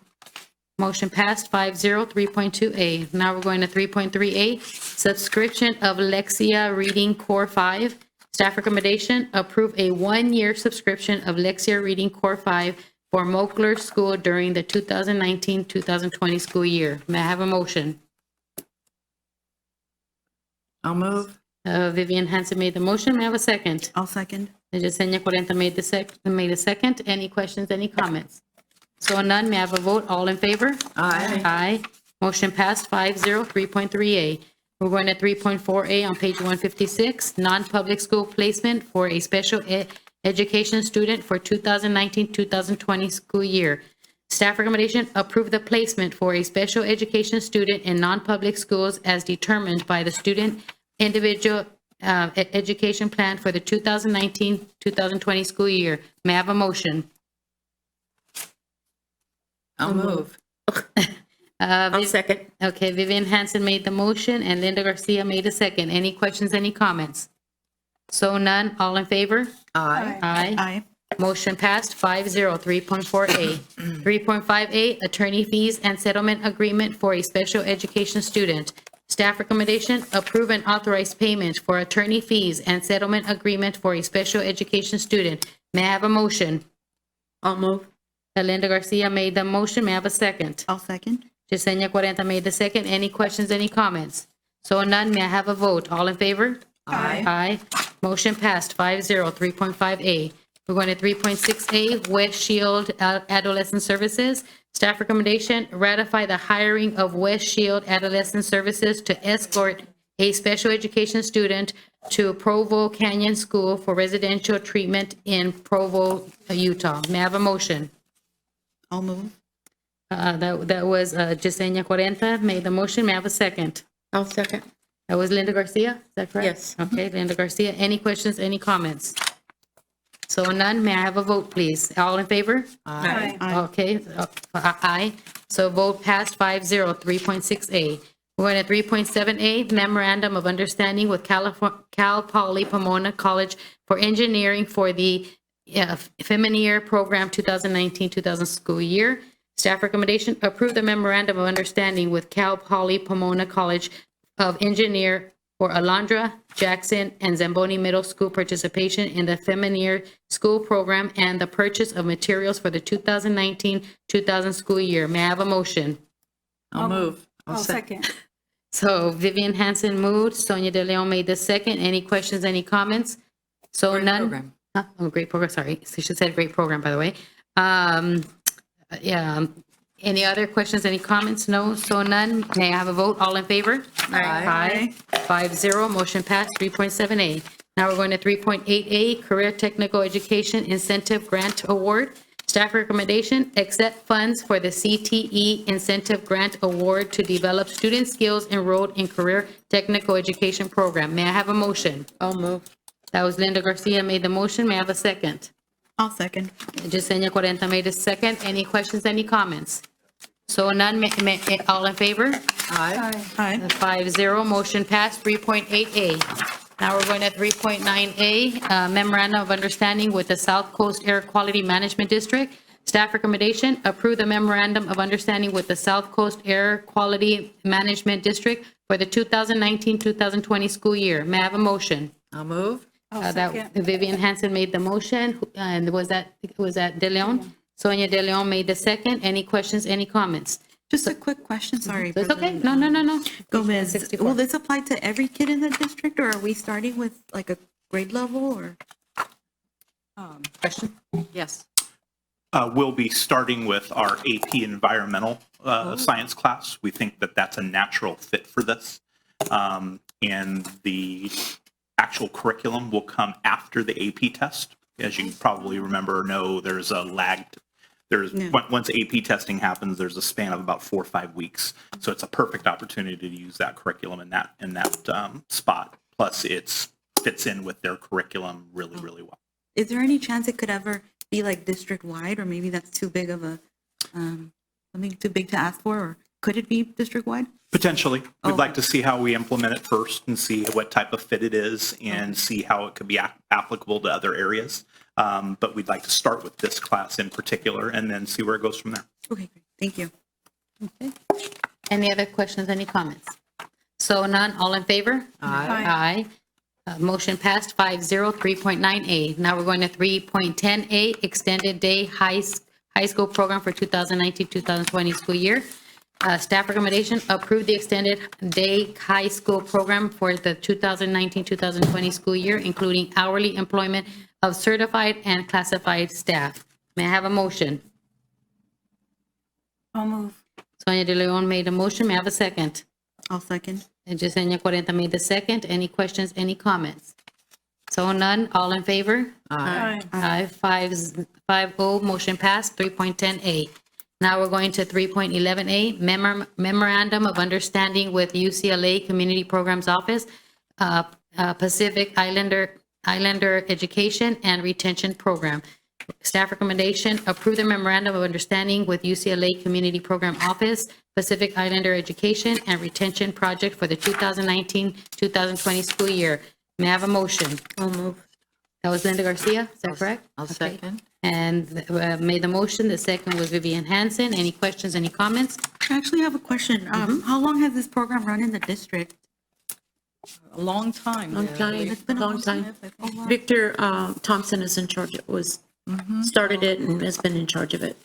Motion passed, 5-0. 3.2A. Now we're going to 3.3A, subscription of Lexia Reading Core 5. Staff recommendation, approve a 1-year subscription of Lexia Reading Core 5 for Moakler School during the 2019-2020 school year. May I have a motion?
I'll move.
Vivian Hansen made the motion. May I have a second?
I'll second.
Yesenia Cuarenta made a second. Any questions, any comments? So none, may I have a vote? All in favor?
Aye.
Aye. Motion passed, 5-0. 3.3A. We're going to 3.4A on page 156, non-public school placement for a special education student for 2019-2020 school year. Staff recommendation, approve the placement for a special education student in non-public schools as determined by the student individual education plan for the 2019-2020 school year. May I have a motion?
I'll move.
I'll second.
Okay, Vivian Hansen made the motion and Linda Garcia made a second. Any questions, any comments? So none, all in favor?
Aye.
Aye.
Aye.
Motion passed, 5-0. 3.4A. 3.5A, attorney fees and settlement agreement for a special education student. Staff recommendation, approve and authorize payment for attorney fees and settlement agreement for a special education student. May I have a motion?
I'll move.
Linda Garcia made the motion. May I have a second?
I'll second.
Yesenia Cuarenta made the second. Any questions, any comments? So none, may I have a vote? All in favor?
Aye.
Aye. Motion passed, 5-0. 3.5A. We're going to 3.6A, West Shield Adolescent Services. Staff recommendation, ratify the hiring of West Shield Adolescent Services to escort a special education student to Provo Canyon School for residential treatment in Provo, Utah. May I have a motion?
I'll move.
That was Yesenia Cuarenta made the motion. May I have a second?
I'll second.
That was Linda Garcia, is that correct?
Yes.
Okay, Linda Garcia. Any questions, any comments? So none, may I have a vote, please? All in favor?
Aye.
Okay, aye. So vote passed, 5-0. 3.6A. We're going to 3.7A, Memorandum of Understanding with Cal Poly Pomona College for Engineering for the Feminine Program 2019-2000 school year. Staff recommendation, approve the Memorandum of Understanding with Cal Poly Pomona College of Engineer for Alondra, Jackson, and Zamboni Middle School participation in the Feminine School Program and the purchase of materials for the 2019-2000 school year. May I have a motion?
I'll move.
I'll second.
So Vivian Hansen moved, Sonia De Leon made the second. Any questions, any comments? So
Great
none.
program.
Oh, great program, sorry. She said great program, by the way. Yeah, Any other questions, any comments? No, so none. May I have a vote? All in favor? Aye. 5-0, motion passed. 3.7A. Now we're going to 3.8A, Career Technical Education Incentive Grant Award. Staff recommendation, accept funds for the CTE Incentive Grant Award to develop student skills enrolled in Career Technical Education Program. May I have a motion?
I'll move.
That was Linda Garcia made the motion. May I have a second?
I'll second.
Yesenia Cuarenta made a second. Any questions, any comments? So none, all in favor?
Aye.
5-0, motion passed. 3.8A. Now we're going to 3.9A, Memorandum of Understanding with the South Coast Air Quality Management District. Staff recommendation, approve the Memorandum of Understanding with the South Coast Air Quality Management District for the 2019-2020 school year. May I have a motion?
I'll move.
That Vivian Hansen made the motion, and was that De Leon? Sonia De Leon made the second. Any questions, any comments?
Just a quick question, sorry.
It's okay. No.
Gomez,
64.
will this apply to every kid in the district, or are we starting with like a grade level, or?
Question?
Yes.
We'll be starting with our AP Environmental Science class. We think that that's a natural fit for this. And the actual curriculum will come after the AP test. As you probably remember or know, there's a lagged, once AP testing happens, there's a span of about 4 or 5 weeks. So it's a perfect opportunity to use that curriculum in that spot. Plus it fits in with their curriculum really, really well.
Is there any chance it could ever be like district-wide, or maybe that's too big of a, something too big to ask for, or could it be district-wide?
Potentially. We'd like to see how we implement it first and see what type of fit it is and see how it could be applicable to other areas. But we'd like to start with this class in particular and then see where it goes from there.
Okay, great. Thank you.
Okay. Any other questions, any comments? So none, all in favor? Aye. Motion passed 5-0, 3.9A. Now we're going to 3.10A, Extended Day High School Program for 2019-2020 school year. Staff recommendation, approve the Extended Day High School Program for the 2019-2020 school year, including hourly employment of certified and classified staff. May I have a motion?
I'll move.
Sonia De Leon made a motion. May I have a second?
I'll second.
And Yesenia Cuarenta made the second. Any questions, any comments? So none, all in favor?
Aye.
Aye, 5-0, motion passed. 3.10A. Now we're going to 3.11A, Memorandum of Understanding with UCLA Community Programs Office, Pacific Islander Education and Retention Program. Staff recommendation, approve the Memorandum of Understanding with UCLA Community Program Office, Pacific Islander Education and Retention Project for the 2019-2020 school year. May I have a motion?
I'll move.
That was Linda Garcia, is that correct?
I'll second.
And made the motion. The second was Vivian Hansen. Any questions, any comments?
I actually have a question. How long has this program run in the district?
A long time.
Long time,
It's been a
long time.
Oh, wow.
Victor Thompson is in charge, started it and has been in charge of it.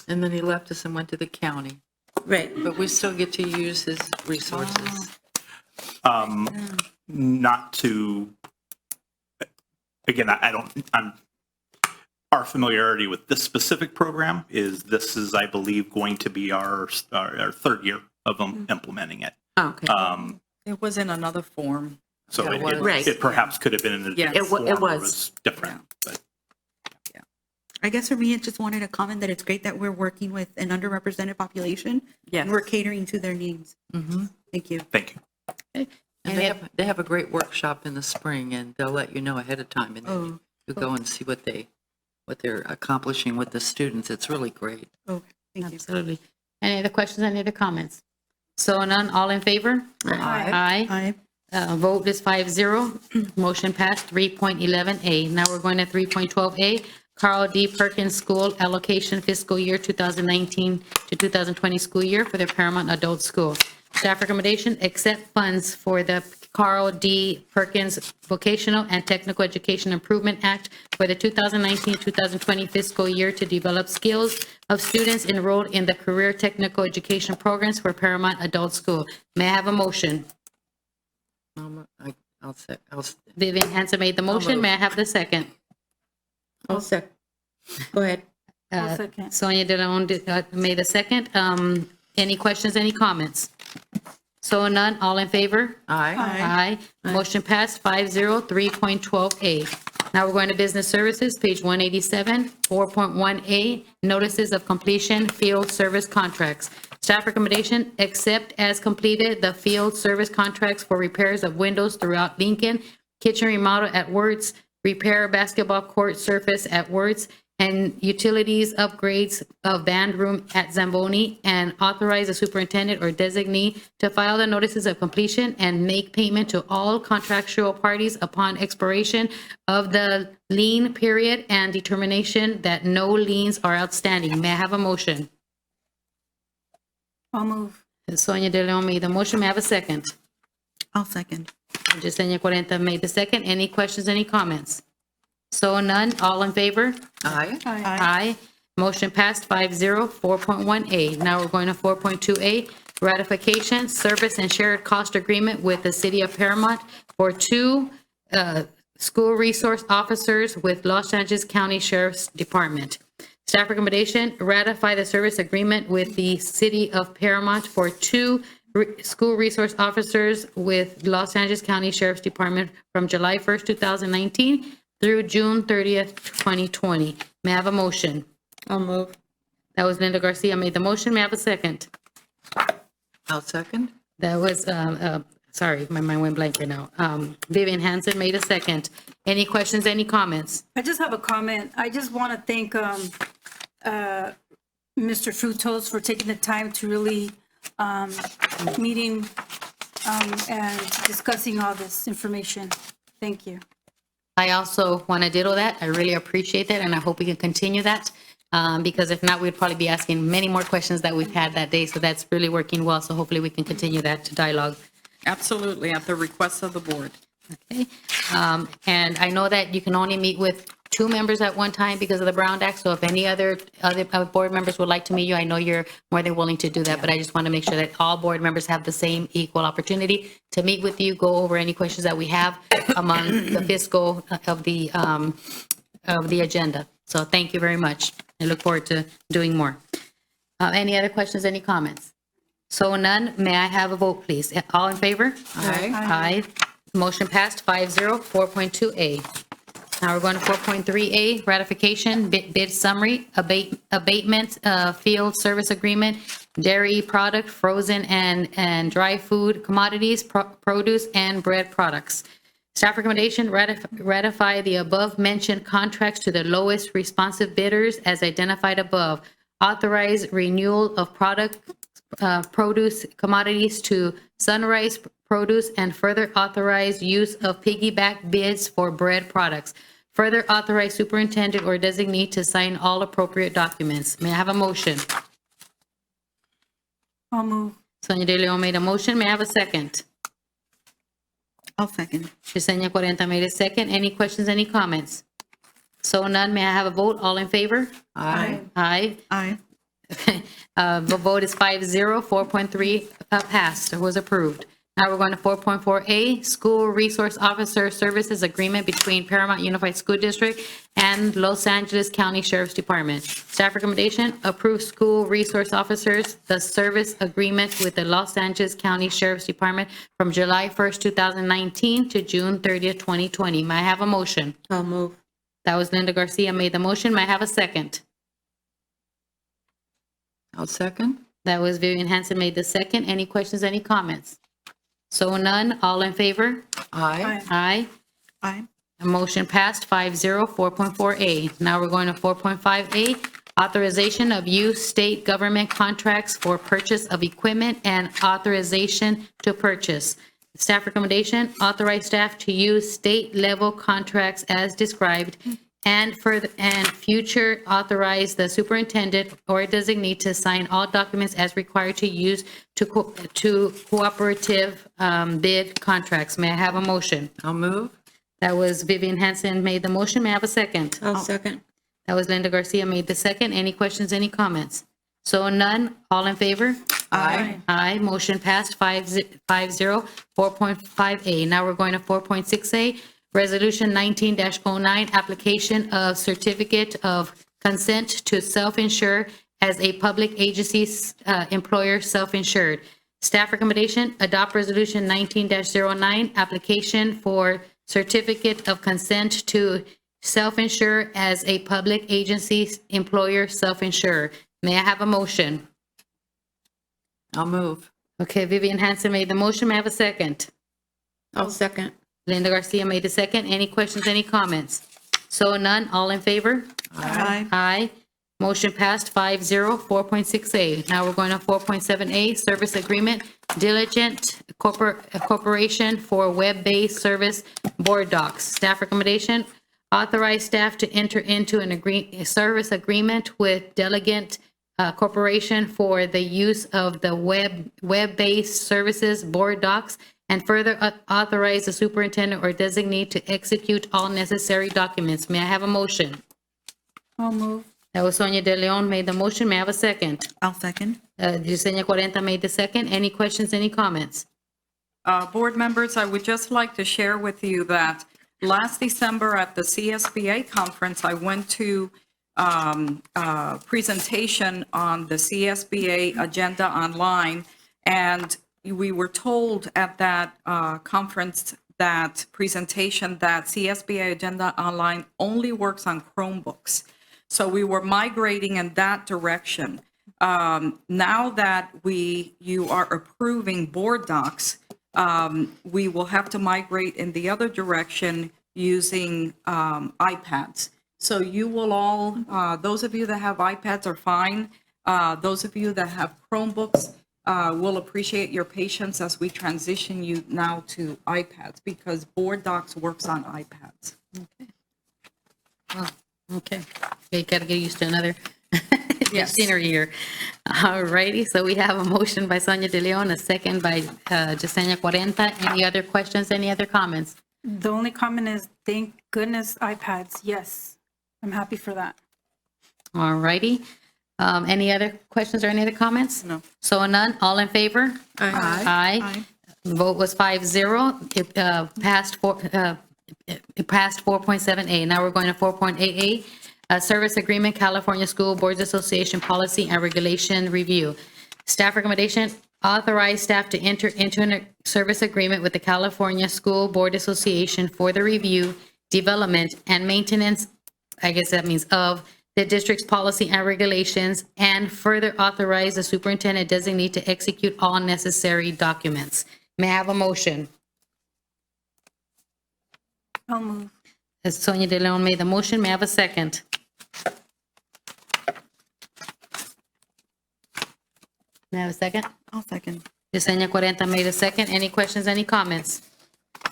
And then he left us and went to the county.
Right.
But we still get to use his resources.
Not to, again, our familiarity with this specific program is this is, I believe, going to be our third year of implementing it.
Oh, okay.
It was in another form.
So
Yeah,
it perhaps could have been in a
Yes.
different form.
It was.
Different. But
I guess for me, I just wanted to comment that it's great that we're working with an underrepresented population.
Yes.
And we're catering to their needs. Thank you.
thank you.
And they have a great workshop in the spring, and they'll let you know ahead of time, and then you go and see what they're accomplishing with the students. It's really great.
Oh, thank you.
Absolutely. Any other questions, any other comments? So none, all in favor? Aye. Vote is 5-0. Motion passed. 3.11A. Now we're going to 3.12A, Carl D. Perkins School Allocation Fiscal Year 2019 to 2020 school year for the Paramount Adult School. Staff recommendation, accept funds for the Carl D. Perkins Vocational and Technical Education Improvement Act for the 2019-2020 fiscal year to develop skills of students enrolled in the career technical education programs for Paramount Adult School. May I have a motion? Vivian Hansen made the motion. May I have the second?
I'll second. Go ahead.
second.
Sonia De Leon made the second. Any questions, any comments? So none, all in favor?
Aye.
Aye. Motion passed 5-0, 3.12A. Now we're going to business services, page 187, 4.1A, notices of completion, field service contracts. Staff recommendation, accept as completed the field service contracts for repairs of windows throughout Lincoln, kitchen remodel at Wertz, repair basketball court surface at Wertz, and utilities upgrades of band room at Zamboni, and authorize the superintendent or designee to file the notices of completion and make payment to all contractual parties upon expiration of the lien period and determination that no liens are outstanding. May I have a motion?
I'll move.
Sonia De Leon made the motion. May I have a second?
I'll second.
Yesenia Cuarenta made the second. Any questions, any comments? So none, all in favor?
Aye.
Aye. Motion passed 5-0, 4.1A. Now we're going to 4.2A, ratification, service and shared cost agreement with the city of Paramount for 2 school resource officers with Los Angeles County Sheriff's Department. Staff recommendation, ratify the service agreement with the city of Paramount for 2 school resource officers with Los Angeles County Sheriff's Department from July 1st, 2019 through June 30th, 2020. May I have a motion?
I'll move.
That was Linda Garcia made the motion. May I have a second?
I'll second.
That was, sorry, my mind went blank right now. Vivian Hansen made a second. Any questions, any comments?
I just have a comment. I just want to thank Mr. Frutos for taking the time to really meeting and discussing all this information. Thank you.
I also want to ditto that. I really appreciate that, and I hope we can continue that, because if not, we'd probably be asking many more questions that we've had that day, so that's really working well, so hopefully we can continue that dialogue.
Absolutely, at the request of the board.
Okay, and I know that you can only meet with 2 members at one time because of the Brown Act, so if any other board members would like to meet you, I know you're more than willing to do that, but I just want to make sure that all board members have the same equal opportunity to meet with you, go over any questions that we have among the fiscal of the agenda. So thank you very much. I look forward to doing more. Any other questions, any comments? So none, may I have a vote, please? All in favor?
Aye.
Aye. Motion passed 5-0, 4.2A. Now we're going to 4.3A, ratification, bid summary, abatement, field service agreement, dairy product, frozen and dry food commodities, produce, and bread products. Staff recommendation, ratify the above mentioned contracts to the lowest responsive bidders as identified above. Authorize renewal of produce commodities to Sunrise Produce, and further authorize use of piggyback bids for bread products. Further authorize superintendent or designee to sign all appropriate documents. May I have a motion?
I'll move.
Sonia De Leon made a motion. May I have a second?
I'll second.
Yesenia Cuarenta made a second. Any questions, any comments? So none, may I have a vote? All in favor?
Aye.
Aye.
Aye.
The vote is 5-0, 4.3 passed, was approved. Now we're going to 4.4A, School Resource Officer Services Agreement between Paramount Unified School District and Los Angeles County Sheriff's Department. Staff recommendation, approve school resource officers, the service agreement with the Los Angeles County Sheriff's Department from July 1st, 2019 to June 30th, 2020. May I have a motion?
I'll move.
That was Linda Garcia made the motion. May I have a second?
I'll second.
That was Vivian Hansen made the second. Any questions, any comments? So none, all in favor?
Aye.
Aye.
Aye.
A motion passed 5-0, 4.4A. Now we're going to 4.5A, authorization of use state government contracts for purchase of equipment and authorization to purchase. Staff recommendation, authorize staff to use state level contracts as described and future authorize the superintendent or designee to sign all documents as required to use to cooperative bid contracts. May I have a motion?
I'll move.
That was Vivian Hansen made the motion. May I have a second?
I'll second.
That was Linda Garcia made the second. Any questions, any comments? So none, all in favor?
Aye.
Aye, motion passed 5-0, 4.5A. Now we're going to 4.6A, Resolution 19-09, application of certificate of consent to self-insure as a public agency employer self-insured. Staff recommendation, adopt resolution 19-09, application for certificate of consent to self-insure as a public agency employer self-insure. May I have a motion?
I'll move.
Okay, Vivian Hanson made the motion. May I have a second?
I'll second.
Linda Garcia made the second. Any questions, any comments? So none, all in favor?
Aye.
Aye. Motion passed 5-0. 4.6A. Now we're going to 4.7A, service agreement, Diligent Corporation for web-based service board docs. Staff recommendation, authorize staff to enter into a service agreement with Diligent Corporation for the use of the web-based services board docs, and further authorize the superintendent or designee to execute all necessary documents. May I have a motion?
I'll move.
That was Sonia De Leon made the motion. May I have a second?
I'll second.
Yesenia Cuarenta made the second. Any questions, any comments?
Board members, I would just like to share with you that last December at the CSBA conference, I went to a presentation on the CSBA agenda online, and we were told at that conference, that presentation, that CSBA agenda online only works on Chromebooks. So we were migrating in that direction. Now that you are approving board docs, we will have to migrate in the other direction using iPads. So you will all, those of you that have iPads are fine. Those of you that have Chromebooks, will appreciate your patience as we transition you now to iPads, because board docs works on iPads.
Okay. Oh, okay. You got to get used to another scenery here. All righty. So we have a motion by Sonia De Leon, a second by Yesenia Cuarenta. Any other questions? Any other comments?
The only comment is, thank goodness iPads. Yes, I'm happy for that.
All righty. Any other questions or any other comments?
No.
So none. All in favor?
Aye.
Aye. Vote was 5-0. It passed 4.7A. Now we're going to 4.8A, Service Agreement, California School Boards Association Policy and Regulation Review. Staff recommendation, authorize staff to enter into a service agreement with the California School Board Association for the review, development, and maintenance, I guess that means of the district's policy and regulations, and further authorize the superintendent designee to execute all necessary documents. May I have a motion?
I'll move.
As Sonia De Leon made the motion, may I have a second? May I have a second?
I'll second.
Yesenia Cuarenta made a second. Any questions, any comments?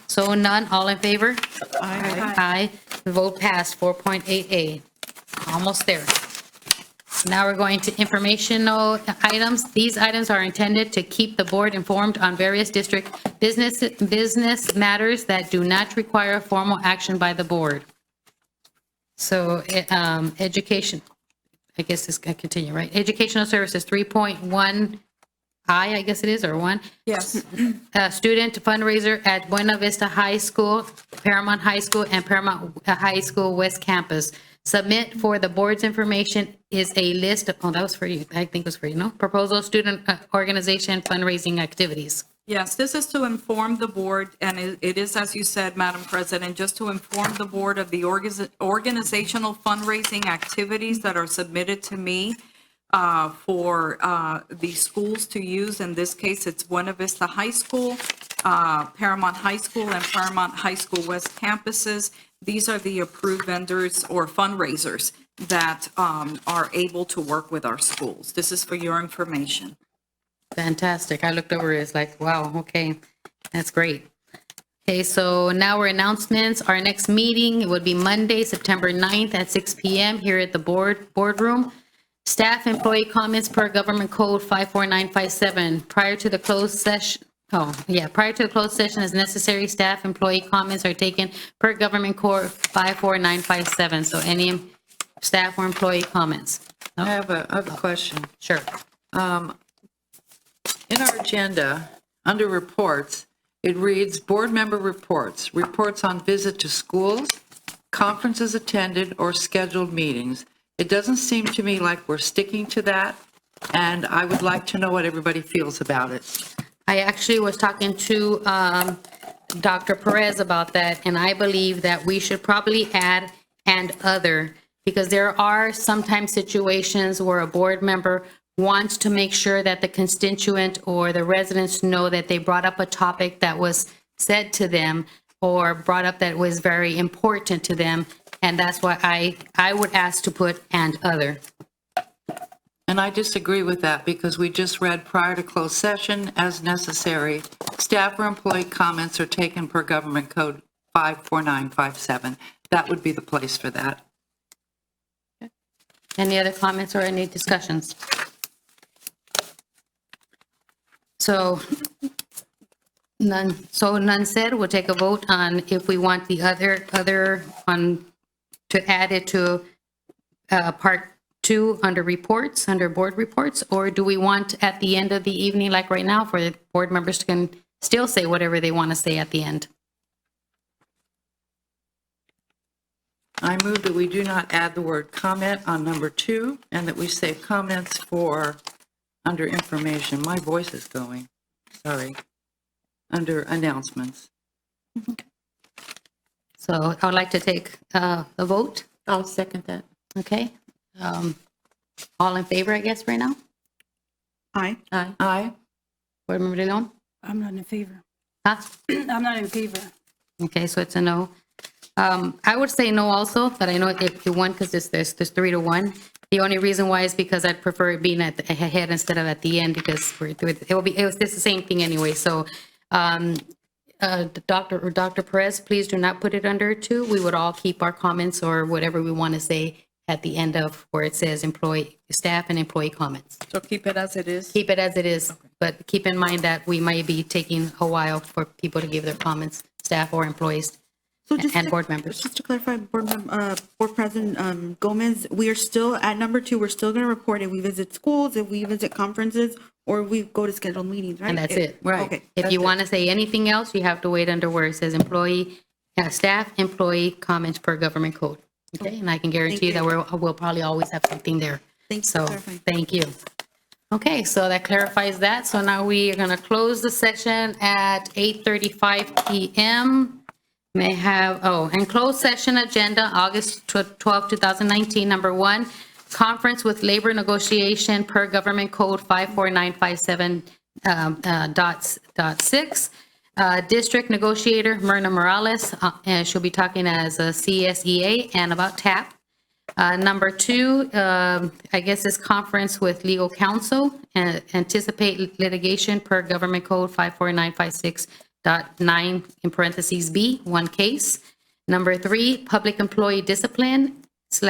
So none, all in favor?
Aye.
Aye. The vote passed, 4.8A. Almost there. Now we're going to informational items. These items are intended to keep the board informed on various district business matters that do not require formal action by the board. So, education, I guess this can continue, right? Educational services, 3.1I, I guess it is, or 1.
Yes.
Student fundraiser at Buena Vista High School, Paramount High School, and Paramount High School West Campus. Submit for the board's information is a list of, oh, that was for you. I think it was for you, no? Proposal, student organization fundraising activities.
Yes, this is to inform the board, and it is, as you said, Madam President, just to inform the board of the organizational fundraising activities that are submitted to me for the schools to use. In this case, it's Buena Vista High School, Paramount High School, and Paramount High School West campuses. These are the approved vendors or fundraisers that are able to work with our schools. This is for your information.
Fantastic. I looked over it. It's like, wow, okay. That's great. Okay, so now we're announcements. Our next meeting, it would be Monday, September 9th at 6 p.m. here at the boardroom. Staff employee comments per government code 54957. Prior to the closed session, prior to the closed session as necessary, staff employee comments are taken per government code 54957. So any staff or employee comments?
I have a question.
Sure.
In our agenda, under reports, it reads board member reports, reports on visit to schools, conferences attended or scheduled meetings, It doesn't seem to me like we're sticking to that, and I would like to know what everybody feels about it.
I actually was talking to Dr. Perez about that, and I believe that we should probably add "and other," because there are sometimes situations where a board member wants to make sure that the constituent or the residents know that they brought up a topic that was said to them or brought up that was very important to them, and that's why I would ask to put "and other."
And I disagree with that because we just read prior to closed session, as necessary, staff or employee comments are taken per government code 54957. That would be the place for that.
Any other comments or any discussions? So none said, we'll take a vote on if we want the other on to add it to part 2 under reports, under board reports, or do we want at the end of the evening, like right now, for the board members to can still say whatever they want to say at the end?
I move that we do not add the word comment on number 2 and that we save comments for under information. My voice is going, sorry, under announcements.
So I would like to take a vote.
I'll second that.
Okay. All in favor, I guess, right now?
Aye.
Aye.
Aye.
Board Member De Leon?
I'm not in favor.
Huh?
I'm not in favor.
Okay, so it's a no. I would say no also, but I know if you want, because there's 3-1. The only reason why is because I'd prefer it being at the head instead of at the end, because it's the same thing anyway. So Dr. Perez, please do not put it under 2. We would all keep our comments or whatever we want to say at the end of where it says employee, staff and employee comments.
So keep it as it is?
Keep it as it is, but keep in mind that we might be taking a while for people to give their comments, staff or employees and board members.
Just to clarify, Board President Gomez, we are still at number 2. We're still going to report if we visit schools, if we visit conferences, or we go to scheduled meetings, right?
And that's it.
Right.
Okay.
If you want to say anything else, you have to wait under where it says employee, staff, employee comments per government code. Okay, and I can guarantee you that we'll probably always have something there.
Thanks
So,
for clarifying.
thank you. Okay, so that clarifies that. So now we are going to close the session at 8:35 PM. May I have, and closed session agenda, August 12, 2019, number 1, conference with labor negotiation per government code 54957.6. District negotiator Myrna Morales, and she'll be talking as a CSEA and about TAP. Number 2, I guess is conference with legal counsel, anticipate litigation per government code 54956.9 in parentheses B, 1 case. Number 3, public employee discipline /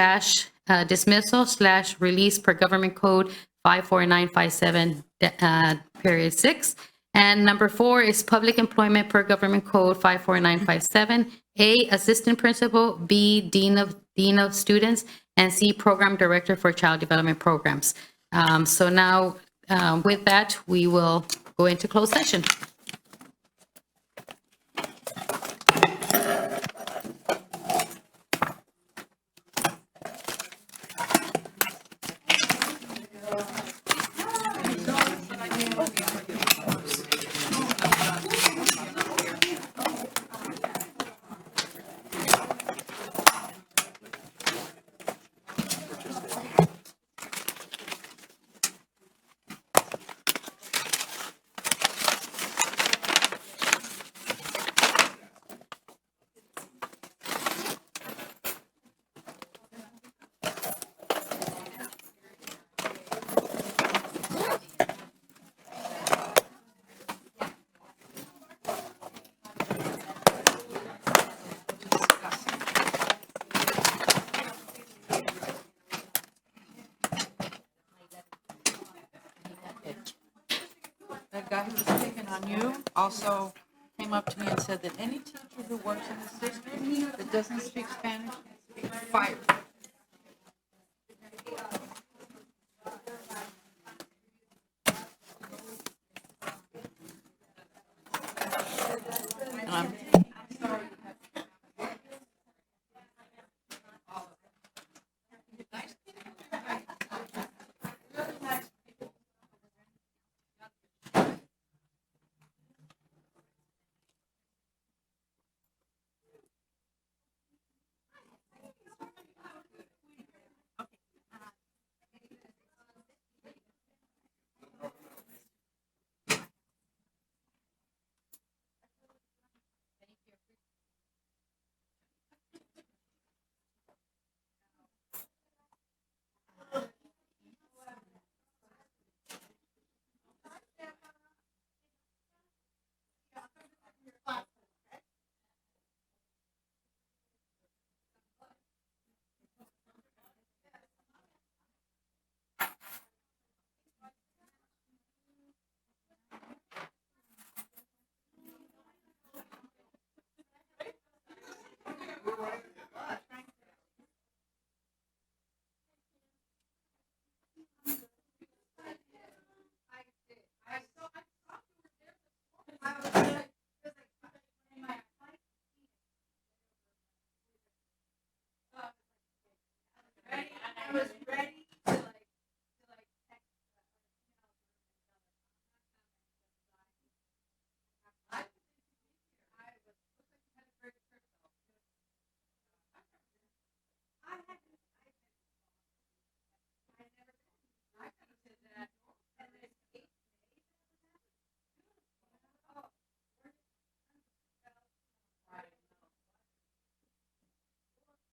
dismissal / release per government code 54957 period 6. And number 4 is public employment per government code 54957, A, assistant principal, B, dean of students, and C, program director for child development programs. So now with that, we will go into closed session.
That guy who was picking on you also came up to me and said that any teacher who works in this district that doesn't speak Spanish is fired.